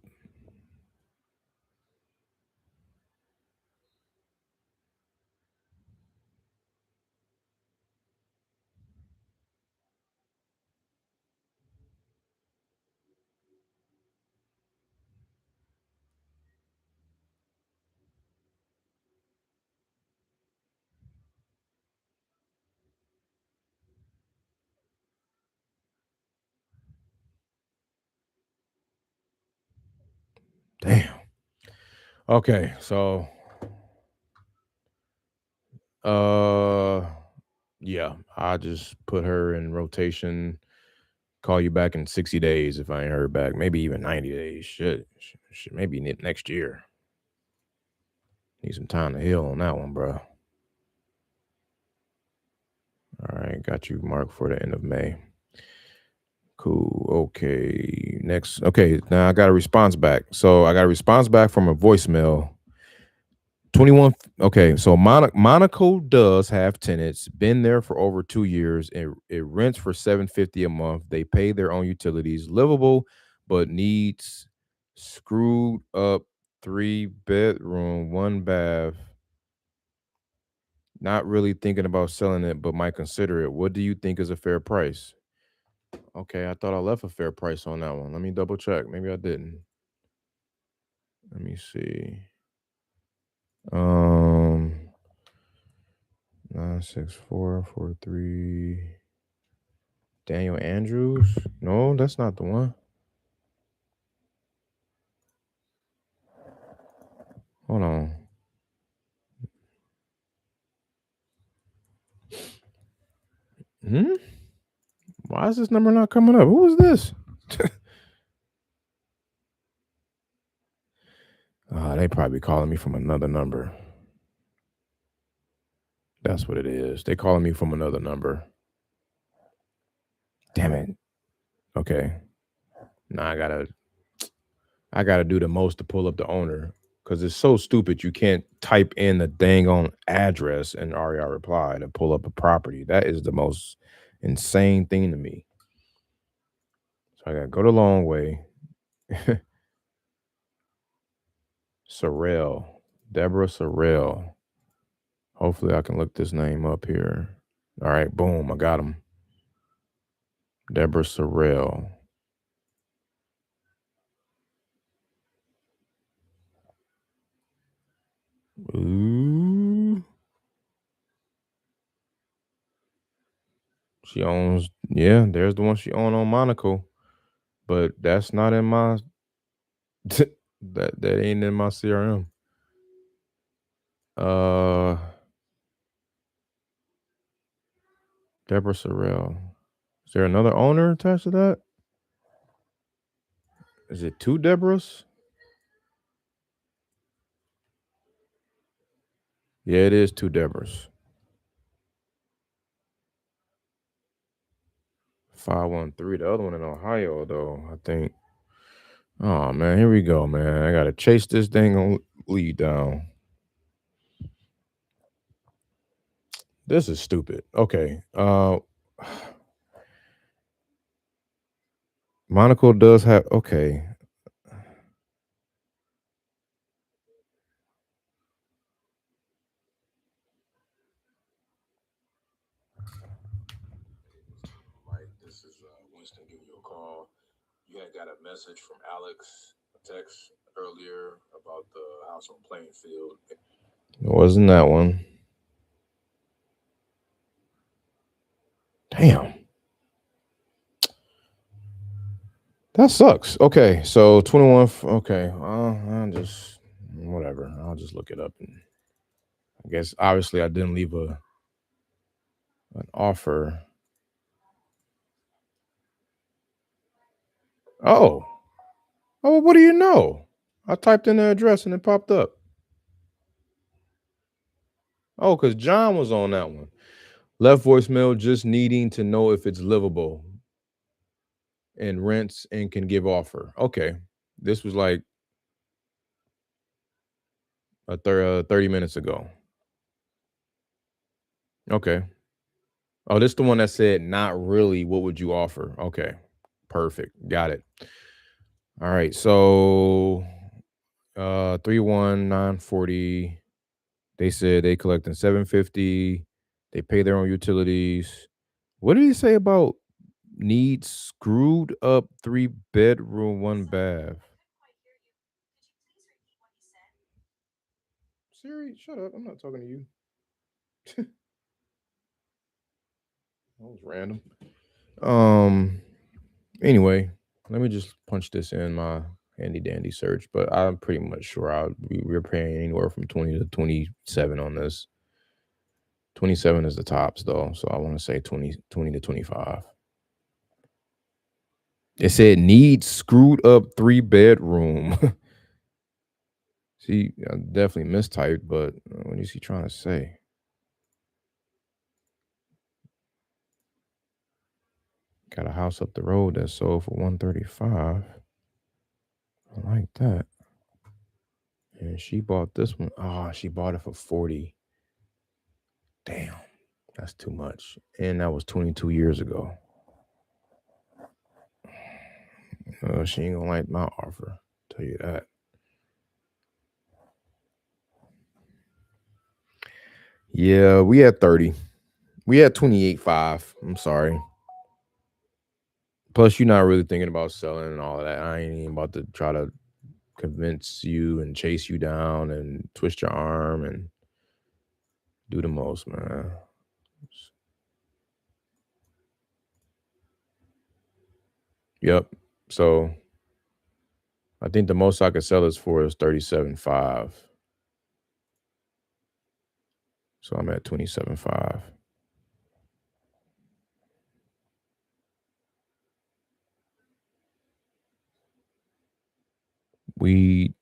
Speaker 1: Damn. Okay, so yeah, I just put her in rotation. Call you back in 60 days if I ain't heard back. Maybe even 90 days. Shit. Maybe next year. Need some time to heal on that one, bro. All right, got you marked for the end of May. Cool. Okay. Next. Okay, now I got a response back. So I got a response back from a voicemail. 21. Okay, so Monaco does have tenants. Been there for over 2 years. It rents for $750 a month. They pay their own utilities. Livable, but needs screwed up 3-bedroom, 1 bath. Not really thinking about selling it, but might consider it. What do you think is a fair price? Okay, I thought I left a fair price on that one. Let me double check. Maybe I didn't. Let me see. 96443. Daniel Andrews? No, that's not the one. Hold on. Why is this number not coming up? Who is this? They probably calling me from another number. That's what it is. They calling me from another number. Damn it. Okay. Now I gotta do the most to pull up the owner because it's so stupid. You can't type in the dang on address and RER reply to pull up a property. That is the most insane thing to me. So I gotta go the long way. Sorrell, Deborah Sorrell. Hopefully I can look this name up here. All right, boom, I got him. Deborah Sorrell. Ooh. She owns, yeah, there's the one she owned on Monaco. But that's not in my that ain't in my CRM. Deborah Sorrell. Is there another owner attached to that? Is it two Deborahs? Yeah, it is two Deborahs. 513. The other one in Ohio, though, I think. Oh man, here we go, man. I gotta chase this thing on lead down. This is stupid. Okay. Monaco does have okay. Mike, this is Winston giving you a call. You had got a message from Alex, a text earlier about the house on Plainfield. It wasn't that one. Damn. That sucks. Okay, so 21. Okay, I'll just whatever. I'll just look it up. And I guess obviously I didn't leave an offer. Oh, what do you know? I typed in the address and it popped up. Oh, because John was on that one. Left voicemail just needing to know if it's livable and rents and can give offer. Okay. This was like 30 minutes ago. Okay. Oh, this is the one that said, not really. What would you offer? Okay. Perfect. Got it. All right. So 31940. They said they collecting $750. They pay their own utilities. What did he say about needs screwed up 3-bedroom, 1 bath? Siri, shut up. I'm not talking to you. That was random. Anyway, let me just punch this in my handy dandy search, but I'm pretty much sure we're paying anywhere from 20 to 27 on this. 27 is the tops though, so I want to say 20 to 25. It said needs screwed up 3-bedroom. See, I definitely mistyped, but what is he trying to say? Got a house up the road that sold for 135. I like that. And she bought this one. Oh, she bought it for 40. Damn, that's too much. And that was 22 years ago. She ain't gonna like my offer. Tell you that. Yeah, we had 30. We had 28.5. I'm sorry. Plus, you're not really thinking about selling and all of that. I ain't even about to try to convince you and chase you down and twist your arm and do the most, man. Yep. So I think the most I could sell this for is $37.5. So I'm at $27.5. We'd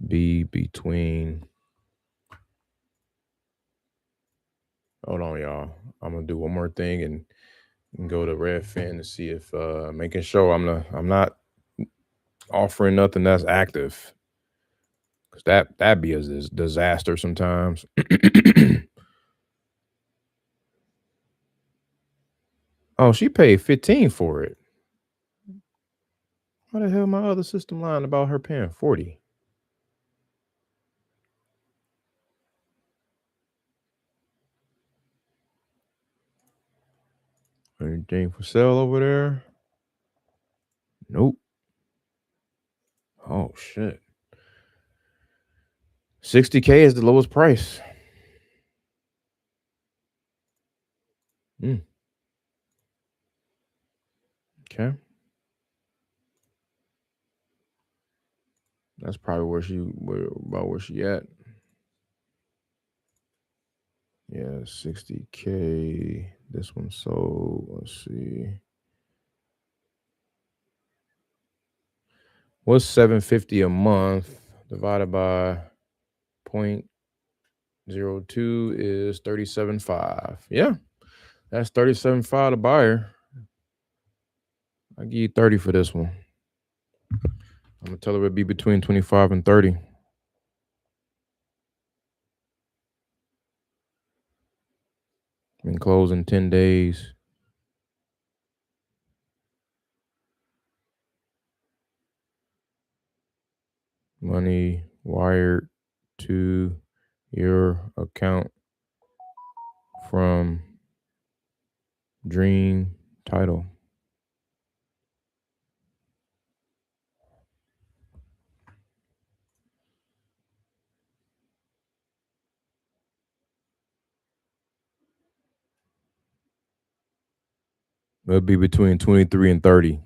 Speaker 1: be between. Hold on, y'all. I'm gonna do one more thing and go to Redfin to see if making sure I'm not offering nothing that's active, because that'd be a disaster sometimes. Oh, she paid $15 for it. Why the hell my other system lying about her paying $40? Anything for sale over there? Nope. Oh shit. $60K is the lowest price. Okay. That's probably where she at. Yeah, $60K. This one sold. Let's see. What's $750 a month divided by 0.02 is $37.5. Yeah, that's $37.5 to buyer. I give you 30 for this one. I'm gonna tell her it'd be between 25 and 30. And close in 10 days. Money wired to your account from Dream Title. It'll be between 23 and 30.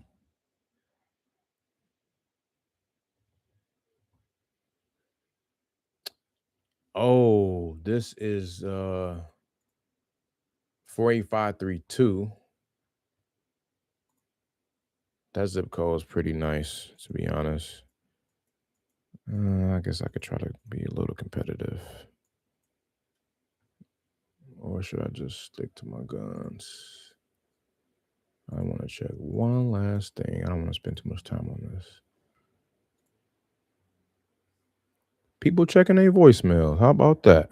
Speaker 1: Oh, this is 48532. That zip code is pretty nice, to be honest. I guess I could try to be a little competitive. Or should I just stick to my guns? I want to check one last thing. I don't want to spend too much time on this. People checking their voicemail. How about that?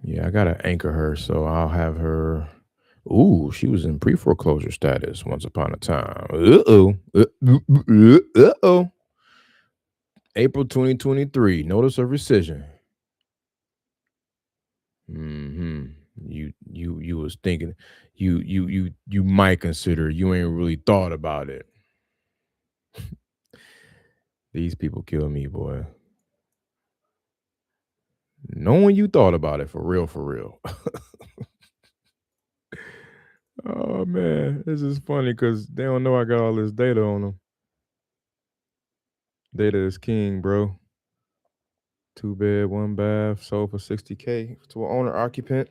Speaker 1: Yeah, I got to anchor her, so I'll have her. Ooh, she was in pre-foreclosure status once upon a time. Uh-oh. Uh-oh. April 2023. Notice of rescission. You was thinking you might consider, you ain't really thought about it. These people kill me, boy. Knowing you thought about it for real. Oh man, this is funny because they don't know I got all this data on them. Data is king, bro. 2 bed, 1 bath, sold for $60K to an owner occupant.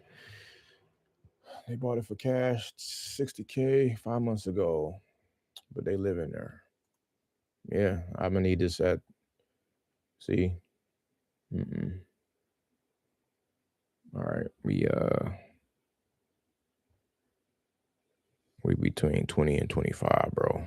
Speaker 1: They bought it for cash, $60K 5 months ago, but they live in there. Yeah, I'm gonna need this at. See. All right, we between 20 and 25, bro.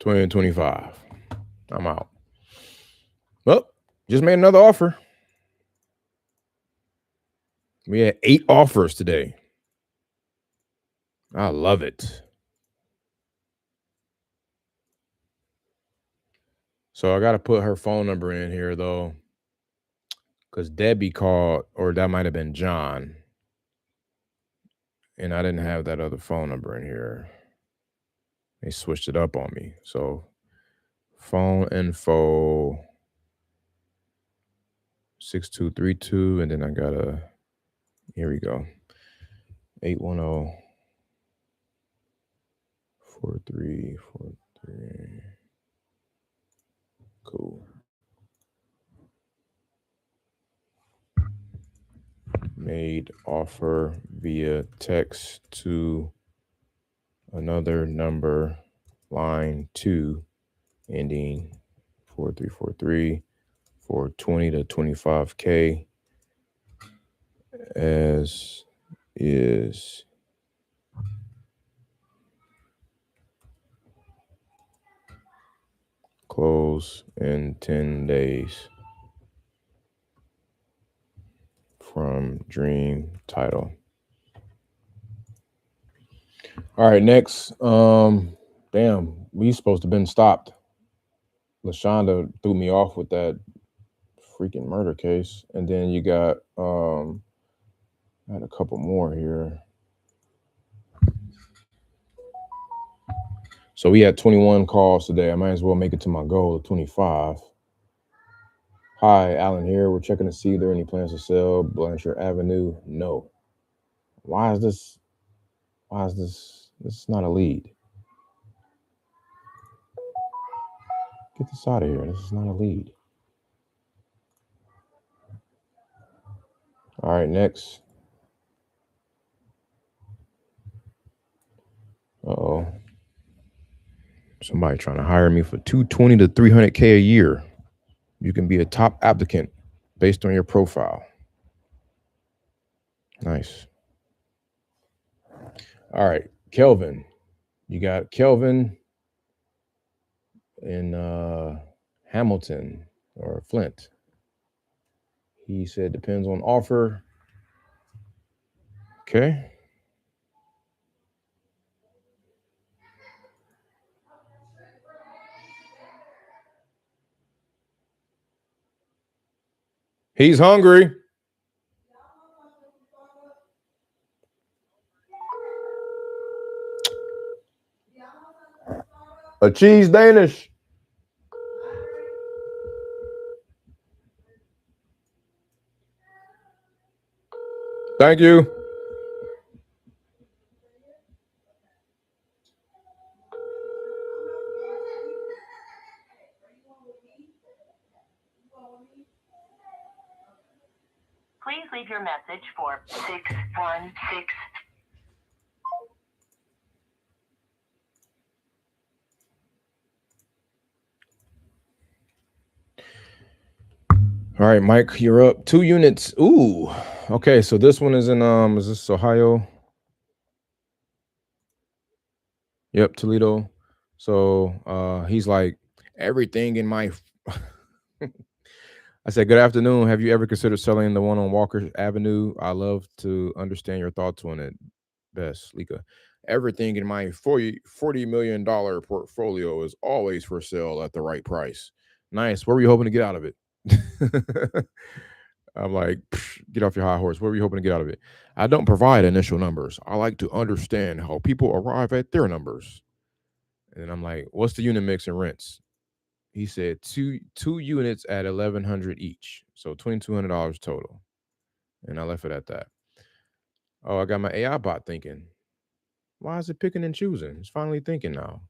Speaker 1: $20 and $25. I'm out. Well, just made another offer. We had 8 offers today. I love it. So I got to put her phone number in here, though, because Debbie called, or that might have been John. And I didn't have that other phone number in here. They switched it up on me. So phone info 6232, and then I got here we go. 810 4343. Cool. Made offer via text to another number, line 2, ending 4343, for 20 to 25K, as is. Close in 10 days from dream title. All right, next. Damn, we supposed to have been stopped. LaShonda threw me off with that freaking murder case. And then you got I had a couple more here. So we had 21 calls today. I might as well make it to my goal of 25. Hi, Alan here. We're checking to see if there are any plans to sell Blanchard Avenue. No. Why is this? This is not a lead. Get this out of here. This is not a lead. All right, next. Uh-oh. Somebody trying to hire me for $220 to $300K a year. You can be a top applicant based on your profile. Nice. All right, Kelvin. You got Kelvin in Hamilton or Flint. He said depends on offer. Okay. He's hungry. A cheese Danish. Thank you.
Speaker 4: Please leave your message for 616.
Speaker 1: All right, Mike, you're up. 2 units. Ooh. Okay, so this one is in is this Ohio? Yep, Toledo. So he's like, everything in my I said, good afternoon. Have you ever considered selling the one on Walker Avenue? I love to understand your thoughts on it. Best, Lika. Everything in my $40 million portfolio is always for sale at the right price. Nice. What were you hoping to get out of it? I'm like, get off your high horse. What were you hoping to get out of it? I don't provide initial numbers. I like to understand how people arrive at their numbers. And I'm like, what's the unit mix and rents? He said two units at $1,100 each, so $2,200 total. And I left it at that. Oh, I got my AI bot thinking. Why is it picking and choosing? It's finally thinking now.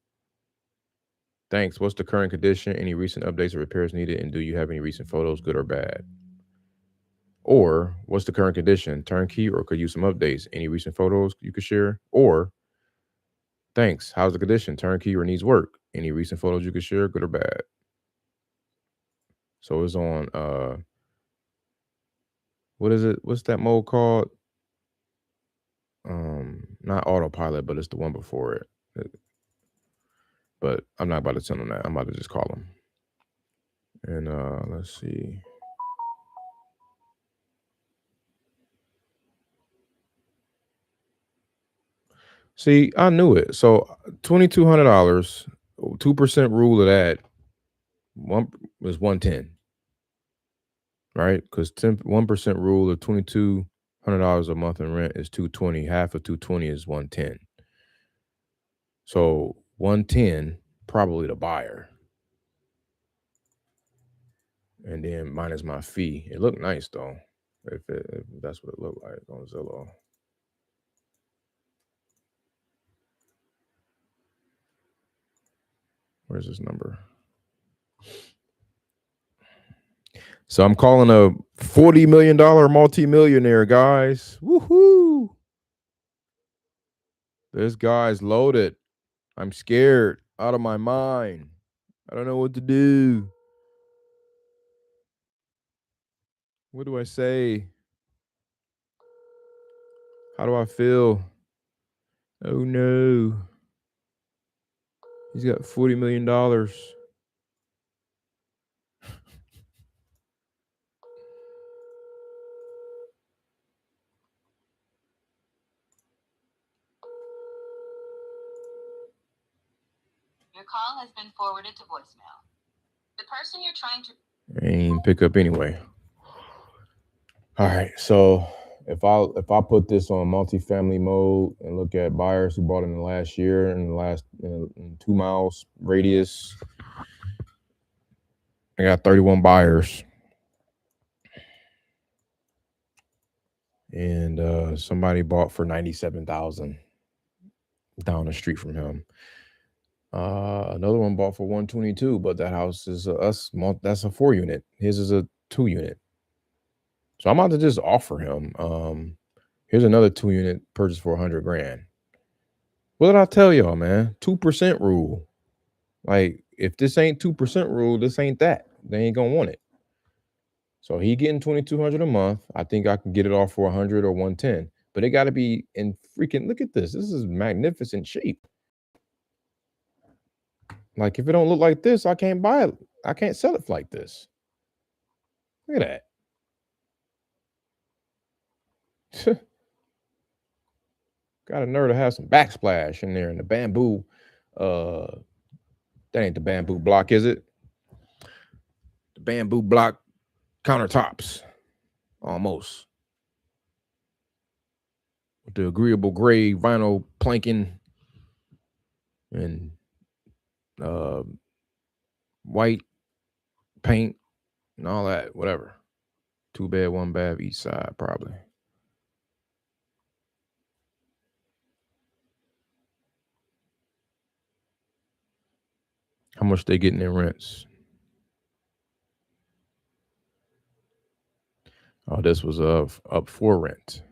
Speaker 1: Thanks. What's the current condition? Any recent updates or repairs needed? And do you have any recent photos, good or bad? Or what's the current condition? Turnkey or could use some updates? Any recent photos you could share? Or thanks. How's the condition? Turnkey or needs work? Any recent photos you could share, good or bad? So it's on what is it? What's that mode called? Not autopilot, but it's the one before it. But I'm not about to tell him that. I'm about to just call him. And let's see. See, I knew it. So $2,200, 2% rule of that is 110, right? Because 1% rule of $2,200 a month in rent is 220. Half of 220 is 110. So 110, probably the buyer. And then minus my fee. It looked nice though. If that's what it looked like on Zillow. Where's this number? So I'm calling a $40 million multimillionaire, guys. Woohoo! This guy's loaded. I'm scared out of my mind. I don't know what to do. What do I say? How do I feel? Oh no. He's got $40 million.
Speaker 4: Your call has been forwarded to voicemail. The person you're trying to
Speaker 1: Ain't pick up anyway. All right, so if I put this on multifamily mode and look at buyers who bought in the last year and the last in 2 miles radius, I got 31 buyers, and somebody bought for $97,000 down the street from him. Another one bought for $122,000, but that house is that's a 4-unit. His is a 2-unit. So I'm about to just offer him. Here's another 2-unit purchase for $100,000. What did I tell y'all, man? 2% rule. Like, if this ain't 2% rule, this ain't that. They ain't gonna want it. So he getting $2,200 a month. I think I can get it off for 100 or 110. But it got to be in freaking. Look at this. This is magnificent shape. Like, if it don't look like this, I can't buy it. I can't sell it like this. Look at that. Got a nerve to have some backsplash in there in the bamboo. That ain't the bamboo block, is it? The bamboo block countertops. Almost. With the agreeable gray vinyl planking and white paint and all that, whatever. 2 bed, 1 bath each side, probably. How much they getting in rents? Oh, this was up for rent.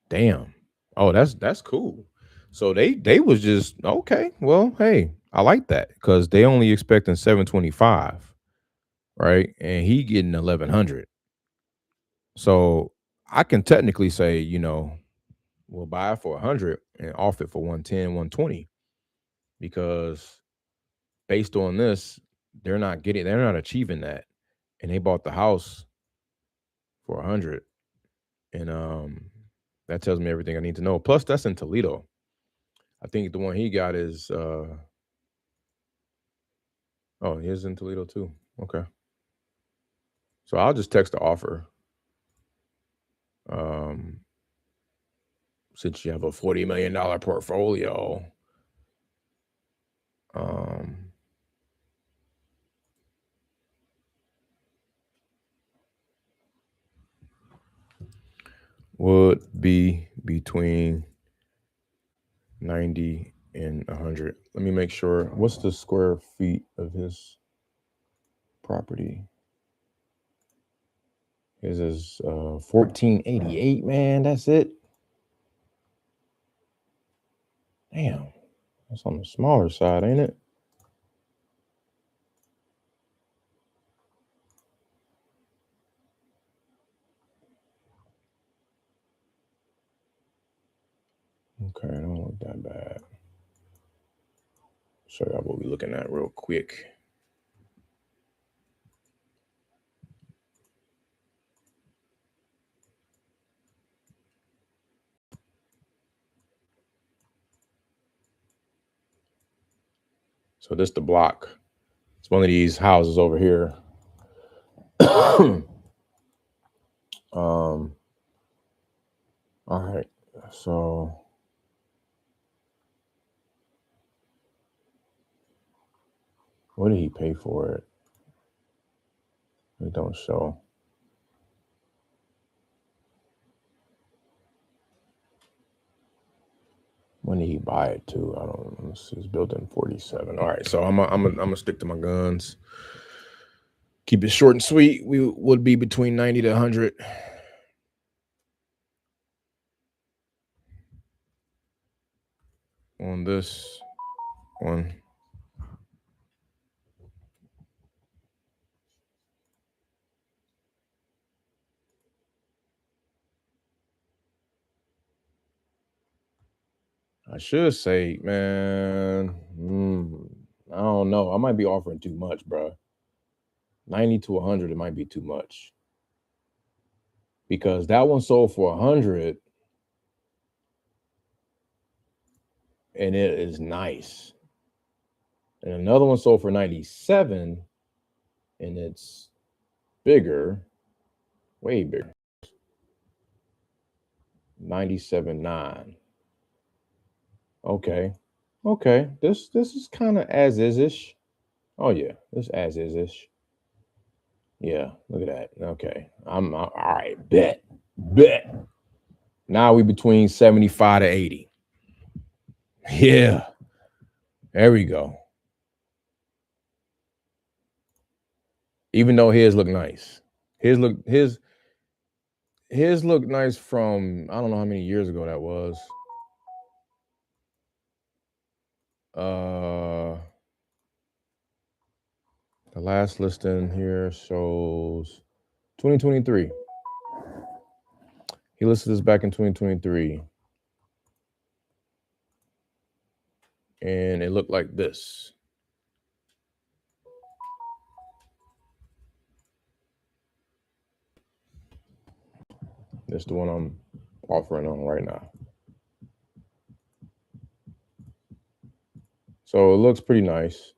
Speaker 1: Damn. Oh, that's cool. So they was just okay. Well, hey, I like that because they only expecting 725, right? And he getting 1,100. So I can technically say, we'll buy it for 100 and off it for 110, 120, because based on this, they're not achieving that, and they bought the house for 100, and that tells me everything I need to know. Plus, that's in Toledo. I think the one he got is he is in Toledo too. Okay, so I'll just text the offer. Since you have a $40 million portfolio, would be between 90 and 100. Let me make sure. What's the square feet of his property? His is 1488, man. That's it. Damn. That's on the smaller side, ain't it? Okay, I don't look that bad. Show y'all what we're looking at real quick. So this the block. It's one of these houses over here. All right. So what did he pay for it? It don't show. When did he buy it to? I don't know. It's built in 47. All right. So I'm gonna stick to my guns. Keep it short and sweet. We would be between 90 to 100. On this one. I should say, man, I don't know. I might be offering too much, bro. 90 to 100, it might be too much. Because that one sold for 100 and it is nice. And another one sold for 97 and it's bigger, way bigger. 97.9. Okay. This is kind of as is-ish. Oh yeah, this as is-ish. Yeah, look at that. Okay. I'm all right, bet. Now we between 75 to 80. Yeah. There we go. Even though his look nice. His look nice from, I don't know how many years ago that was. The last listing here shows 2023. He listed this back in 2023. And it looked like this. This is the one I'm offering on right now. So it looks pretty nice.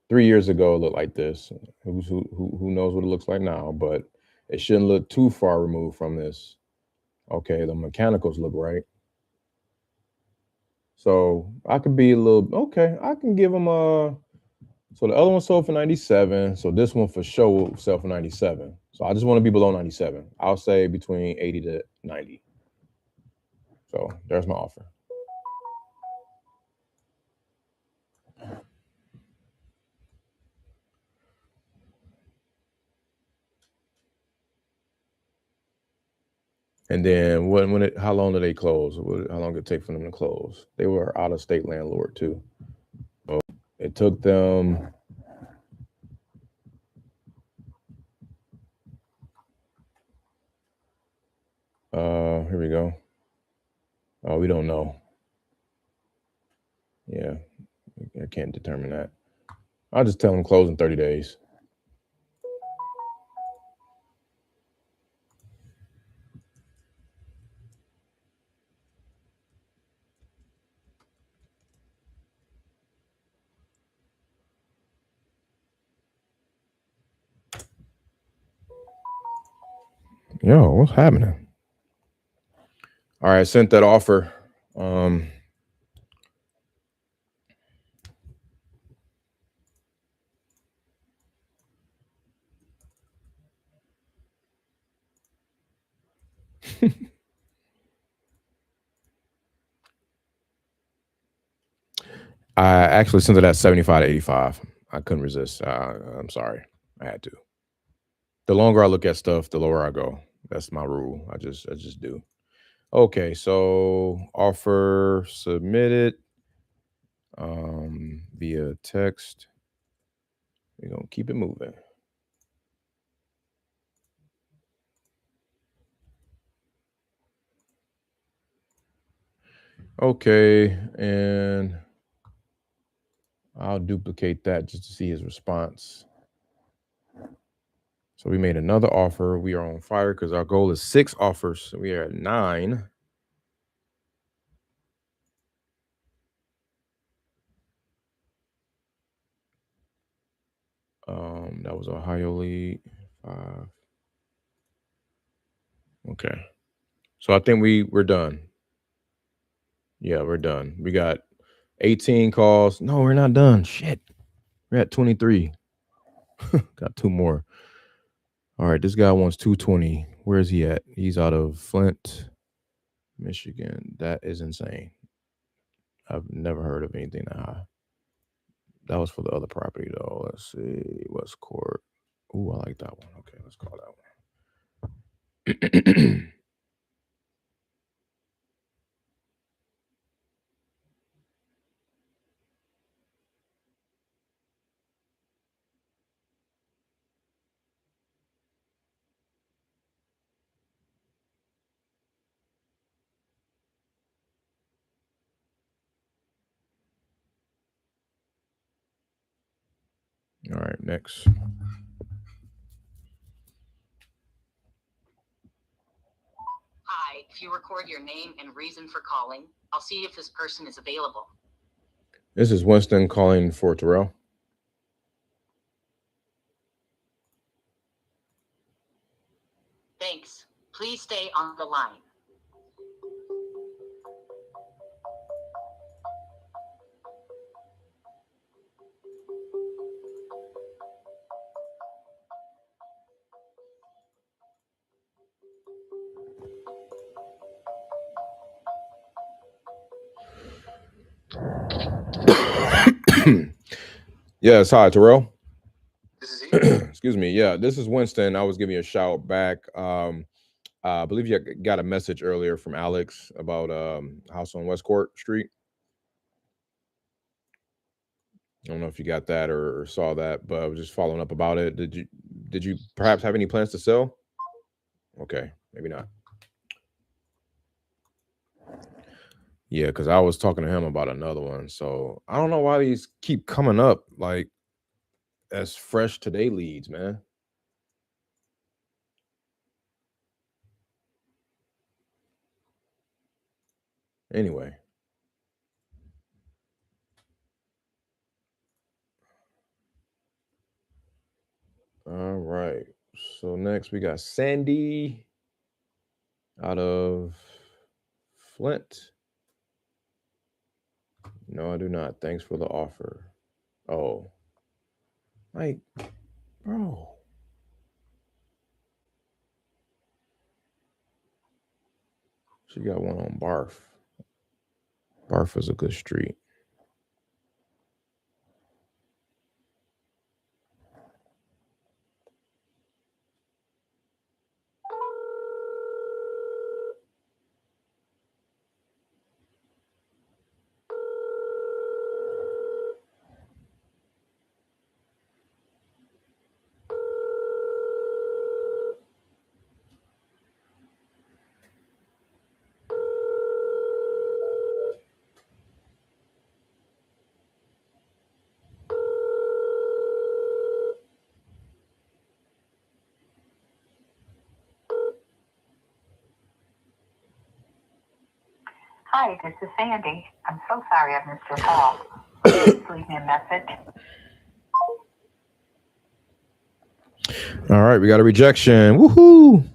Speaker 1: 3 years ago, it looked like this. Who knows what it looks like now, but it shouldn't look too far removed from this. Okay, the mechanicals look right. So I could be a little, okay, I can give them so the other one sold for 97. So this one for sure will sell for 97. So I just want to be below 97. I'll say between 80 to 90. So there's my offer. And then how long do they close? How long did it take for them to close? They were out of state landlord too. So it took them here we go. Oh, we don't know. Yeah, I can't determine that. I'll just tell them close in 30 days. Yo, what's happening? All right, I sent that offer. I actually sent it at 75 to 85. I couldn't resist. I'm sorry. I had to. The longer I look at stuff, the lower I go. That's my rule. I just do. Okay, so offer submitted via text. We're gonna keep it moving. Okay, and I'll duplicate that just to see his response. So we made another offer. We are on fire because our goal is 6 offers. We are at 9. That was Ohio lead 5. Okay, so I think we're done. Yeah, we're done. We got 18 calls. No, we're not done. Shit, we're at 23. Got 2 more. All right, this guy wants 220. Where is he at? He's out of Flint, Michigan. That is insane. I've never heard of anything that high. That was for the other property though. Let's see. West Court. Ooh, I like that one. Okay, let's call that one. All right, next.
Speaker 4: Hi, if you record your name and reason for calling, I'll see if this person is available.
Speaker 1: This is Winston calling for Terrell.
Speaker 4: Thanks. Please stay on the line.
Speaker 1: Yes, hi, Terrell.
Speaker 6: This is he.
Speaker 1: Excuse me. Yeah, this is Winston. I was giving you a shout back. I believe you got a message earlier from Alex about house on West Court Street. I don't know if you got that or saw that, but I was just following up about it. Did you perhaps have any plans to sell? Okay, maybe not. Yeah, because I was talking to him about another one. So I don't know why these keep coming up like as fresh today leads, man. Anyway. All right. So next we got Sandy out of Flint. No, I do not. Thanks for the offer. Oh. Like, bro. She got one on Barf. Barf is a good street.
Speaker 4: Hi, this is Sandy. I'm so sorry I missed your call. Please leave me a message.
Speaker 1: All right, we got a rejection. Woohoo!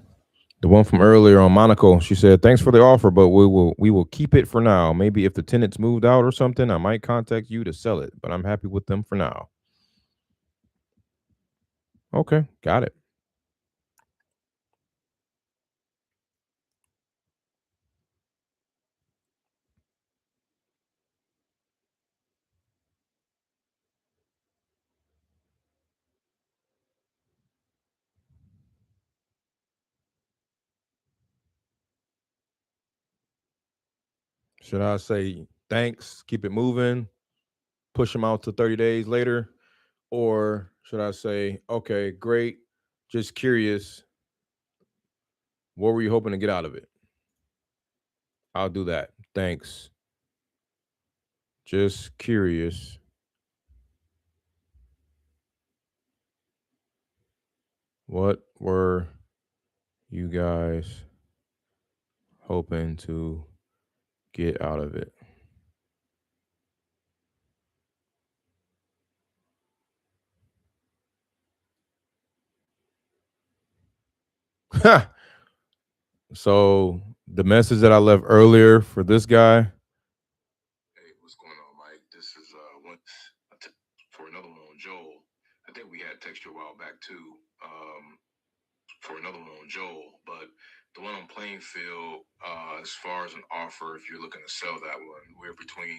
Speaker 1: The one from earlier on Monaco. She said, "Thanks for the offer, but we will keep it for now. Maybe if the tenants moved out or something, I might contact you to sell it. But I'm happy with them for now." Okay, got it. Should I say thanks, keep it moving, push them out to 30 days later? Or should I say, okay, great, just curious, what were you hoping to get out of it? I'll do that. Thanks. Just curious. What were you guys hoping to get out of it? So the message that I left earlier for this guy.
Speaker 2: Hey, what's going on, Mike? This is for another one on Joel. I think we had text you a while back too. For another one on Joel, but the one on Plainfield, as far as an offer, if you're looking to sell that one, we're between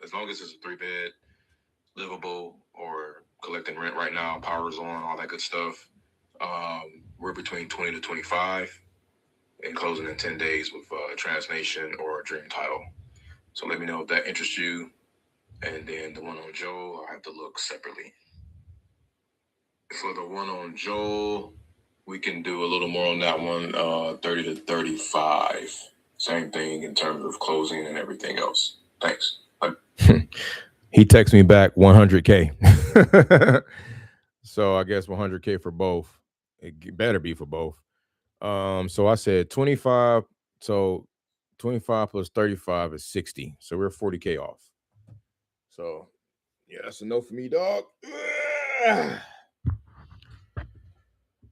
Speaker 2: as long as it's a 3-bed, livable, or collecting rent right now, power's on, all that good stuff. We're between 20 to 25 and closing in 10 days with Transnation or Dream Title. So let me know if that interests you. And then the one on Joel, I'll have to look separately. For the one on Joel, we can do a little more on that one, 30 to 35. Same thing in terms of closing and everything else. Thanks.
Speaker 1: He texts me back 100K. So I guess 100K for both. It better be for both. So I said 25. So 25 plus 35 is 60. So we're 40K off. So yeah, that's a no for me, dog.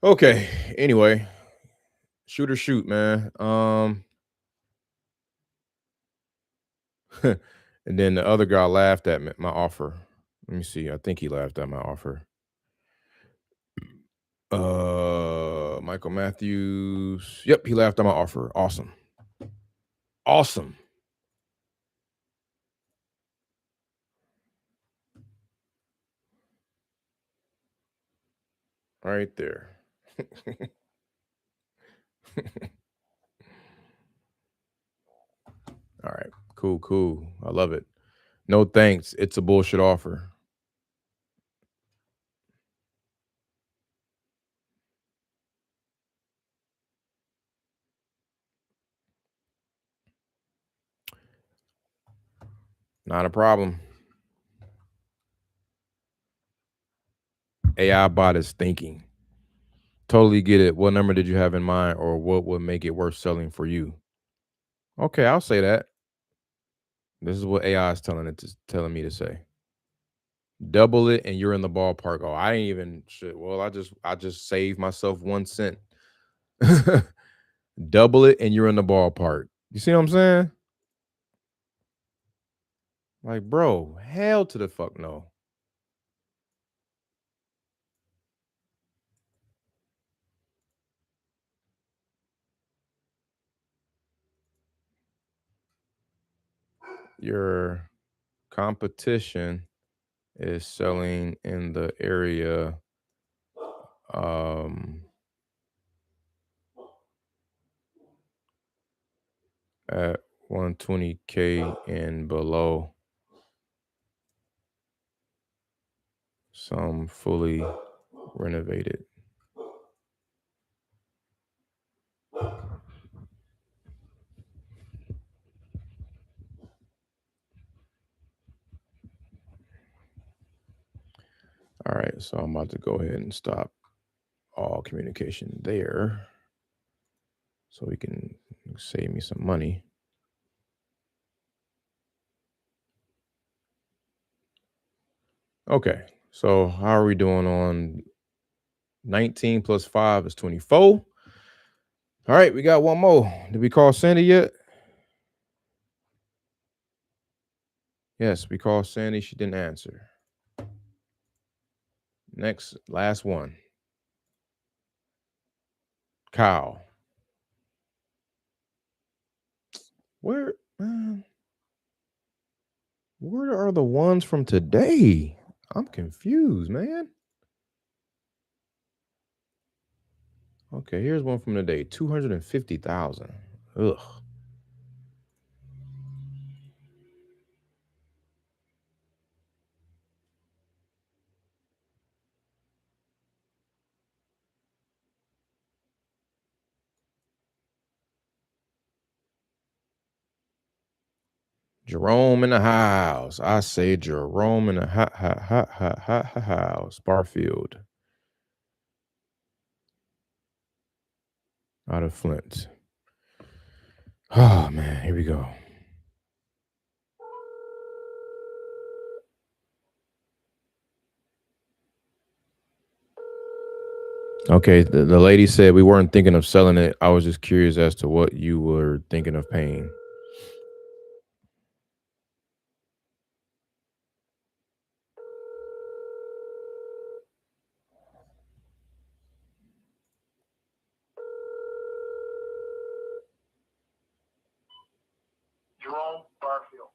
Speaker 1: Okay. Anyway, shoot or shoot, man. And then the other guy laughed at my offer. Let me see. I think he laughed at my offer. Michael Matthews. Yep, he laughed at my offer. Awesome. Awesome. Right there. All right. Cool. I love it. No thanks. It's a bullshit offer. Not a problem. AI bot is thinking. Totally get it. What number did you have in mind, or what would make it worth selling for you? Okay, I'll say that. This is what AI is telling me to say. Double it and you're in the ballpark. Oh, I ain't even shit. Well, I just saved myself 1 cent. Double it and you're in the ballpark. You see what I'm saying? Like, bro, hell to the fuck no. Your competition is selling in the area at 120K and below. Some fully renovated. All right, so I'm about to go ahead and stop all communication there so we can save me some money. Okay, so how are we doing on 19 plus 5 is 24? All right, we got one more. Did we call Sandy yet? Yes, we called Sandy. She didn't answer. Next, last one. Kyle. Where are the ones from today? I'm confused, man. Okay, here's one from today. 250,000. Ugh. Jerome in the house. I say Jerome in the house. Barfield. Out of Flint. Oh, man. Here we go. Okay, the lady said we weren't thinking of selling it. I was just curious as to what you were thinking of paying.
Speaker 11: Jerome Barfield.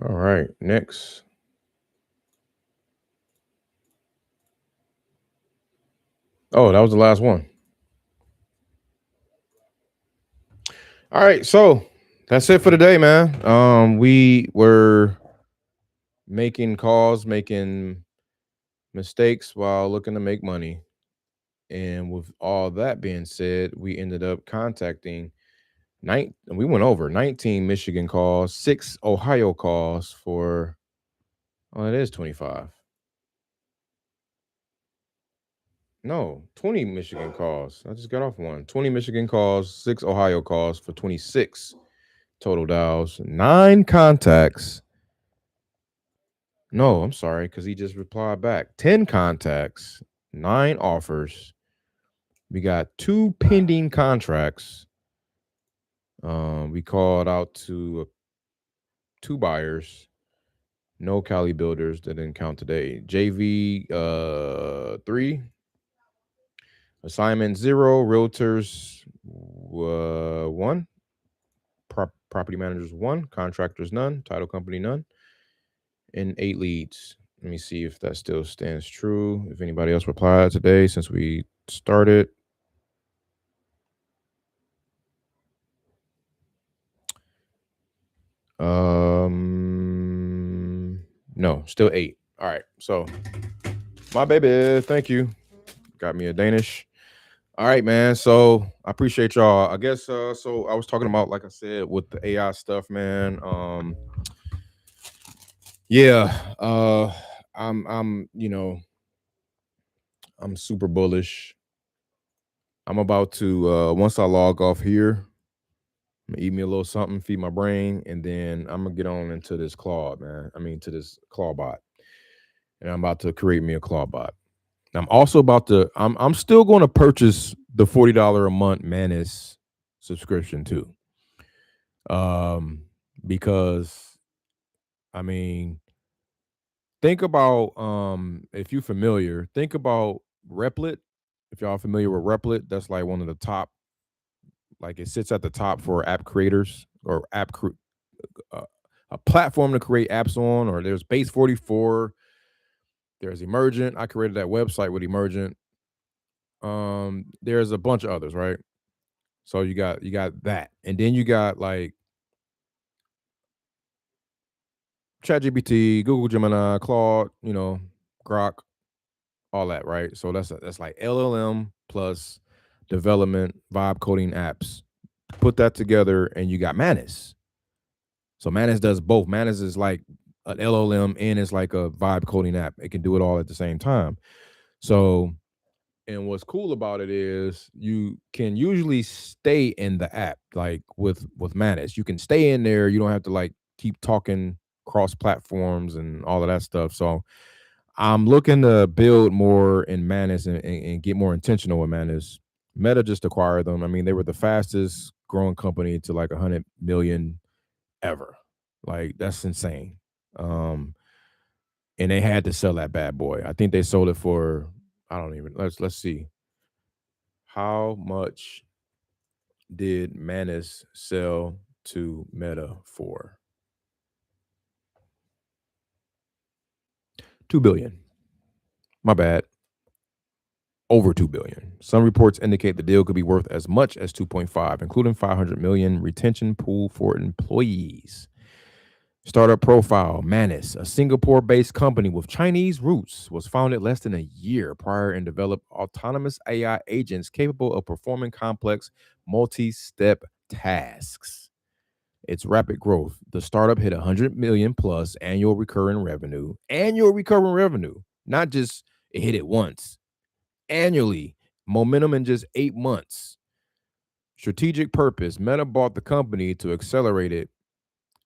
Speaker 1: All right, next. Oh, that was the last one. All right, so that's it for today, man. We were making calls, making mistakes while looking to make money. And with all that being said, we ended up contacting we went over 19 Michigan calls, 6 Ohio calls for it is 25. No, 20 Michigan calls. I just got off one. 20 Michigan calls, 6 Ohio calls for 26 total dials, 9 contacts. No, I'm sorry, because he just replied back. 10 contacts, 9 offers. We got 2 pending contracts. We called out to 2 buyers. No Cali builders that didn't count today. JV 3. Assignment 0. Realtors 1. Property managers 1. Contractors none. Title company none. And 8 leads. Let me see if that still stands true. If anybody else replied today since we started. No, still 8. All right. So my baby, thank you. Got me a Danish. All right, man. So I appreciate y'all. I guess so I was talking about, like I said, with the AI stuff, man. Yeah. I'm I'm super bullish. I'm about to once I log off here, I'm gonna eat me a little something, feed my brain, and then I'm gonna get on into this Claude, man. I mean to this Clawbot. And I'm about to create me a Clawbot. I'm also about to I'm still going to purchase the $40 a month Manus subscription too. Because I mean, think about if you're familiar, think about Replit. If y'all familiar with Replit, that's like one of the top, like it sits at the top for app creators or a platform to create apps on. Or there's Base 44, there's Emergent. I created that website with Emergent. There's a bunch of others, right? So you got that, and then you got like ChatGPT, Google Gemini, Claude, Grok, all that, right? So that's like LLM plus development, vibe coding apps. Put that together, and you got Manus. So Manus does both. Manus is like an LLM and it's like a vibe coding app. It can do it all at the same time. So, and what's cool about it is you can usually stay in the app, like with Manus. You can stay in there. You don't have to like keep talking cross platforms and all of that stuff. So I'm looking to build more in Manus and get more intentional with Manus. Meta just acquired them. I mean, they were the fastest growing company to like 100 million ever. Like that's insane. And they had to sell that bad boy. I think they sold it for, I don't even, let's see. How much did Manus sell to Meta for? 2 billion. My bad. Over 2 billion. Some reports indicate the deal could be worth as much as 2.5, including 500 million retention pool for employees. Startup profile: Manus, a Singapore-based company with Chinese roots, was founded less than a year prior and developed autonomous AI agents capable of performing complex multi-step tasks. Its rapid growth: the startup hit 100 million plus annual recurring revenue. Annual recurring revenue, not just it hit it once. Annually, momentum in just 8 months. Strategic purpose: Meta bought the company to accelerate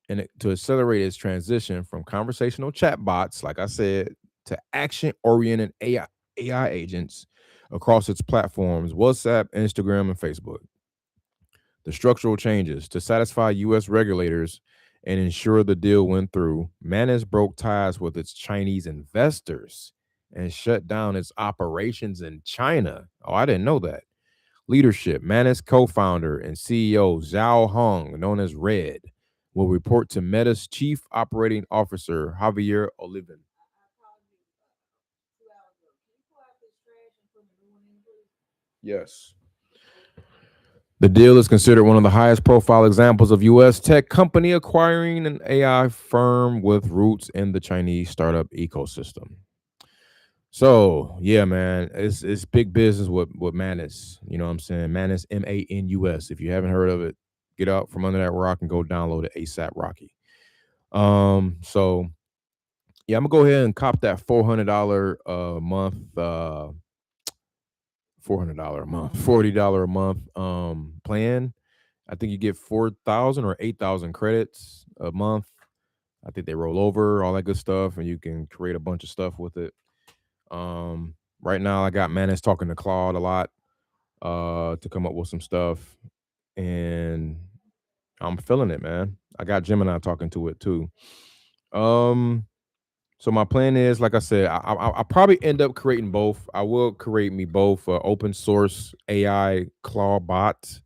Speaker 1: its transition from conversational chatbots, like I said, to action-oriented AI agents across its platforms, WhatsApp, Instagram, and Facebook. The structural changes: to satisfy U.S. regulators and ensure the deal went through, Manus broke ties with its Chinese investors and shut down its operations in China. Oh, I didn't know that. Leadership: Manus co-founder and CEO Zhao Hong, known as Red, will report to Meta's chief operating officer, Javier Oliven. Yes. The deal is considered one of the highest profile examples of U.S. tech company acquiring an AI firm with roots in the Chinese startup ecosystem. So yeah, man, it's big business with Manus. You know what I'm saying? Manus, Manus. If you haven't heard of it, get out from under that rock and go download it ASAP Rocky. So yeah, I'm gonna go ahead and cop that $400 a month, $400 a month, $40 a month plan. I think you get 4,000 or 8,000 credits a month. I think they roll over, all that good stuff, and you can create a bunch of stuff with it. Right now I got Manus talking to Claude a lot to come up with some stuff, and I'm feeling it, man. I got Gemini talking to it too. So my plan is, like I said, I probably end up creating both. I will create me both open source AI Clawbot,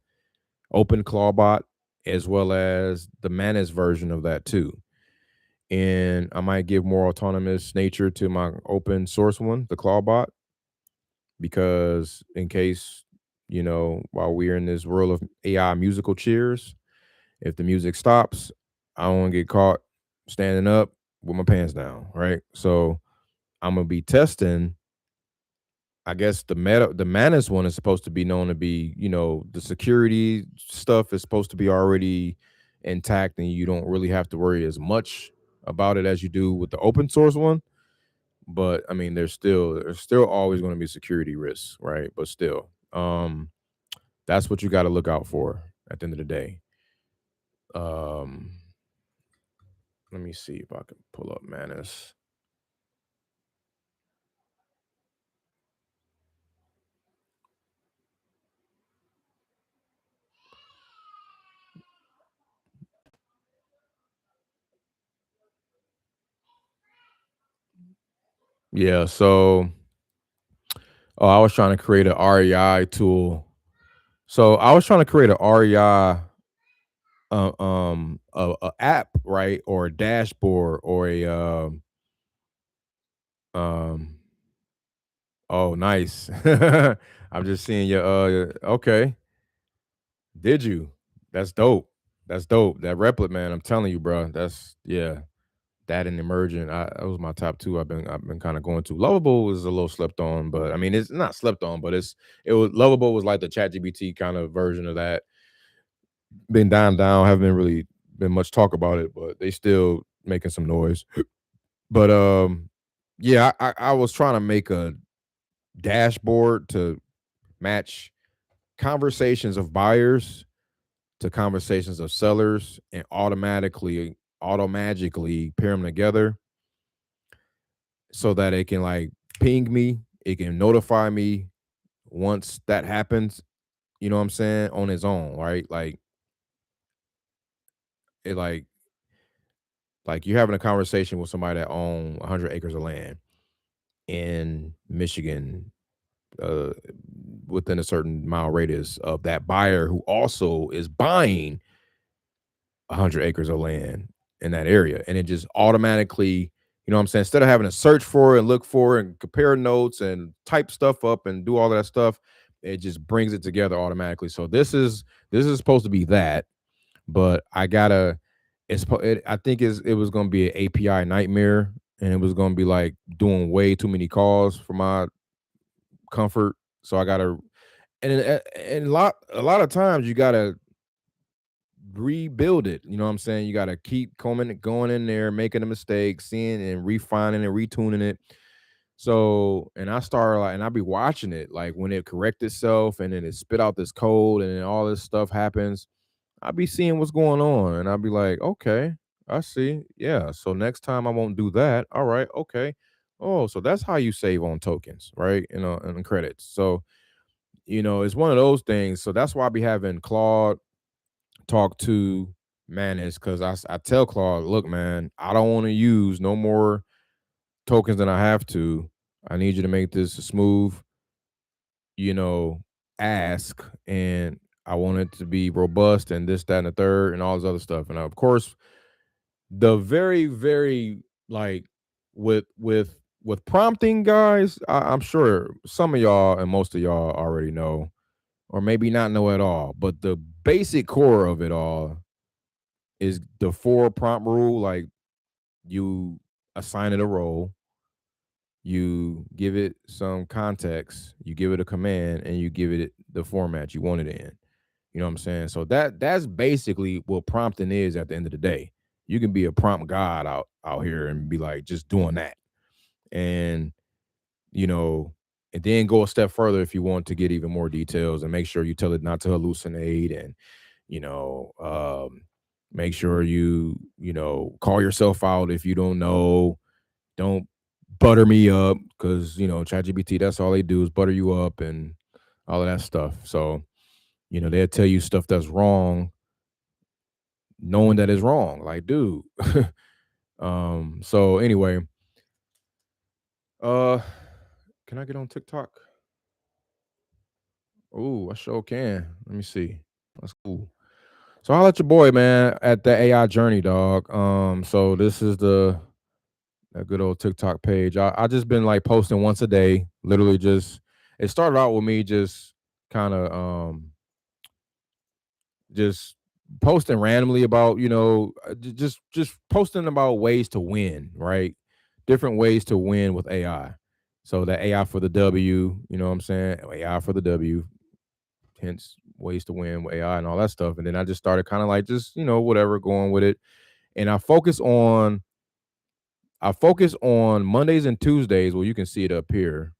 Speaker 1: open Clawbot, as well as the Manus version of that too. And I might give more autonomous nature to my open source one, the Clawbot, because in case, while we're in this world of AI musical chairs, if the music stops, I don't want to get caught standing up with my pants down, right? So I'm gonna be testing. I guess the Manus one is supposed to be known to be, the security stuff is supposed to be already intact, and you don't really have to worry as much about it as you do with the open source one. But I mean, there's still always going to be security risks, right? But still, that's what you got to look out for at the end of the day. Let me see if I can pull up Manus. Yeah, so I was trying to create an REI tool. So I was trying to create an REI a app, right, or a dashboard, or a oh, nice. I'm just seeing your okay. Did you? That's dope. That's dope. That Replit, man, I'm telling you, bro. That's that and Emergent. That was my top two. I've been kind of going to. Lovable was a little slept on, but I mean, it's not slept on, but it was Lovable was like the ChatGPT kind of version of that. Been down. Haven't really been much talk about it, but they still making some noise. But yeah, I was trying to make a dashboard to match conversations of buyers to conversations of sellers and automagically pair them together so that it can like ping me, it can notify me once that happens, you know what I'm saying, on its own, right? Like it like you're having a conversation with somebody that own 100 acres of land in Michigan, within a certain mile radius of that buyer who also is buying 100 acres of land in that area, and it just automatically, you know what I'm saying, instead of having to search for it and look for it and compare notes and type stuff up and do all that stuff, it just brings it together automatically. So this is supposed to be that, but I gotta I think it was gonna be an API nightmare, and it was gonna be like doing way too many calls for my comfort. So I gotta, and a lot of times you gotta rebuild it. You know what I'm saying? You gotta keep going in there, making a mistake, seeing and refining and retuning it. So, and I started like, and I be watching it like when it correct itself, and then it spit out this code, and then all this stuff happens. I be seeing what's going on, and I'll be like, okay, I see. Yeah. So next time I won't do that. All right. Okay. Oh, so that's how you save on tokens, right? And credits. So, it's one of those things. So that's why I be having Claude talk to Manus, because I tell Claude, look, man, I don't want to use no more tokens than I have to. I need you to make this a smooth, you know, ask, and I want it to be robust and this, that, and the third, and all this other stuff. And of course, the very, very like with prompting, guys, I'm sure some of y'all and most of y'all already know, or maybe not know at all. But the basic core of it all is the 4 prompt rule. Like, you assign it a role, you give it some context, you give it a command, and you give it the format you want it in. You know what I'm saying? So that's basically what prompting is at the end of the day. You can be a prompt god out here and be like just doing that. And you know, and then go a step further if you want to get even more details, and make sure you tell it not to hallucinate, and you know, make sure you call yourself out if you don't know. Don't butter me up, because ChatGPT, that's all they do is butter you up and all of that stuff. So they'll tell you stuff that's wrong, knowing that it's wrong. Like, dude. So anyway, can I get on TikTok? Oh, I sure can. Let me see. That's cool. So I'll let your boy, man, at the AI journey, dog. So this is that good old TikTok page. I just been like posting once a day, literally just. It started out with me just kind of just posting randomly about just posting about ways to win, right? Different ways to win with AI. So that AI for the W, you know what I'm saying? AI for the W, hence ways to win with AI and all that stuff. And then I just started kind of like just whatever, going with it. And I focus on Mondays and Tuesdays. Well, you can see it up here.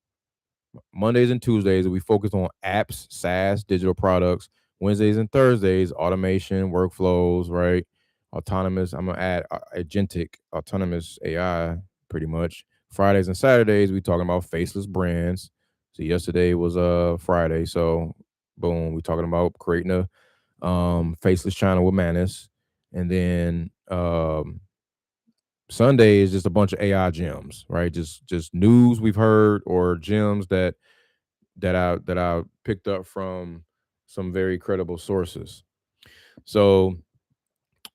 Speaker 1: Mondays and Tuesdays, we focus on apps, SaaS, digital products. Wednesdays and Thursdays, automation, workflows, right? Autonomous. I'm gonna add agentic, autonomous AI, pretty much. Fridays and Saturdays, we talking about faceless brands. So yesterday was Friday, so boom, we talking about creating a faceless channel with Manus, and then Sunday is just a bunch of AI gems, right? Just news we've heard, or gems that I picked up from some very credible sources. So,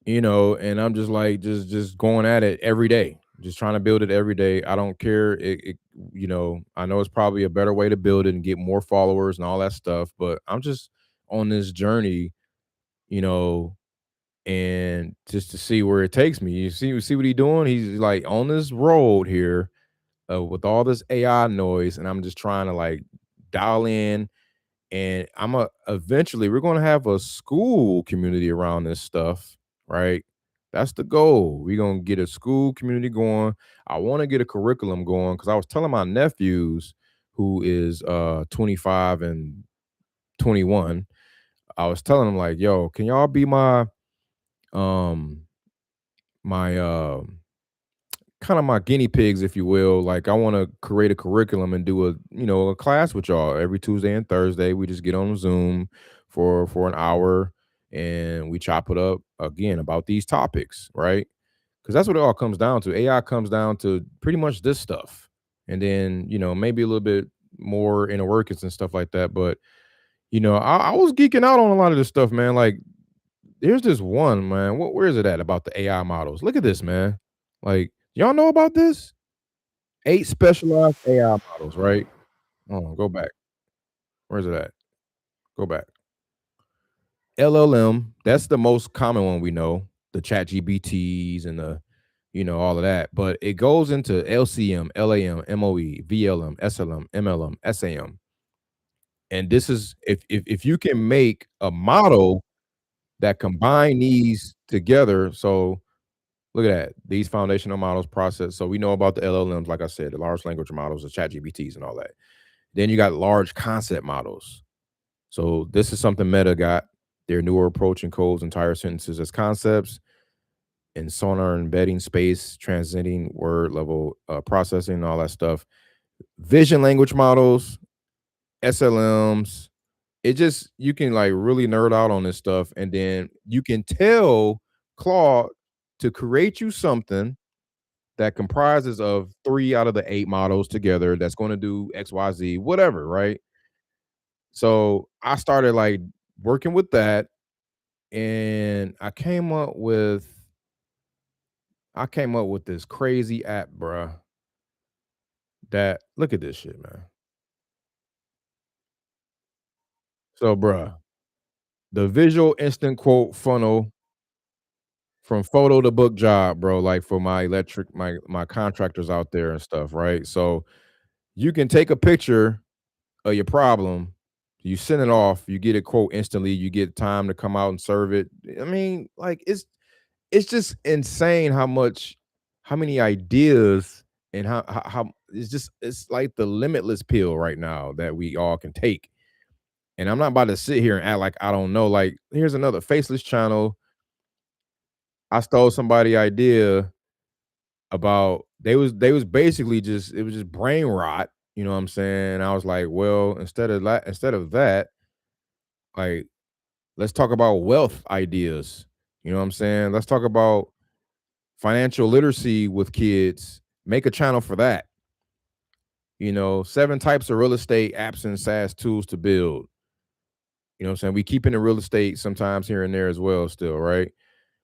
Speaker 1: and I'm just like just going at it every day, just trying to build it every day. I don't care. I know it's probably a better way to build it and get more followers and all that stuff, but I'm just on this journey, you know, and just to see where it takes me. You see what he's doing? He's like on this road here with all this AI noise, and I'm just trying to like dial in. And eventually we're gonna have a school community around this stuff, right? That's the goal. We're gonna get a school community going. I want to get a curriculum going, because I was telling my nephews, who is 25 and 21. I was telling them like, yo, can y'all be um my kind of my guinea pigs, if you will. Like, I want to create a curriculum and do a class with y'all every Tuesday and Thursday. We just get on Zoom for an hour, and we chop it up again about these topics, right? Because that's what it all comes down to. AI comes down to pretty much this stuff, and then maybe a little bit more inner workings and stuff like that. But I was geeking out on a lot of this stuff, man. Like, there's this one, man. Where is it at about the AI models? Look at this, man. Like, y'all know about this? 8 specialized AI models, right? Hold on, go back. Where's it at? Go back. LLM, that's the most common one we know. the chat GBTs and the, all of that. But it goes into LCM, LAM, MOE, VLM, SLM, MLM, SAM. And this is if you can make a model that combine these together. So look at that. These foundational models process. So we know about the LLMs, like I said, the large language models, the chat GBTs and all that. Then you got large concept models. So this is something Meta got. Their newer approach encodes entire sentences as concepts in sonar embedding space, transcending word level processing, all that stuff. Vision language models, SLMs. It just, you can like really nerd out on this stuff, and then you can tell Claude to create you something that comprises of 3 out of the 8 models together that's going to do XYZ, whatever, right? So I started like working with that, and I came up with this crazy app, bruh. That, look at this shit, man. So, bruh, the visual instant quote funnel from photo to book job, bro, like for my contractors out there and stuff, right? So you can take a picture of your problem, you send it off, you get a quote instantly, you get time to come out and serve it. I mean, like it's just insane how many ideas and how it's like the limitless pill right now that we all can take. And I'm not about to sit here and act like I don't know. Like, here's another faceless channel. I stole somebody's idea about they was basically just, it was just brain rot. You know what I'm saying? I was like, well, instead of that, like, let's talk about wealth ideas. You know what I'm saying? Let's talk about financial literacy with kids. Make a channel for that. 7 types of real estate apps and SaaS tools to build. You know what I'm saying? We keep in the real estate sometimes here and there as well still, right?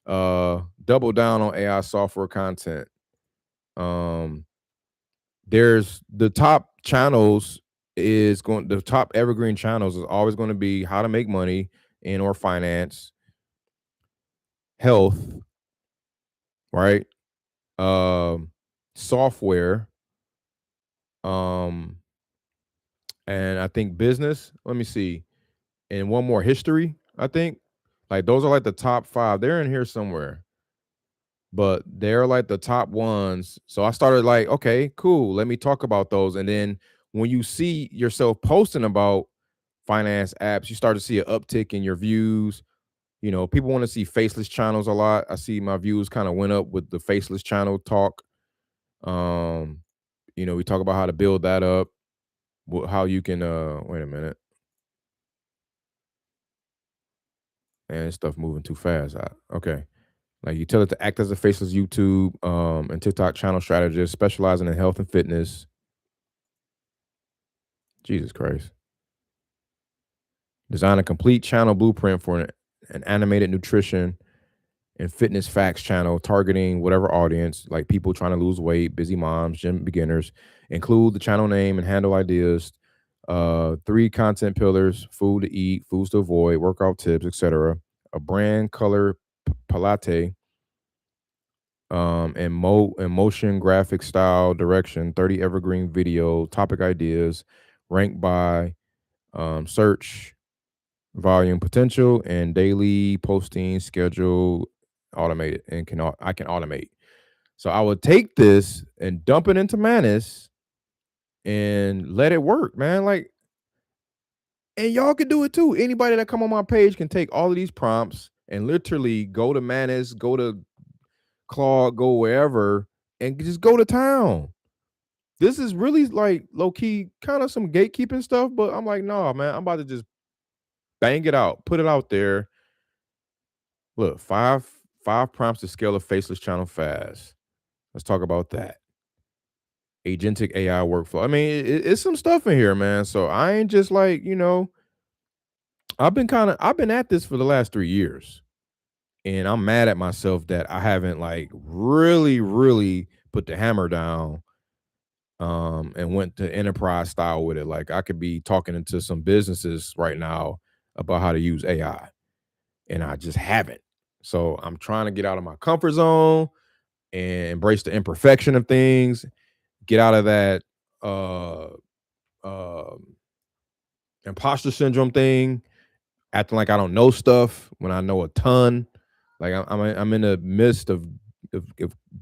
Speaker 1: Double down on AI software content. There's the top channels the top evergreen channels is always going to be how to make money and or finance, health, right? Software, and I think business. Let me see. And one more, history, I think. Like, those are like the top 5. They're in here somewhere. But they're like the top ones. So I started like, okay, cool. Let me talk about those. And then when you see yourself posting about finance apps, you start to see an uptick in your views. People want to see faceless channels a lot. I see my views kind of went up with the faceless channel talk. We talk about how to build that up, how you can wait a minute. Man, this stuff moving too fast. Okay. Like, you tell it to act as a faceless YouTube and TikTok channel strategist specializing in health and fitness. Jesus Christ. Design a complete channel blueprint for an animated nutrition and fitness facts channel targeting whatever audience, like people trying to lose weight, busy moms, gym beginners. Include the channel name and handle ideas. 3 content pillars: food to eat, foods to avoid, workout tips, etc. A brand color palette, and motion graphic style direction, 30 evergreen video topic ideas, ranked by search volume potential, and daily posting schedule automated, and I can automate. So I would take this and dump it into Manus and let it work, man. Like, and y'all can do it too. Anybody that come on my page can take all of these prompts and literally go to Manus, go to Claude, go wherever, and just go to town. This is really like low-key kind of some gatekeeping stuff, but I'm like, nah, man, I'm about to just bang it out, put it out there. Look, five prompts to scale a faceless channel fast. Let's talk about that. Agentic AI workflow. I mean, it's some stuff in here, man. So I ain't just like, I've been at this for the last 3 years. And I'm mad at myself that I haven't like really put the hammer down and went to enterprise style with it. Like, I could be talking into some businesses right now about how to use AI, and I just haven't. So I'm trying to get out of my comfort zone and embrace the imperfection of things, get out of that imposter syndrome thing, acting like I don't know stuff when I know a ton. Like I'm in the midst of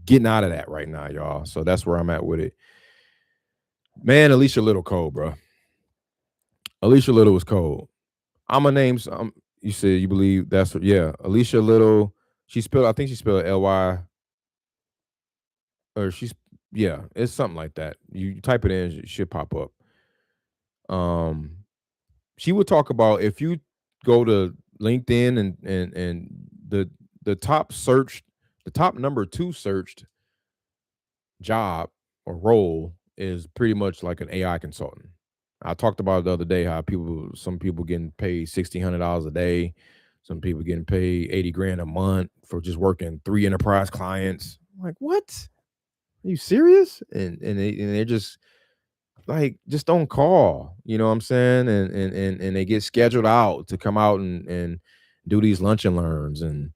Speaker 1: getting out of that right now, y'all. So that's where I'm at with it. Man, Alicia Little cold, bro. Alicia Little was cold. I'm gonna name some. You said you believe that's yeah. Alicia Little. I think she spelled Ly, or yeah. It's something like that. You type it in, it should pop up. She would talk about if you go to LinkedIn and the top searched, the top number 2 searched job or role is pretty much like an AI consultant. I talked about it the other day how some people getting paid $1,600 a day, some people getting paid 80 grand a month for just working 3 enterprise clients. I'm like, what? Are you serious? And they're just like, just don't call, you know what I'm saying? And they get scheduled out to come out and do these lunch and learns and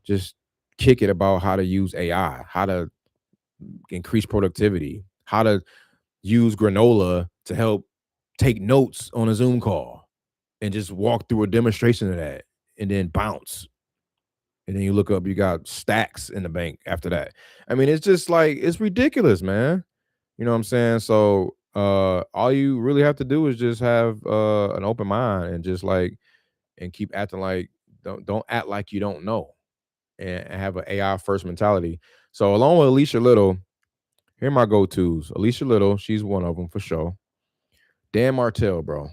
Speaker 1: just kick it about how to use AI, how to increase productivity, how to use granola to help take notes on a Zoom call and just walk through a demonstration of that and then bounce. And then you look up, you got stacks in the bank after that. I mean, it's just like, it's ridiculous, man. You know what I'm saying? So all you really have to do is just have an open mind and just like, and keep acting like, don't act like you don't know, and have an AI first mentality. So along with Alicia Little, here are my go-tos. Alicia Little, she's one of them for sure. Dan Martell, bro.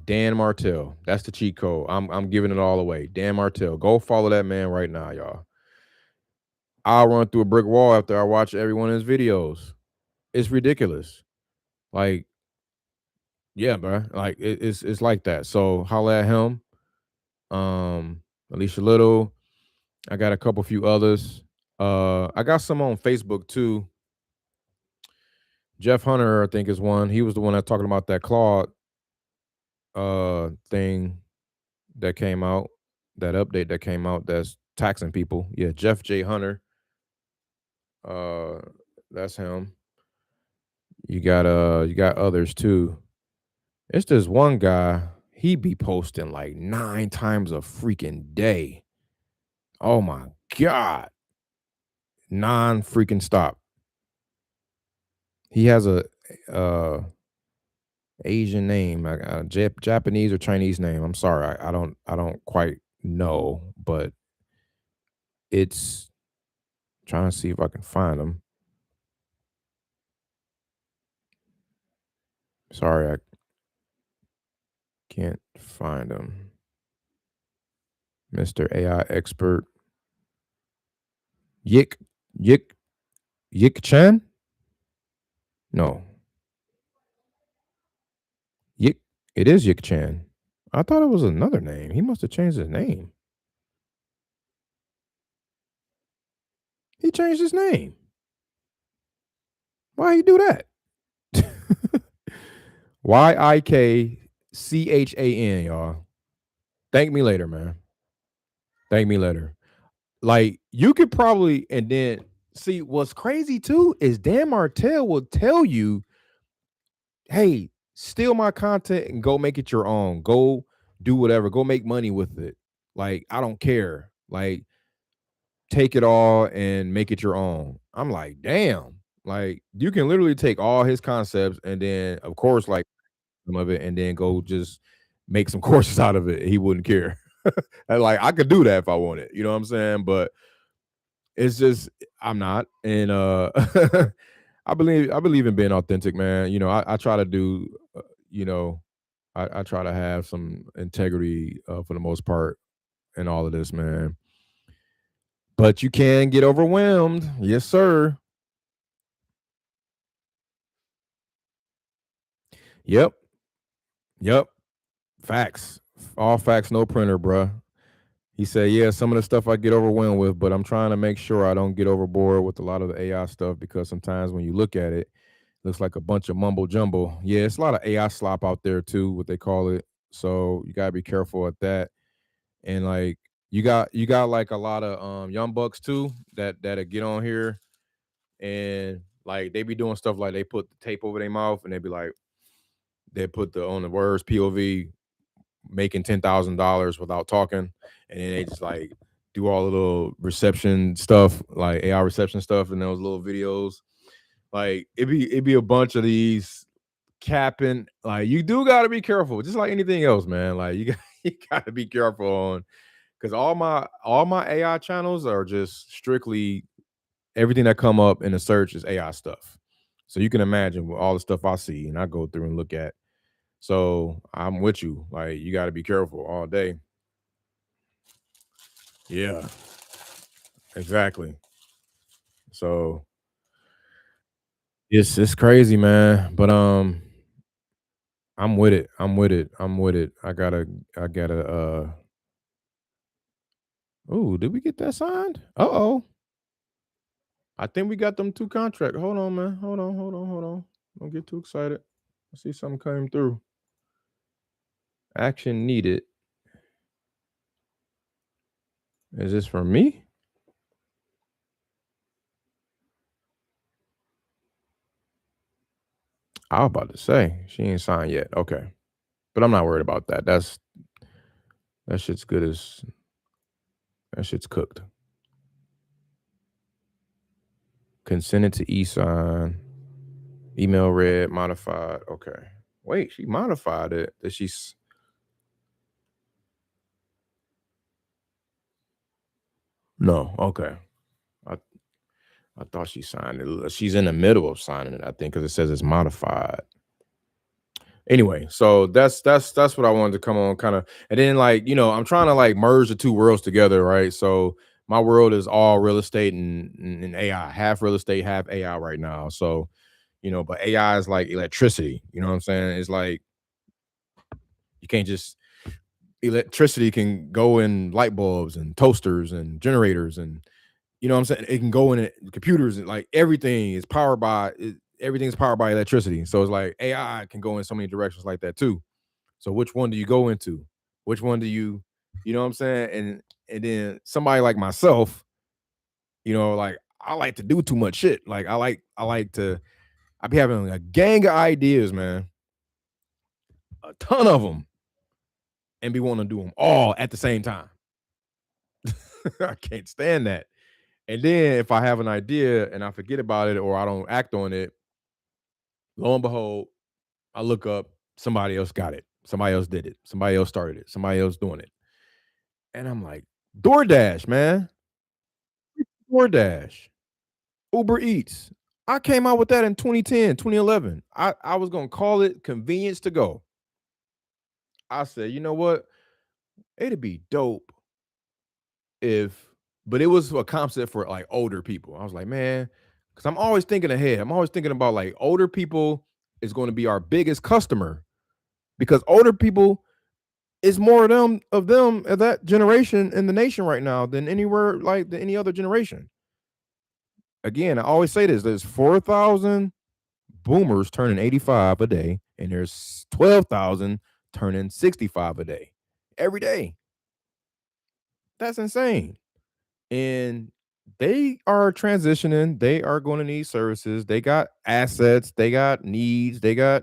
Speaker 1: Dan Martell. That's the cheat code. I'm giving it all away. Dan Martell. Go follow that man right now, y'all. I'll run through a brick wall after I watch every one of his videos. It's ridiculous. Like, yeah, bro. Like it's like that. So holla at him. Alicia Little. I got a few others. I got some on Facebook too. Jeff Hunter, I think, is one. He was the one that talking about that Claude thing that came out, that update that came out that's taxing people. Yeah, Jeff J. Hunter. That's him. You got others too. It's this one guy, he be posting like 9 times a freaking day. Oh my God. Non-freaking stop. He has a Asian name, a Japanese or Chinese name. I'm sorry, I don't quite know, but it's trying to see if I can find him. Sorry, I can't find him. Mr. AI expert. Yik Chan? No. Yik. It is Yik Chan. I thought it was another name. He must have changed his name. He changed his name. Why he do that? YIKCHAN, y'all. Thank me later, man. Thank me later. Like, you could probably, and then see what's crazy too is Dan Martell will tell you, hey, steal my content and go make it your own. Go do whatever. Go make money with it. Like, I don't care. Like, take it all and make it your own. I'm like, damn. Like, you can literally take all his concepts and then, of course, like some of it, and then go just make some courses out of it. He wouldn't care. And like, I could do that if I wanted. You know what I'm saying? But it's just, I'm not. And I believe in being authentic, man. You know, I try to do, you know, I try to have some integrity for the most part in all of this, man. But you can get overwhelmed. Yes, sir. Yep. Facts. All facts, no printer, bruh. He said, yeah, some of the stuff I get overwhelmed with, but I'm trying to make sure I don't get overboard with a lot of the AI stuff, because sometimes when you look at it, it looks like a bunch of mumbo jumbo. Yeah, it's a lot of AI slop out there too, what they call it. So you got to be careful at that. and like you got like a lot of young bucks too that get on here, and like they be doing stuff like they put the tape over their mouth and they be like they put on the words POV making $10,000 without talking, and then they just like do all the little reception stuff, like AI reception stuff in those little videos. Like it'd be a bunch of these capping. Like you do got to be careful, just like anything else, man. Like you got to be careful on, because all my AI channels are just strictly everything that come up in the search is AI stuff. So you can imagine all the stuff I see and I go through and look at. So I'm with you. Like you got to be careful all day. Yeah, exactly. So it's crazy, man. But I'm with it. I gotta oh, did we get that signed? Uh-oh. I think we got them 2 contracts. Hold on, man. Hold on. Don't get too excited. I see something coming through. Action needed. Is this from me? I was about to say she ain't signed yet. Okay, but I'm not worried about that. That shit's good as that shit's cooked. Consented to e-sign. Email read, modified. Okay. Wait, she modified it. That she's no. Okay. I thought she signed it. She's in the middle of signing it, I think, because it says it's modified. Anyway, so that's what I wanted to come on kind of, and then like, you know, I'm trying to like merge the 2 worlds together, right? So my world is all real estate and AI, half real estate, half AI right now. So, you know, but AI is like electricity, you know what I'm saying? It's like you can't just electricity can go in light bulbs and toasters and generators, and you know what I'm saying? It can go in computers, and like everything is powered by everything's powered by electricity. So it's like AI can go in so many directions like that too. So which one do you go into? Which one do you know what I'm saying? And then somebody like myself, you know, like I like to do too much shit. Like I like to I be having a gang of ideas, man. A ton of them. And be wanting to do them all at the same time. I can't stand that. And then if I have an idea and I forget about it or I don't act on it, lo and behold, I look up, somebody else got it. Somebody else did it. Somebody else started it. Somebody else doing it. And I'm like, DoorDash, man. DoorDash. Uber Eats. I came out with that in 2010, 2011. I was going to call it convenience to go. I said, you know what? It'd be dope but it was a concept for like older people. I was like, man, because I'm always thinking ahead. I'm always thinking about like older people is going to be our biggest customer, because older people is more of that generation in the nation right now than anywhere like than any other generation. Again, I always say this: there's 4,000 boomers turning 85 a day, and there's 12,000 turning 65 a day every day. That's insane. And they are transitioning. They are going to need services. They got assets. They got needs. They got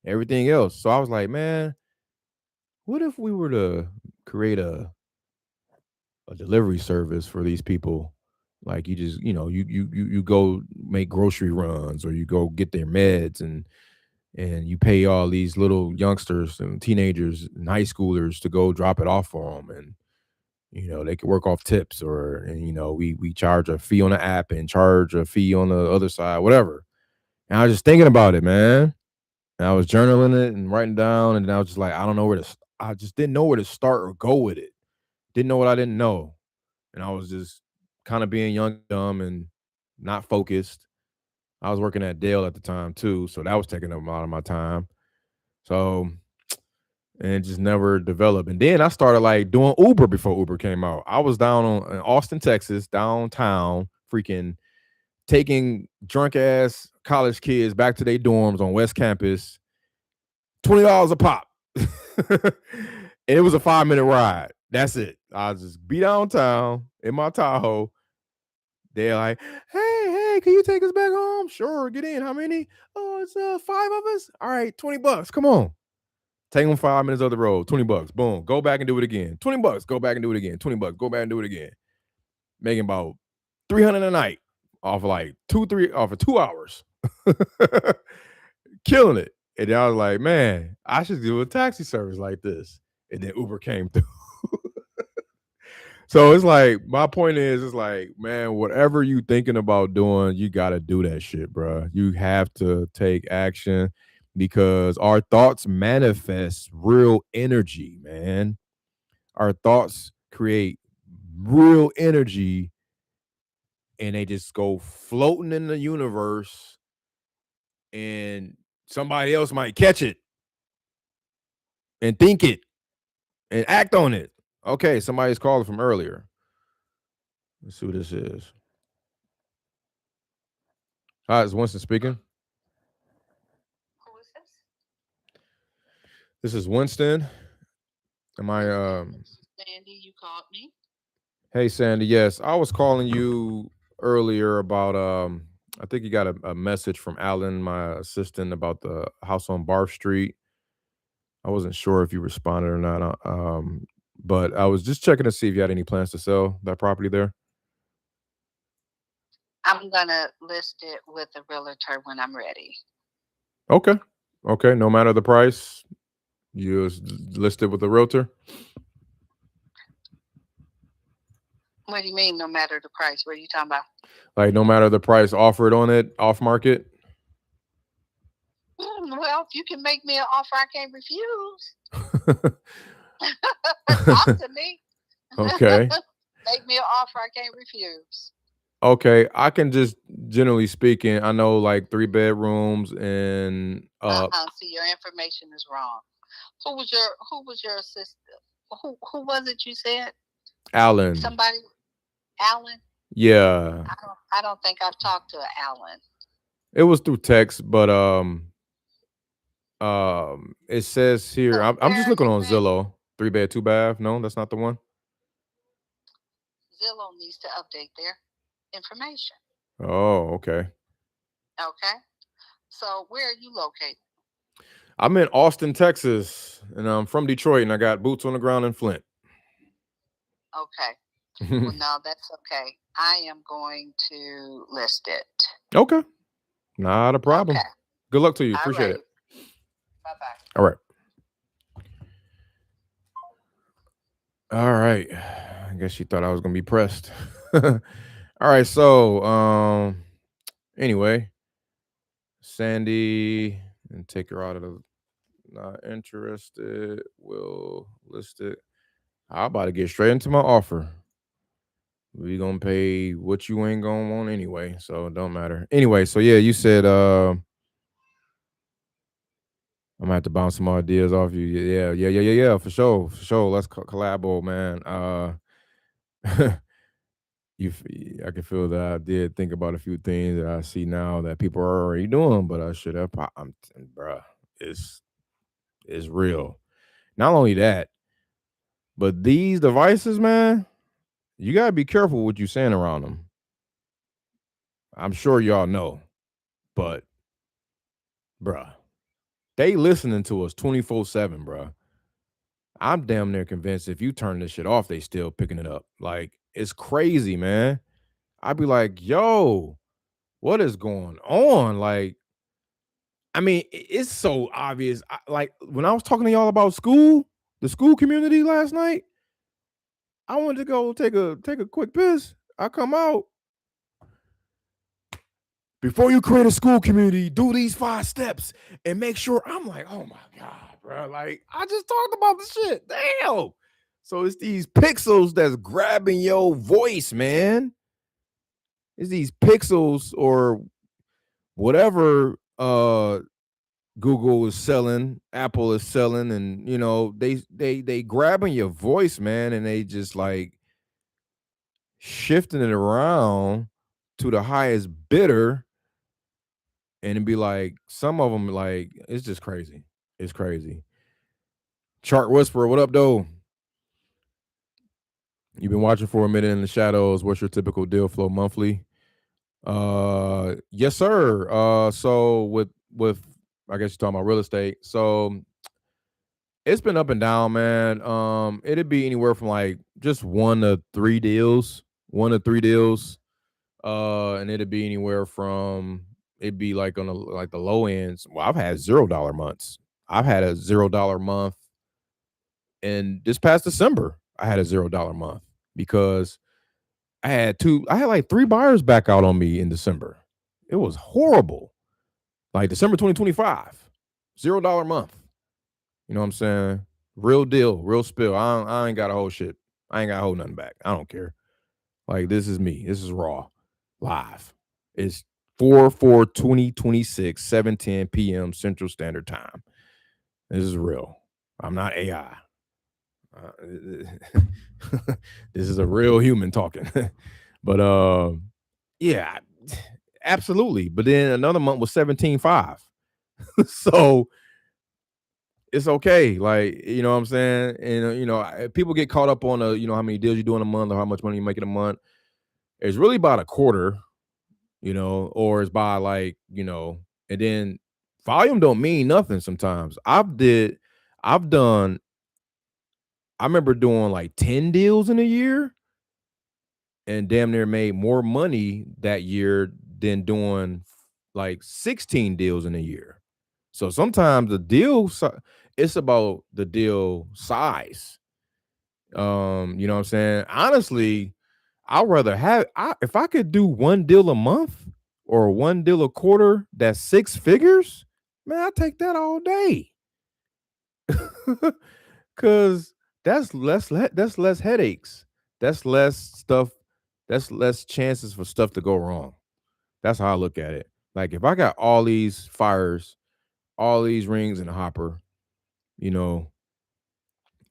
Speaker 1: everything else. So I was like, man, what if we were to create a delivery service for these people? Like you just, you know, you go make grocery runs, or you go get their meds, and you pay all these little youngsters and teenagers and high schoolers to go drop it off for them, and you know, they can work off tips, and you know, we charge a fee on the app and charge a fee on the other side, whatever. And I was just thinking about it, man. And I was journaling it and writing down, and I was just like, I just didn't know where to start or go with it. Didn't know what I didn't know. And I was just kind of being young, dumb, and not focused. I was working at Dell at the time too, so that was taking up a lot of my time. So, and it just never developed. And then I started like doing Uber before Uber came out. I was down in Austin, Texas, downtown, freaking taking drunk ass college kids back to their dorms on West Campus, $20 a pop. And it was a 5-minute ride. That's it. I'll just be downtown in my Tahoe. They're like, hey, can you take us back home? Sure, get in. How many? Oh, it's 5 of us. All right, $20. Come on. Take them 5 minutes up the road. $20. Boom. Go back and do it again. $20. Go back and do it again. $20. Go back and do it again. Making about $300 a night off of like 2 hours. Killing it. And then I was like, man, I should do a taxi service like this. And then Uber came through. So it's like, my point is, it's like, man, whatever you thinking about doing, you got to do that shit, bro. You have to take action because our thoughts manifest real energy, man. Our thoughts create real energy and they just go floating in the universe and somebody else might catch it and think it and act on it. Okay, somebody's calling from earlier. Let's see who this is. Hi, it's Winston speaking.
Speaker 4: Who is this?
Speaker 1: This is Winston. Am I
Speaker 3: Sandy, you called me.
Speaker 1: Hey Sandy, yes. I was calling you earlier about I think you got a message from Alan, my assistant, about the house on Barf Street. I wasn't sure if you responded or not. But I was just checking to see if you had any plans to sell that property there.
Speaker 4: I'm gonna list it with a realtor when I'm ready.
Speaker 1: Okay. Okay. No matter the price, you list it with a realtor.
Speaker 4: What do you mean, no matter the price? What are you talking about?
Speaker 1: Like, no matter the price offered on it, off market.
Speaker 4: Well, if you can make me an offer I can't refuse. Talk to me.
Speaker 1: Okay.
Speaker 4: Make me an offer I can't refuse.
Speaker 1: Okay, I can just, generally speaking, I know like 3 bedrooms and
Speaker 4: See, your information is wrong. Who was your assistant? Who was it you said?
Speaker 1: Alan.
Speaker 4: Somebody, Alan?
Speaker 1: Yeah.
Speaker 4: I don't think I've talked to Alan.
Speaker 1: It was through text, but it says here, I'm just looking on Zillow. 3 bed, 2 bath. No, that's not the one.
Speaker 4: Zillow needs to update their information.
Speaker 1: Oh, okay.
Speaker 4: Okay. So where are you located?
Speaker 1: I'm in Austin, Texas, and I'm from Detroit, and I got boots on the ground in Flint.
Speaker 4: Okay. Well, no, that's okay. I am going to list it.
Speaker 1: Okay. Not a problem.
Speaker 4: Okay.
Speaker 1: Good luck to you. Appreciate it.
Speaker 4: Bye-bye.
Speaker 1: All right. All right. I guess she thought I was gonna be pressed. All right. So, anyway, Sandy, and take her out of the not interested. We'll list it. I'm about to get straight into my offer. We gonna pay what you ain't gonna want anyway, so it don't matter. Anyway, so yeah, you said I'm gonna have to bounce some ideas off you. Yeah, for sure. Let's collabo, man. I can feel that I did think about a few things that I see now that people are already doing, but I should have. Bruh, it's real. Not only that, but these devices, man, you gotta be careful what you're saying around them. I'm sure y'all know, but bruh, they listening to us 24/7, bruh. I'm damn near convinced if you turn this shit off, they still picking it up. Like, it's crazy, man. I'd be like, yo, what is going on? Like, I mean, it's so obvious. Like, when I was talking to y'all about school, the school community last night, I wanted to go take a quick piss. I come out. Before you create a school community, do these 5 steps and make sure. I'm like, oh my God, bro. Like, I just talked about the shit. Damn. So it's these pixels that's grabbing your voice, man. It's these pixels or whatever Google is selling, Apple is selling, and you know, they grabbing your voice, man, and they just like shifting it around to the highest bidder. And it'd be like, some of them, like, it's just crazy. It's crazy. Chart Whisperer, what up, though? You've been watching for a minute in the shadows. What's your typical deal flow monthly? Yes, sir. So with I guess you're talking about real estate. So it's been up and down, man. It'd be anywhere from like just 1 to 3 deals. 1 to 3 deals. And it'd be anywhere from it'd be like on the low ends. Well, I've had $0 months. I've had a $0 month. And this past December, I had a $0 month because I had like 3 buyers back out on me in December. It was horrible. Like December 2025, $0 month. You know what I'm saying? Real deal, real spill. I ain't got to hold shit. I ain't got to hold nothing back. I don't care. Like, this is me. This is raw, live. It's 4/4/2026, 7:10 p.m. Central Standard Time. This is real. I'm not AI. This is a real human talking. But yeah, absolutely. But then another month was 17.5. So it's okay. Like, you know what I'm saying? And people get caught up on how many deals you do in a month or how much money you make in a month. It's really about a quarter, or it's by and then volume don't mean nothing sometimes. I remember doing like 10 deals in a year and damn near made more money that year than doing like 16 deals in a year. So sometimes it's about the deal size. You know what I'm saying? Honestly, I'd rather if I could do 1 deal a month or 1 deal a quarter that's 6 figures, man, I take that all day. Cause that's less headaches. That's less stuff. That's less chances for stuff to go wrong. That's how I look at it. Like if I got all these fires, all these rings in the hopper, you know,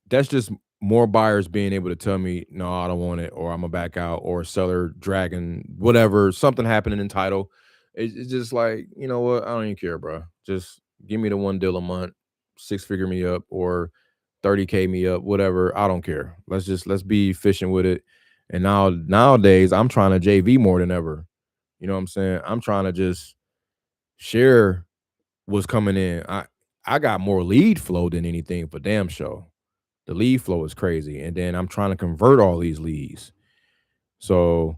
Speaker 1: that's just more buyers being able to tell me, no, I don't want it, or I'm gonna back out, or a seller dragging whatever, something happening in title. It's just like, you know what? I don't even care, bro. Just give me the 1 deal a month, 6-figure me up, or 30K me up, whatever. I don't care. Let's be efficient with it. And nowadays, I'm trying to JV more than ever. You know what I'm saying? I'm trying to just share what's coming in. I got more lead flow than anything for damn show. The lead flow is crazy. And then I'm trying to convert all these leads. So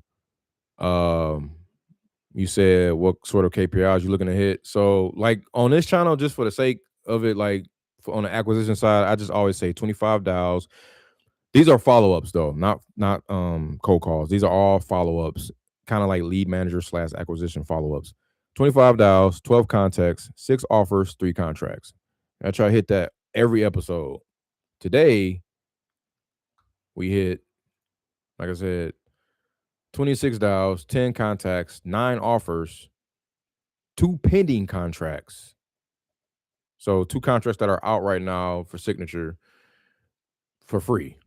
Speaker 1: you said what sort of KPIs you looking to hit. So like on this channel, just for the sake of it, like on the acquisition side, I just always say 25 dials. These are follow-ups though, not cold calls. These are all follow-ups, kind of like lead manager / acquisition follow-ups. 25 dials, 12 contacts, 6 offers, 3 contracts. I try to hit that every episode. Today, we hit, like I said, 26 dials, 10 contacts, 9 offers, 2 pending contracts. So 2 contracts that are out right now for signature for free.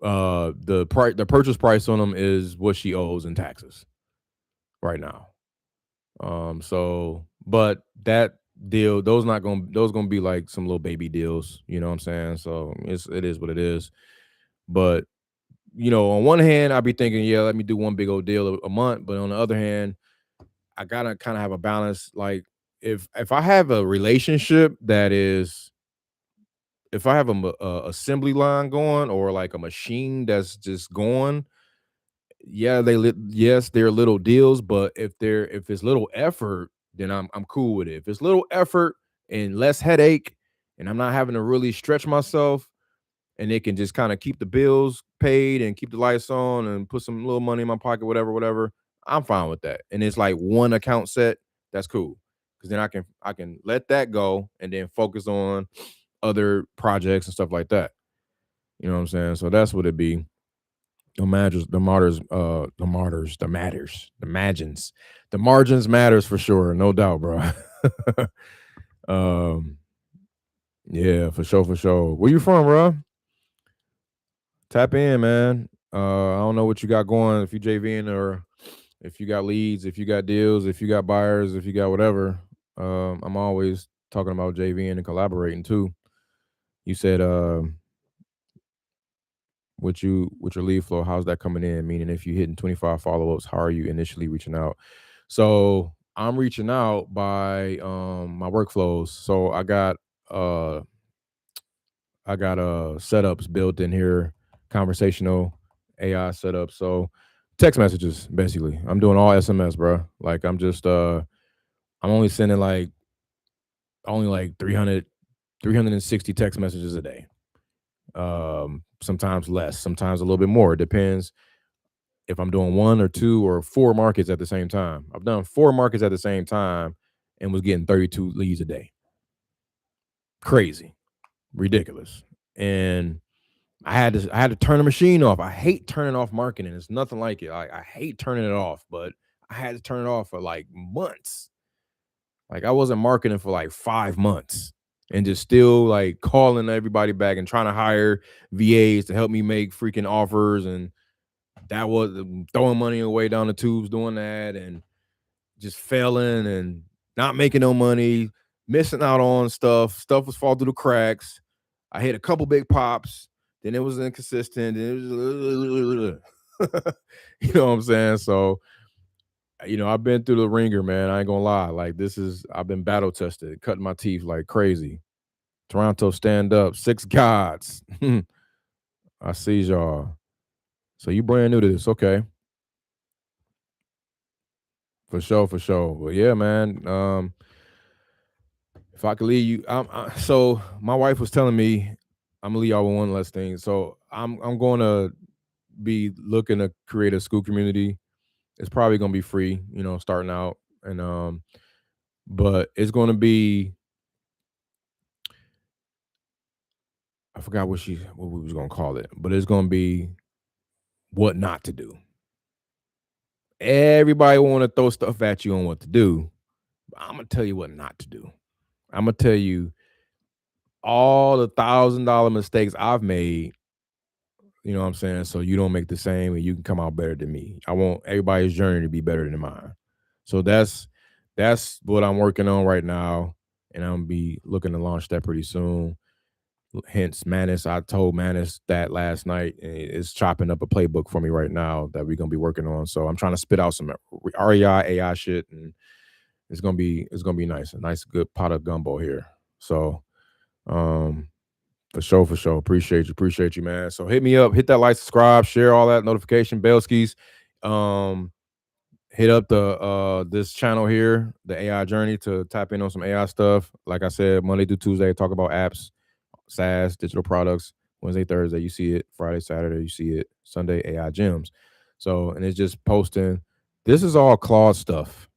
Speaker 1: The purchase price on them is what she owes in taxes right now. But that deal, those gonna be like some little baby deals, you know what I'm saying? So it is what it is. But on one hand, I'd be thinking, yeah, let me do one big old deal a month. But on the other hand, I gotta kind of have a balance. Like if I have a relationship that is, if I have a assembly line going or like a machine that's just going, yeah, yes, they're little deals, but if it's little effort, then I'm cool with it. If it's little effort and less headache, and I'm not having to really stretch myself, and it can just kind of keep the bills paid and keep the lights on and put some little money in my pocket, whatever, I'm fine with that. And it's like one account set, that's cool. Because then I can let that go and then focus on other projects and stuff like that. You know what I'm saying? So that's what it be. The margins matters for sure, no doubt, bro. Yeah, for sure. Where you from, bro? Tap in, man. I don't know what you got going, if you JVing or if you got leads, if you got deals, if you got buyers, if you got whatever. I'm always talking about JVing and collaborating too. You said with your lead flow, how's that coming in? Meaning, if you're hitting 25 follow-ups, how are you initially reaching out? So I'm reaching out by my workflows. So I got setups built in here, conversational AI setups. So text messages, basically. I'm doing all SMS, bro. Like I'm just I'm only sending like 360 text messages a day. Sometimes less, sometimes a little bit more. It depends if I'm doing 1 or 2 or 4 markets at the same time. I've done 4 markets at the same time and was getting 32 leads a day. Crazy, ridiculous. And I had to turn the machine off. I hate turning off marketing. It's nothing like it. I hate turning it off, but I had to turn it off for like months. Like I wasn't marketing for like 5 months and just still like calling everybody back and trying to hire VAs to help me make freaking offers. And that was throwing money away down the tubes doing that and just failing and not making no money, missing out on stuff. Stuff was falling through the cracks. I hit a couple big pops. Then it was inconsistent. It was, you know what I'm saying? So, I've been through the ringer, man. I ain't gonna lie. Like I've been battle tested, cutting my teeth like crazy. Toronto, stand up. 6 gods. I see y'all. So you brand new to this, okay? For sure. Well, yeah, man. If I could leave you, so my wife was telling me I'm gonna leave y'all with one last thing. So I'm going to be looking to create a school community. It's probably gonna be free, starting out, and but it's gonna be. I forgot what we was gonna call it, but it's gonna be what not to do. Everybody want to throw stuff at you on what to do. But I'm gonna tell you what not to do. I'm gonna tell you all the $1,000 mistakes I've made. You know what I'm saying? So you don't make the same and you can come out better than me. I want everybody's journey to be better than mine. So that's what I'm working on right now. And I'm gonna be looking to launch that pretty soon. Hence Manus. I told Manus that last night, and it's chopping up a playbook for me right now that we're gonna be working on. So I'm trying to spit out some REI AI shit, and it's gonna be nice. A nice good pot of gumbo here. So for sure. Appreciate you, man. So hit me up, hit that like, subscribe, share all that, notification, bell skis. Hit up the this channel here, the AI Journey, to tap in on some AI stuff. Like I said, Monday through Tuesday, talk about apps, SaaS, digital products. Wednesday, Thursday, you see it. Friday, Saturday, you see it. Sunday, AI gems. So, and it's just posting. This is all Claude stuff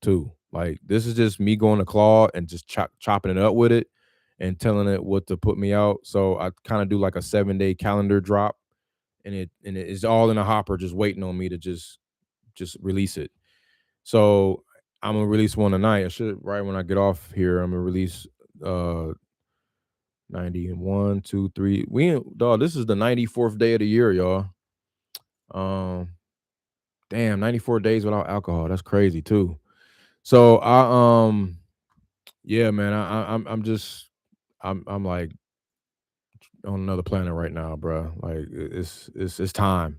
Speaker 1: too. Like this is just me going to Claude and just chopping it up with it and telling it what to put me out. So I kind of do like a 7-day calendar drop, and it is all in a hopper, just waiting on me to just release it. So I'm gonna release one tonight. I should, right when I get off here, I'm gonna release 91, 2, 3. This is the 94th day of the year, y'all. Damn, 94 days without alcohol. That's crazy too. So yeah, man, I'm like on another planet right now, bro. Like it's time.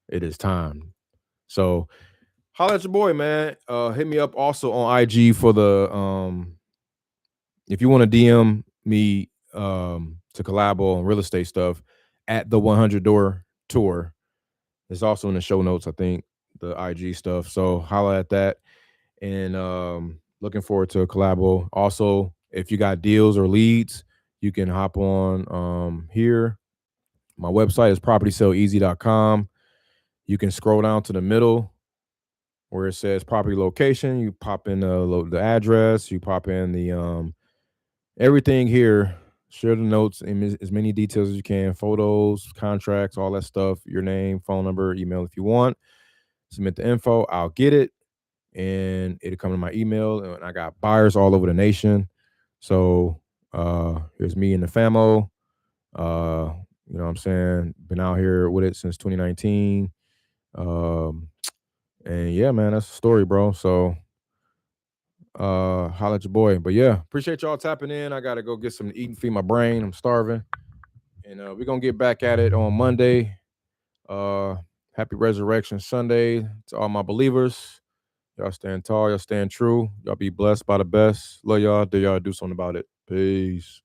Speaker 1: It is time. So holla at your boy, man. Hit me up also on IG for the if you want to DM me to collab on real estate stuff at the 100 Door Tour. It's also in the show notes, I think, the IG stuff. So holla at that. And looking forward to a collabo. Also, if you got deals or leads, you can hop on here. My website is propertysaleeasy.com. You can scroll down to the middle where it says property location. You pop in the address. You pop in the everything here. Share the notes and as many details as you can. Photos, contracts, all that stuff. Your name, phone number, email if you want. Submit the info. I'll get it. And it'll come to my email. And I got buyers all over the nation. So here's me and the famo. You know what I'm saying? Been out here with it since 2019. And yeah, man, that's the story, bro. So holla at your boy. But yeah, appreciate y'all tapping in. I gotta go get something to eat and feed my brain. I'm starving. And we're gonna get back at it on Monday. Happy Resurrection Sunday to all my believers. Y'all stand tall, y'all stand true. Y'all be blessed by the best. Love y'all. Do y'all do something about it. Peace.